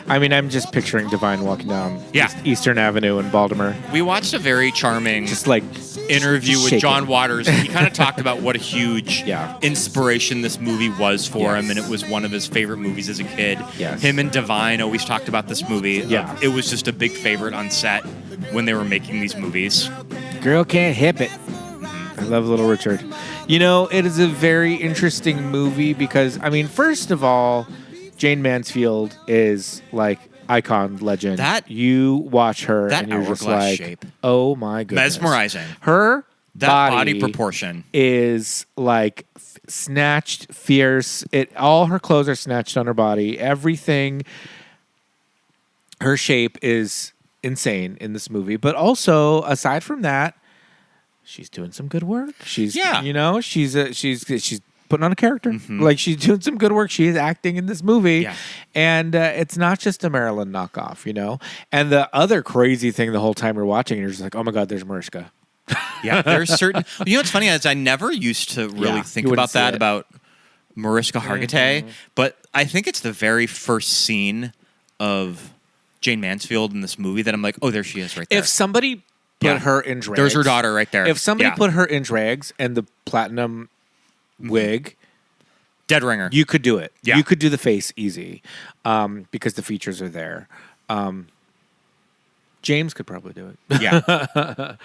Speaker 4: I mean, I'm just picturing Divine walking down
Speaker 5: Yeah.
Speaker 4: Eastern Avenue in Baltimore.
Speaker 5: We watched a very charming
Speaker 4: Just like
Speaker 5: interview
Speaker 4: just
Speaker 5: with
Speaker 4: shaking.
Speaker 5: John Waters. And he kind of talked about what a huge
Speaker 4: Yeah.
Speaker 5: inspiration this movie was for him,
Speaker 4: Yes.
Speaker 5: and it was one of his favorite movies as a kid.
Speaker 4: Yes.
Speaker 5: Him and Divine always talked about this movie.
Speaker 4: Yeah.
Speaker 5: It was just a big favorite on set when they were making these movies.
Speaker 4: Girl Can't Hip It. I love Little Richard. You know, it is a very interesting movie because, I mean, first of all, Jane Mansfield is like icon legend.
Speaker 5: That-
Speaker 4: you watch her
Speaker 5: that
Speaker 4: and you're just
Speaker 5: hourglass
Speaker 4: like,
Speaker 5: shape.
Speaker 4: oh my goodness,
Speaker 5: Mesmerizing.
Speaker 4: Her
Speaker 5: That body proportion.
Speaker 4: is like snatched, fierce. All her clothes are snatched on her body. Everything. Her shape is insane in this movie, but also aside from that, she's doing some good work. She's you know, she's putting on a character. Like she's doing some good work. She is acting in this movie.
Speaker 5: Yeah.
Speaker 4: And it's not just a Marilyn knockoff, you know? And the other crazy thing the whole time you're watching, you're just like, oh my God, there's Mariska.
Speaker 5: Yeah, there's certain. You know what's funny is I never used to really
Speaker 4: Yeah,
Speaker 5: think
Speaker 4: you wouldn't
Speaker 5: about that
Speaker 4: see it.
Speaker 5: about Mariska Hargitay, but I think it's the very first scene of Jane Mansfield in this movie that I'm like, oh, there she is right there.
Speaker 4: If somebody put
Speaker 5: Yeah.
Speaker 4: her in drags.
Speaker 5: There's her daughter right there.
Speaker 4: If somebody
Speaker 5: Yeah.
Speaker 4: put her in drags and the platinum wig,
Speaker 5: Dead Ringer.
Speaker 4: you could do it.
Speaker 5: Yeah.
Speaker 4: You could do the face easy because the features are there. James could probably do it.
Speaker 5: Yeah.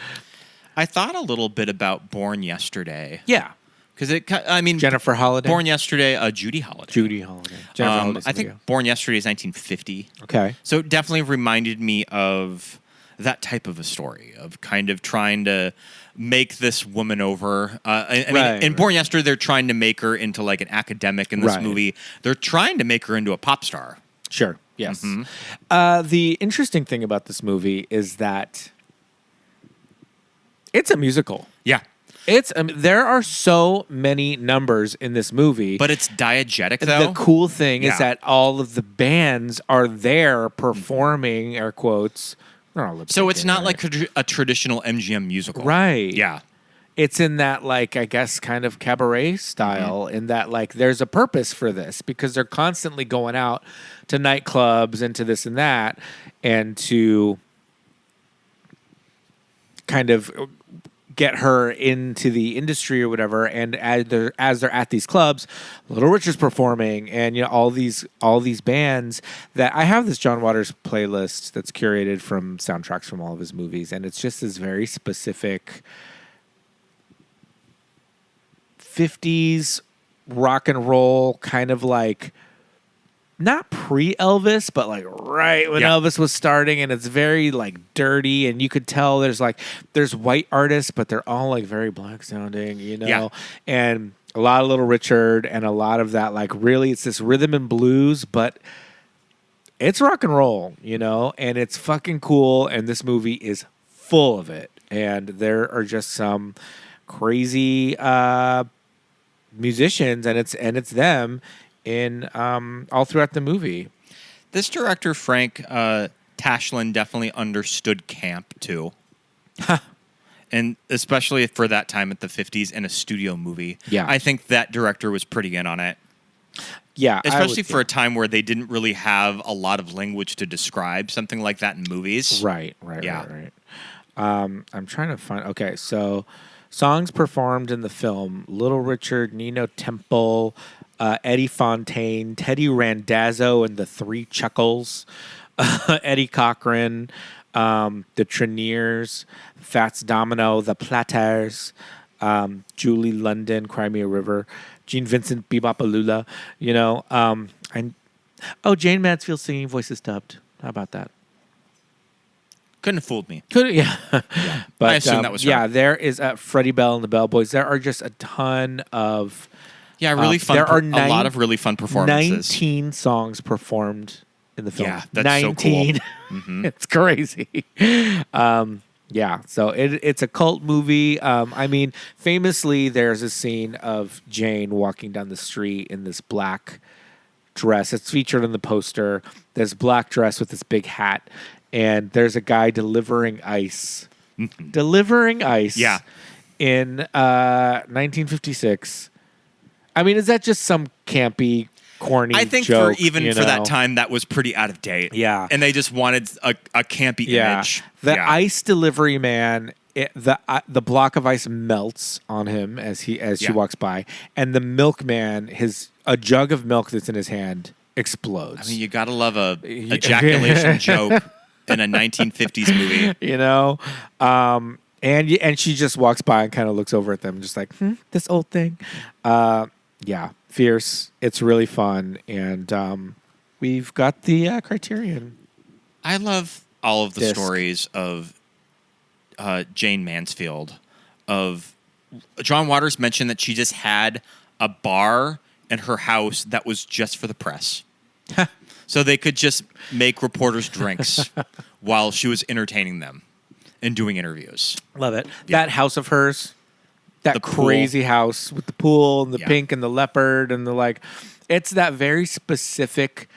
Speaker 5: I thought a little bit about Born Yesterday.
Speaker 4: Yeah.
Speaker 5: Because I mean,
Speaker 4: Jennifer Holliday.
Speaker 5: Born Yesterday, Judy Holliday.
Speaker 4: Judy Holliday. Jennifer Holliday.
Speaker 5: I think Born Yesterday is 1950.
Speaker 4: Okay.
Speaker 5: So it definitely reminded me of that type of a story of kind of trying to make this woman over. I mean, in Born Yesterday, they're trying to make her into like an academic. In this
Speaker 4: Right.
Speaker 5: movie, they're trying to make her into a pop star.
Speaker 4: Sure. Yes.
Speaker 5: Mm-hmm.
Speaker 4: The interesting thing about this movie is that it's a musical.
Speaker 5: Yeah.
Speaker 4: There are so many numbers in this movie.
Speaker 5: But it's diegetic, though.
Speaker 4: The cool thing
Speaker 5: Yeah.
Speaker 4: is that all of the bands are there performing, air quotes. They're all lip
Speaker 5: So it's
Speaker 4: syncing,
Speaker 5: not
Speaker 4: right?
Speaker 5: like a traditional MGM musical.
Speaker 4: Right.
Speaker 5: Yeah.
Speaker 4: It's in that, like, I guess, kind of cabaret style, in that, like, there's a purpose for this because they're constantly going out to nightclubs and to this and that and to kind of get her into the industry or whatever. And as they're at these clubs, Little Richard's performing, and you know all these bands that I have this John Waters playlist that's curated from soundtracks from all of his movies, and it's just this very specific 50s rock and roll kind of like. Not pre-Elvis, but like right when Elvis was starting, and it's very like dirty, and you could tell there's white artists, but they're all like very black sounding, you know,
Speaker 5: Yeah.
Speaker 4: and a lot of Little Richard and a lot of that like really it's this rhythm and blues, but it's rock and roll, you know, and it's fucking cool, and this movie is full of it, and there are just some crazy musicians, and it's them. In all throughout the movie.
Speaker 5: This director, Frank Tashlin, definitely understood camp, too. And especially for that time at the 50s in a studio movie.
Speaker 4: Yeah.
Speaker 5: I think that director was pretty in on it.
Speaker 4: Yeah.
Speaker 5: Especially for a time where they didn't really have a lot of language to describe something like that in movies.
Speaker 4: Right.
Speaker 5: Yeah.
Speaker 4: I'm trying to find. Okay, so songs performed in the film: Little Richard, Nino Temple, Eddie Fontaine, Teddy Randazzo and the Three Chuckles, Eddie Cochran, the Treniers, Fats Domino, the Platters, Julie London, Crimea River, Gene Vincent, Bebopalula. Jane Mansfield singing voices dubbed. How about that?
Speaker 5: Couldn't have fooled me.
Speaker 4: But
Speaker 5: I assume that was her.
Speaker 4: Yeah, there is Freddie Bell and the Bellboys. There are just a ton of
Speaker 5: really fun.
Speaker 4: There are
Speaker 5: a lot of really fun performances.
Speaker 4: 19 songs performed in the film.
Speaker 5: Yeah, that's
Speaker 4: 19.
Speaker 5: so cool. Mm-hmm.
Speaker 4: It's crazy. So it's a cult movie. Famously, there's a scene of Jane walking down the street in this black dress. It's featured in the poster. This black dress with this big hat. And there's a guy delivering ice. Delivering ice.
Speaker 5: Yeah.
Speaker 4: In 1956. Is that just some campy, corny
Speaker 5: I think
Speaker 4: joke,
Speaker 5: for that time, that was pretty out of date.
Speaker 4: Yeah.
Speaker 5: And they just wanted a campy image.
Speaker 4: The ice delivery man, the block of ice melts on him as she walks by. And the milkman, a jug of milk that's in his hand explodes.
Speaker 5: You got to love a ejaculation joke in a 1950s movie.
Speaker 4: And she just walks by and kind of looks over at them, just like, this old thing. Fierce. It's really fun. And we've got the Criterion.
Speaker 5: I love all of the
Speaker 4: disc.
Speaker 5: stories of Jane Mansfield. John Waters mentioned that she just had a bar in her house that was just for the press. So they could just make reporters drinks while she was entertaining them and doing interviews.
Speaker 4: Love it.
Speaker 5: Yeah.
Speaker 4: That house of hers, that
Speaker 5: The pool.
Speaker 4: crazy house with the pool and the
Speaker 5: Yeah.
Speaker 4: pink and the leopard and it's that very specific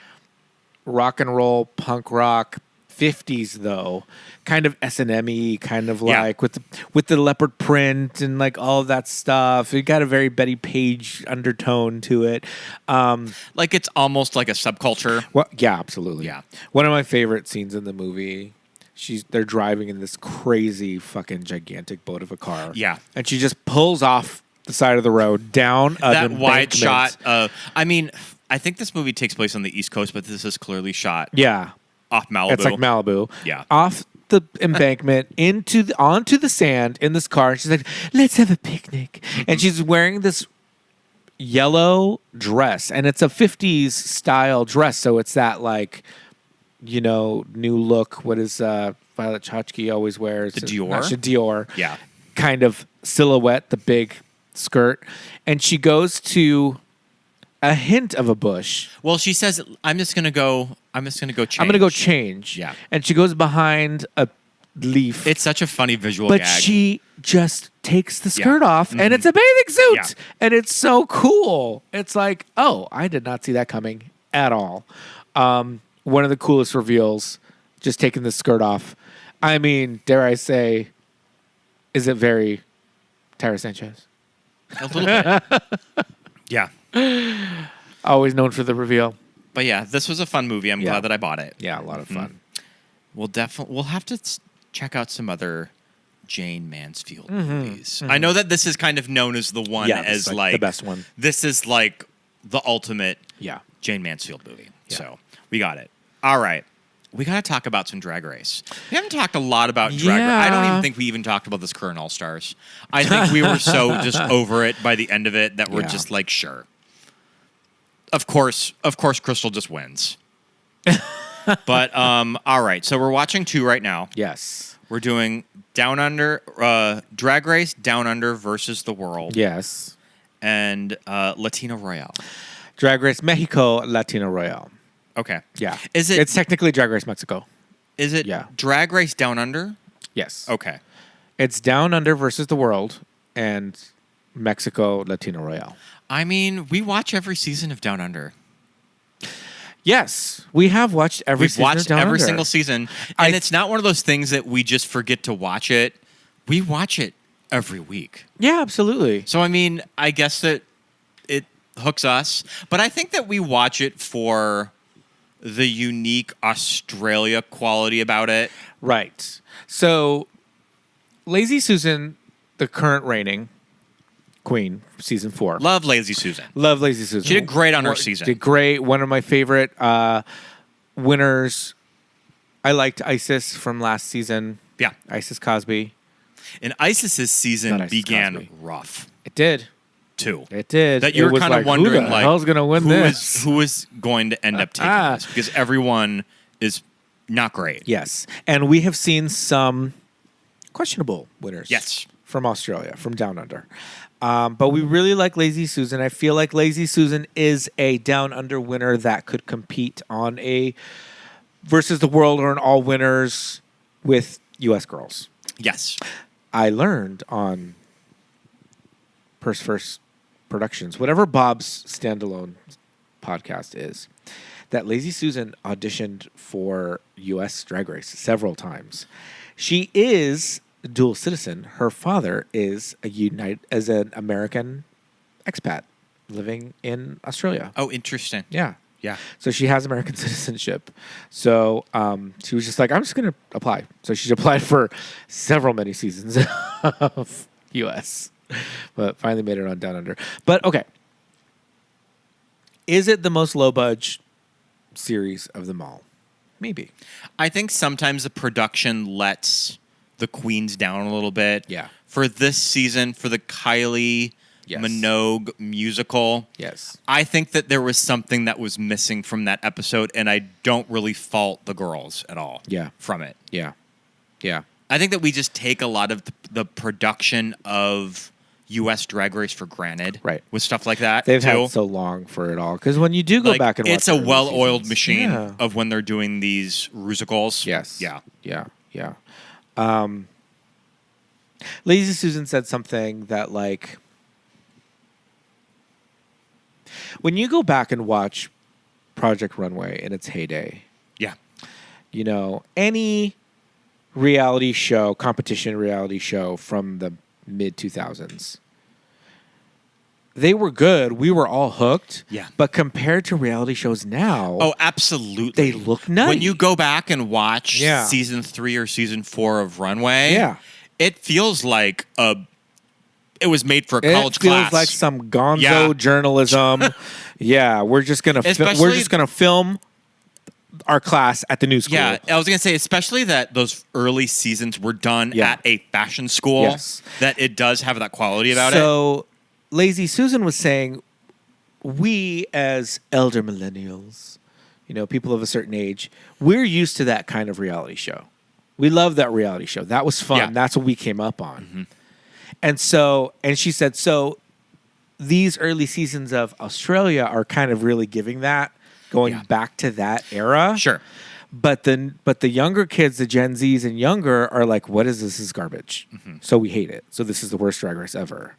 Speaker 4: rock and roll, punk rock, 50s though, kind of S&M-y, kind of with the leopard print and all of that stuff. It got a very Betty Page undertone to it.
Speaker 5: It's almost like a subculture.
Speaker 4: Well, yeah, absolutely.
Speaker 5: Yeah.
Speaker 4: One of my favorite scenes in the movie. They're driving in this crazy fucking gigantic boat of a car.
Speaker 5: Yeah.
Speaker 4: And she just pulls off the side of the road down
Speaker 5: That
Speaker 4: an
Speaker 5: wide
Speaker 4: embankment.
Speaker 5: shot. I think this movie takes place on the East Coast, but this is clearly shot
Speaker 4: Yeah.
Speaker 5: off Malibu.
Speaker 4: It's like Malibu.
Speaker 5: Yeah.
Speaker 4: Off the embankment onto the sand in this car. And she's like, let's have a picnic. And she's wearing this yellow dress. And it's a 50s style dress. So it's that new look. What is Violet Chachki always wears?
Speaker 5: The Dior?
Speaker 4: Natasha Dior.
Speaker 5: Yeah.
Speaker 4: Kind of silhouette, the big skirt. And she goes to a hint of a bush.
Speaker 5: Well, she says, I'm just going to go change.
Speaker 4: I'm going to go change.
Speaker 5: Yeah.
Speaker 4: And she goes behind a leaf.
Speaker 5: It's such a funny visual
Speaker 4: but
Speaker 5: gag.
Speaker 4: she just takes the skirt
Speaker 5: Yeah.
Speaker 4: off and it's a bathing suit.
Speaker 5: Yeah.
Speaker 4: And it's so cool. It's like, oh, I did not see that coming at all. One of the coolest reveals, just taking the skirt off. Dare I say, is it very Tara Sanchez?
Speaker 5: A little bit. Yeah.
Speaker 4: Always known for the reveal.
Speaker 5: But yeah, this was a fun movie. I'm
Speaker 4: Yeah.
Speaker 5: glad that I bought it.
Speaker 4: Yeah, a lot of fun.
Speaker 5: We'll have to check out some other Jane Mansfield movies. I know that this is kind of known as the one
Speaker 4: Yeah, this
Speaker 5: as
Speaker 4: is the best one.
Speaker 5: This is the ultimate
Speaker 4: Yeah.
Speaker 5: Jane Mansfield movie.
Speaker 4: Yeah.
Speaker 5: So we got it. All right. We got to talk about some Drag Race. We haven't talked a lot about Drag Race. I don't even think we even talked about this current All-Stars. I think we were so just over it by the end of it that we're just sure. Of course, Crystal just wins. But, all right. So we're watching 2 right now.
Speaker 4: Yes.
Speaker 5: We're doing Down Under, Drag Race, Down Under versus the World.
Speaker 4: Yes.
Speaker 5: And Latina Royale.
Speaker 4: Drag Race Mexico, Latino Royale.
Speaker 5: Okay.
Speaker 4: Yeah.
Speaker 5: It's
Speaker 4: technically Drag Race Mexico.
Speaker 5: Is it Drag Race Down Under?
Speaker 4: Yes.
Speaker 5: Okay.
Speaker 4: It's Down Under versus the World and Mexico Latino Royale.
Speaker 5: We watch every season of Down Under.
Speaker 4: Yes, we have watched every season of Down
Speaker 5: every
Speaker 4: Under.
Speaker 5: single season. And it's not one of those things that we just forget to watch it. We watch it every week.
Speaker 4: Yeah, absolutely.
Speaker 5: So, I guess that it hooks us. But I think that we watch it for the unique Australia quality about it.
Speaker 4: Right. So Lazy Susan, the current reigning queen, season 4.
Speaker 5: Love Lazy Susan.
Speaker 4: Love Lazy Susan.
Speaker 5: She did great on her season.
Speaker 4: Did great. One of my favorite winners. I liked Isis from last season.
Speaker 5: Yeah.
Speaker 4: Isis Cosby.
Speaker 5: And Isis's season
Speaker 4: Not Isis
Speaker 5: began
Speaker 4: Cosby.
Speaker 5: rough,
Speaker 4: It did.
Speaker 5: too.
Speaker 4: It did.
Speaker 5: That you
Speaker 4: It
Speaker 5: were
Speaker 4: was
Speaker 5: kind of
Speaker 4: like,
Speaker 5: wondering,
Speaker 4: who the
Speaker 5: like,
Speaker 4: hell's going to win this?
Speaker 5: who is going to end up taking this? Because everyone is not great.
Speaker 4: Yes. And we have seen some questionable winners.
Speaker 5: Yes.
Speaker 4: From Australia, from Down Under. But we really like Lazy Susan. I feel like Lazy Susan is a Down Under winner that could compete on a versus the world or an all winners with U.S. girls.
Speaker 5: Yes.
Speaker 4: I learned on Purse First Productions, whatever Bob's standalone podcast is, that Lazy Susan auditioned for U.S. Drag Race several times. She is a dual citizen. Her father is an American expat living in Australia.
Speaker 5: Oh, interesting.
Speaker 4: Yeah.
Speaker 5: Yeah.
Speaker 4: So she has American citizenship. So she was just like, I'm just going to apply. So she applied for many seasons of U.S., but finally made it on Down Under. But okay. Is it the most low budge series of them all? Maybe.
Speaker 5: I think sometimes the production lets the queens down a little bit.
Speaker 4: Yeah.
Speaker 5: For this season, for the Kylie Minogue musical,
Speaker 4: Yes.
Speaker 5: I think that there was something that was missing from that episode, and I don't really fault the girls at all from it.
Speaker 4: Yeah. Yeah.
Speaker 5: I think that we just take a lot of the production of U.S. Drag Race for granted,
Speaker 4: Right.
Speaker 5: With stuff like that.
Speaker 4: They've
Speaker 5: too.
Speaker 4: had so long for it all. Because when you do go
Speaker 5: Like,
Speaker 4: back and watch
Speaker 5: it's a
Speaker 4: early
Speaker 5: well-oiled
Speaker 4: seasons-
Speaker 5: machine
Speaker 4: Yeah.
Speaker 5: of when they're doing these musicals.
Speaker 4: Yes.
Speaker 5: Yeah.
Speaker 4: Yeah. Yeah. Lazy Susan said something that, like, when you go back and watch Project Runway in its heyday,
Speaker 5: Yeah.
Speaker 4: you know, any reality show, competition reality show from the mid 2000s, they were good. We were all hooked.
Speaker 5: Yeah.
Speaker 4: But compared to reality shows now,
Speaker 5: Oh, absolutely.
Speaker 4: they look nutty.
Speaker 5: When you go back and watch
Speaker 4: Yeah.
Speaker 5: season 3 or season 4 of Runway,
Speaker 4: Yeah.
Speaker 5: it feels like it was made for a
Speaker 4: it
Speaker 5: college
Speaker 4: feels
Speaker 5: class.
Speaker 4: like some gonzo
Speaker 5: Yeah.
Speaker 4: journalism. Yeah, we're just gonna film our class at the new school.
Speaker 5: Yeah, I was gonna say, especially that those early seasons were done
Speaker 4: Yeah.
Speaker 5: at a fashion school.
Speaker 4: Yes.
Speaker 5: That it does have that quality about it.
Speaker 4: So Lazy Susan was saying, we as elder millennials, you know, people of a certain age, we're used to that kind of reality show. We love that reality show. That was fun.
Speaker 5: Yeah.
Speaker 4: That's what we came up on. And she said, so these early seasons of Australia are kind of really giving that, going back to that era.
Speaker 5: Sure.
Speaker 4: But the younger kids, the Gen Zs and younger, are like, what is this? This is garbage. So we hate it. So this is the worst Drag Race ever.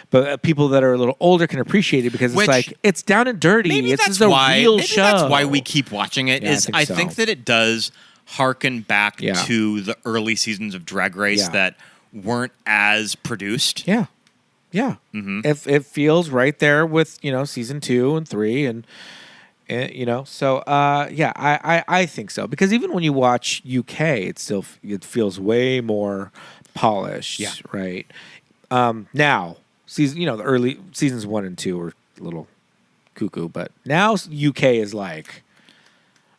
Speaker 4: But people that are a little older can appreciate it because
Speaker 5: Which-
Speaker 4: it's like, it's down and dirty.
Speaker 5: Maybe
Speaker 4: It's
Speaker 5: that's
Speaker 4: a
Speaker 5: why.
Speaker 4: real
Speaker 5: Maybe
Speaker 4: show.
Speaker 5: that's why we keep watching it.
Speaker 4: Yeah,
Speaker 5: I
Speaker 4: so.
Speaker 5: think that it does harken back
Speaker 4: Yeah.
Speaker 5: to the early seasons of Drag Race
Speaker 4: Yeah.
Speaker 5: that weren't as produced.
Speaker 4: Yeah. Yeah. It feels right there with, you know, season 2 and 3 and you know, so I think so, because even when you watch UK, it feels way more polished.
Speaker 5: Yeah.
Speaker 4: Right. Now the early seasons 1 and 2 were a little cuckoo, but now UK is like,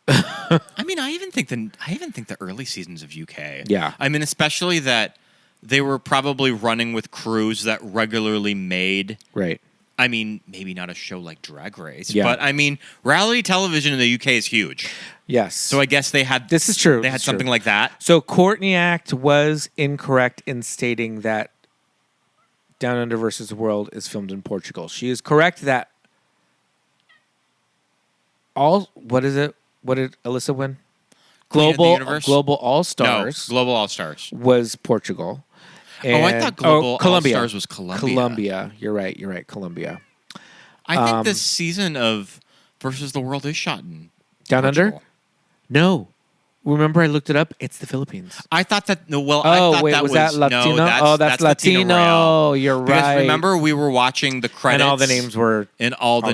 Speaker 5: I mean, I even think the early seasons of UK.
Speaker 4: Yeah.
Speaker 5: I mean, especially that they were probably running with crews that regularly made.
Speaker 4: right.
Speaker 5: I mean, maybe not a show like Drag Race,
Speaker 4: Yeah.
Speaker 5: but I mean, reality television in the UK is huge.
Speaker 4: Yes.
Speaker 5: So I guess they had.
Speaker 4: This is true.
Speaker 5: They had
Speaker 4: This is
Speaker 5: something
Speaker 4: true.
Speaker 5: like that.
Speaker 4: So Courtney Act was incorrect in stating that Down Under versus the World is filmed in Portugal. She is correct that what is it? What did Alyssa win?
Speaker 5: Queen of the Universe?
Speaker 4: Global All Stars
Speaker 5: No, Global All Stars.
Speaker 4: was Portugal.
Speaker 5: I thought Global
Speaker 4: Colombia.
Speaker 5: All Stars was Colombia.
Speaker 4: Colombia. You're right. Colombia.
Speaker 5: I think this season of Versus the World is shot in
Speaker 4: Down Under?
Speaker 5: Portugal.
Speaker 4: No. Remember I looked it up? It's the Philippines.
Speaker 5: I thought that. No, well, I
Speaker 4: Oh,
Speaker 5: thought
Speaker 4: wait,
Speaker 5: that
Speaker 4: was that Latino? That's
Speaker 5: Latino.
Speaker 4: Latino.
Speaker 5: Real.
Speaker 4: You're
Speaker 5: Because
Speaker 4: right.
Speaker 5: remember, we were watching the credits,
Speaker 4: And all the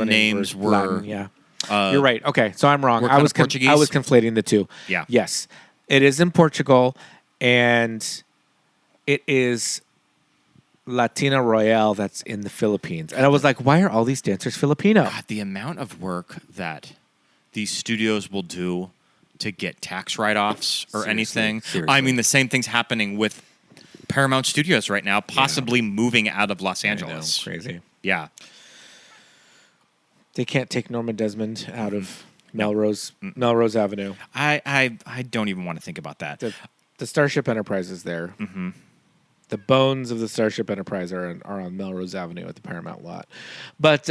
Speaker 4: names were
Speaker 5: were
Speaker 4: Latin, yeah. You're right. Okay, so I'm wrong.
Speaker 5: we're
Speaker 4: I
Speaker 5: kind
Speaker 4: was
Speaker 5: of Portuguese?
Speaker 4: I was conflating the two.
Speaker 5: Yeah.
Speaker 4: Yes, it is in Portugal, and
Speaker 1: it is Latina Royale that's in the Philippines. And I was like, why are all these dancers Filipino?
Speaker 5: God, the amount of work that these studios will do to get tax write-offs or anything.
Speaker 1: seriously.
Speaker 5: I mean, the same thing's happening with Paramount Studios right now, possibly moving out of Los Angeles.
Speaker 1: Crazy.
Speaker 5: Yeah.
Speaker 1: They can't take Norma Desmond out of Melrose Avenue.
Speaker 5: I don't even want to think about that.
Speaker 1: The Starship Enterprise is there. Mm-hmm. The bones of the Starship Enterprise are on Melrose Avenue at the Paramount lot. But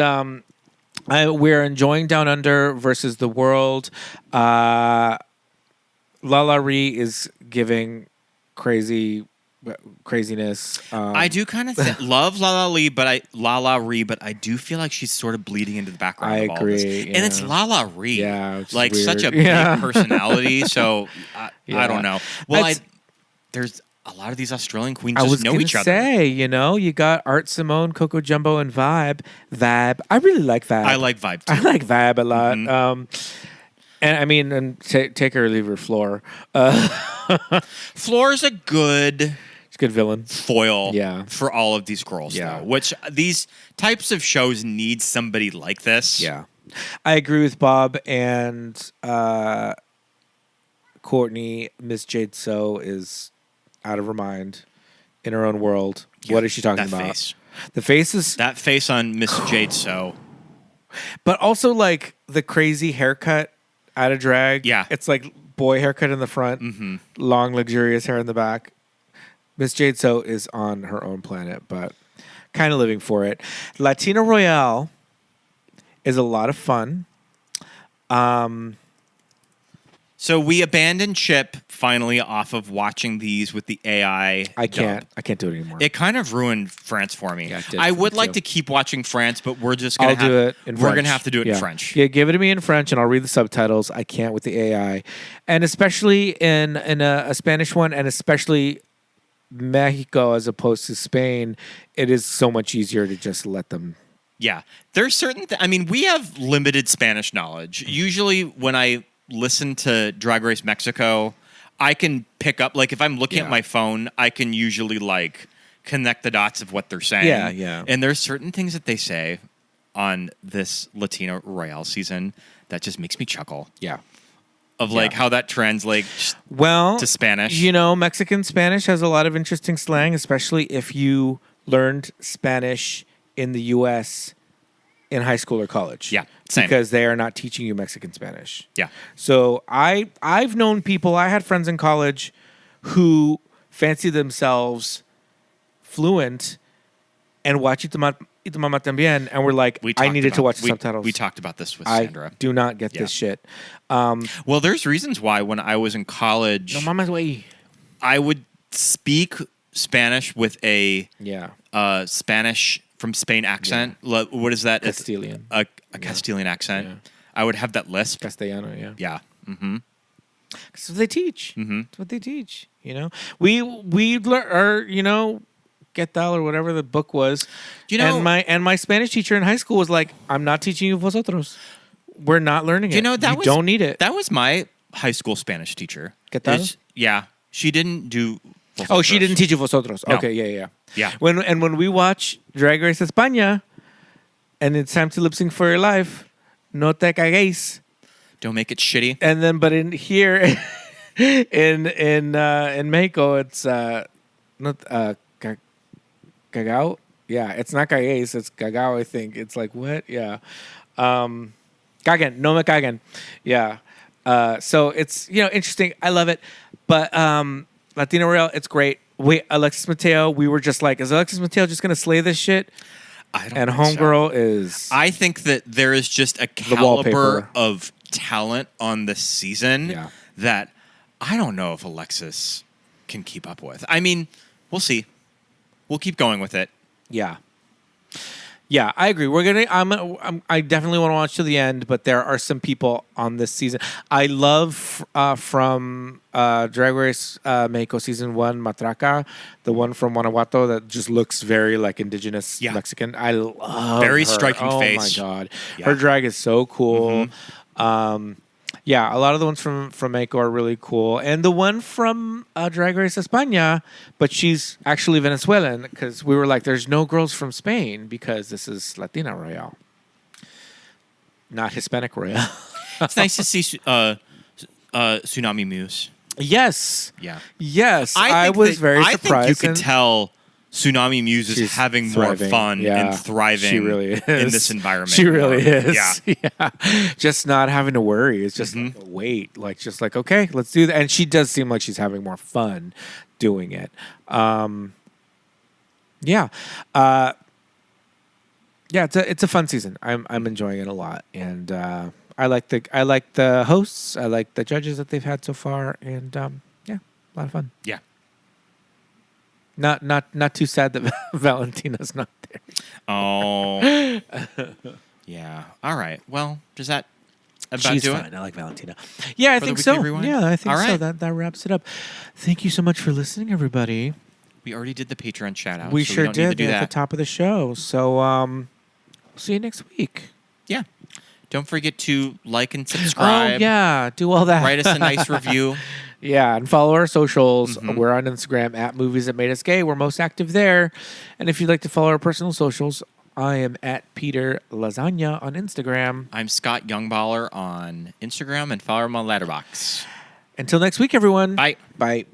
Speaker 1: we're enjoying Down Under versus the World. Lala Ree is giving craziness.
Speaker 5: I do kind of love Lala Ree, but I do feel like she's sort of bleeding into the background.
Speaker 1: I
Speaker 5: of all this.
Speaker 1: agree,
Speaker 5: And it's Lala Ree, like
Speaker 1: weird.
Speaker 5: such a big personality. So I don't know. Well, there's a lot of these Australian queens just know each other.
Speaker 1: You got Art Simone, Coco Jumbo, and Vibe. I really like Vibe.
Speaker 5: I like Vibe too.
Speaker 1: I like Vibe a lot.
Speaker 5: Mm-hmm.
Speaker 1: And I mean, and take her or leave her, Floor.
Speaker 5: Floor's a good
Speaker 1: villain
Speaker 5: foil for all of these girls, though, which these types of shows need somebody like this.
Speaker 1: Yeah. I agree with Bob and Courtney. Miss Jade So is out of her mind in her own world.
Speaker 5: Yeah,
Speaker 1: what is she talking about?
Speaker 5: Face.
Speaker 1: The face is...
Speaker 5: That face on Miss Jade So.
Speaker 1: But also, like, the crazy haircut out of drag.
Speaker 5: Yeah.
Speaker 1: It's like boy haircut in the front, long, luxurious hair in the back. Miss Jade So is on her own planet, but kind of living for it. Latina Royale is a lot of fun.
Speaker 5: So we abandoned ship finally off of watching these with the AI.
Speaker 1: I can't do it anymore.
Speaker 5: It kind of ruined France for me.
Speaker 1: Yeah, it did
Speaker 5: I
Speaker 1: for
Speaker 5: would
Speaker 1: me
Speaker 5: like
Speaker 1: too.
Speaker 5: to keep watching France, but we're just gonna
Speaker 1: do it in French.
Speaker 5: We're gonna have to do it in French.
Speaker 1: Yeah, give it to me in French, and I'll read the subtitles. I can't with the AI, and especially in a Spanish one, and especially Mexico as opposed to Spain, it is so much easier to just let them.
Speaker 5: Yeah, there's certain. I mean, we have limited Spanish knowledge. Usually, when I listen to Drag Race Mexico, I can pick up, like, if I'm looking at my phone, I can usually like connect the dots of what they're saying.
Speaker 1: Yeah.
Speaker 5: And there's certain things that they say on this Latina Royale season that just makes me chuckle.
Speaker 1: Yeah.
Speaker 5: Of like how that translates to Spanish.
Speaker 1: Mexican Spanish has a lot of interesting slang, especially if you learned Spanish in the U.S. in high school or college.
Speaker 5: Yeah, same.
Speaker 1: Because they are not teaching you Mexican Spanish.
Speaker 5: Yeah.
Speaker 1: So I've known people, I had friends in college who fancy themselves fluent and watch Y tu mamá también, and we're like, I needed to watch the subtitles.
Speaker 5: We talked about this with Sandra.
Speaker 1: I do not get this shit.
Speaker 5: Well, there's reasons why when I was in college,
Speaker 1: No mames, güey.
Speaker 5: I would speak Spanish with a Spanish from Spain accent. What is that?
Speaker 1: Castilian.
Speaker 5: A Castilian accent. Yeah. I would have that lisp.
Speaker 1: Castellano, yeah.
Speaker 5: Yeah. Mm-hmm.
Speaker 1: That's what they teach. Mm-hmm. That's what they teach. We learn, Get Thou or whatever the book was. And my Spanish teacher in high school was like, I'm not teaching you vosotros. We're not learning it. You don't need it.
Speaker 5: That was my high school Spanish teacher.
Speaker 1: Get Thou?
Speaker 5: Yeah. She didn't do vosotros.
Speaker 1: Oh, she didn't teach you vosotros.
Speaker 5: No.
Speaker 1: Okay, yeah.
Speaker 5: Yeah.
Speaker 1: When we watch Drag Race España and it's time to lip sync for your life, no te caguéis.
Speaker 5: Don't make it shitty.
Speaker 1: And then, but in here, in Mexico, it's not cagao. Yeah, it's not caguéis, it's cagao. I think it's like what? Yeah, caguen, no me caguen. Yeah. So it's interesting. I love it, but Latina Royale, it's great. Wait, Alexis Mateo, we were just like, is Alexis Mateo just gonna slay this shit?
Speaker 5: I don't.
Speaker 1: And
Speaker 5: think
Speaker 1: Homegirl
Speaker 5: so.
Speaker 1: is.
Speaker 5: I think that there is just a caliber of talent on this season that I don't know if Alexis can keep up with. I mean, we'll see. We'll keep going with it.
Speaker 1: Yeah. Yeah, I agree. We're gonna. I definitely want to watch to the end, but there are some people on this season. I love from Drag Race Mexico season 1, Matraca, the one from Guanajuato that just looks very like indigenous Mexican. I love
Speaker 5: very
Speaker 1: her.
Speaker 5: striking face.
Speaker 1: Oh my god, her drag is so cool.
Speaker 4: Yeah, a lot of the ones from Mexico are really cool. And the one from Drag Race España, but she's actually Venezuelan because we were like, there's no girls from Spain because this is Latina Royale, not Hispanic Royale.
Speaker 5: It's nice to see Tsunami Muse.
Speaker 4: Yes.
Speaker 5: Yeah.
Speaker 4: Yes. I was very surprised.
Speaker 5: I think you could tell Tsunami Muse is having
Speaker 4: thriving.
Speaker 5: more fun and thriving
Speaker 4: she really is.
Speaker 5: in this environment.
Speaker 4: She really is.
Speaker 5: Yeah.
Speaker 4: Just not having to worry. It's just like a wait. Like, just like, okay, let's do that. And she does seem like she's having more fun doing it. Yeah. It's a fun season. I'm enjoying it a lot. And I like the hosts. I like the judges that they've had so far. And a lot of fun.
Speaker 5: Yeah.
Speaker 4: Not too sad that Valentina's not there.
Speaker 5: Oh. Yeah. All right. Well, does that about do
Speaker 4: fine.
Speaker 5: it?
Speaker 4: I like Valentina. Yeah, I think so.
Speaker 5: Rewind?
Speaker 4: Yeah, I think
Speaker 5: All
Speaker 4: so.
Speaker 5: right.
Speaker 4: That wraps it up. Thank you so much for listening, everybody.
Speaker 5: We already did the Patreon shout out.
Speaker 4: We
Speaker 5: so
Speaker 4: sure
Speaker 5: we don't need to
Speaker 4: did
Speaker 5: do
Speaker 4: at
Speaker 5: that.
Speaker 4: the top of the show. So we'll see you next week.
Speaker 5: Yeah. Don't forget to like and subscribe.
Speaker 4: Oh, yeah. Do all that.
Speaker 5: Write us a nice review.
Speaker 4: Yeah, and follow our socials. We're on Instagram at Movies That Made Us Gay. We're most active there. And if you'd like to follow our personal socials, I am at Peter Lasagna on Instagram.
Speaker 5: I'm Scott Youngballer on Instagram and follow him on Letterboxd.
Speaker 4: Until next week, everyone.
Speaker 5: Bye.
Speaker 4: Bye.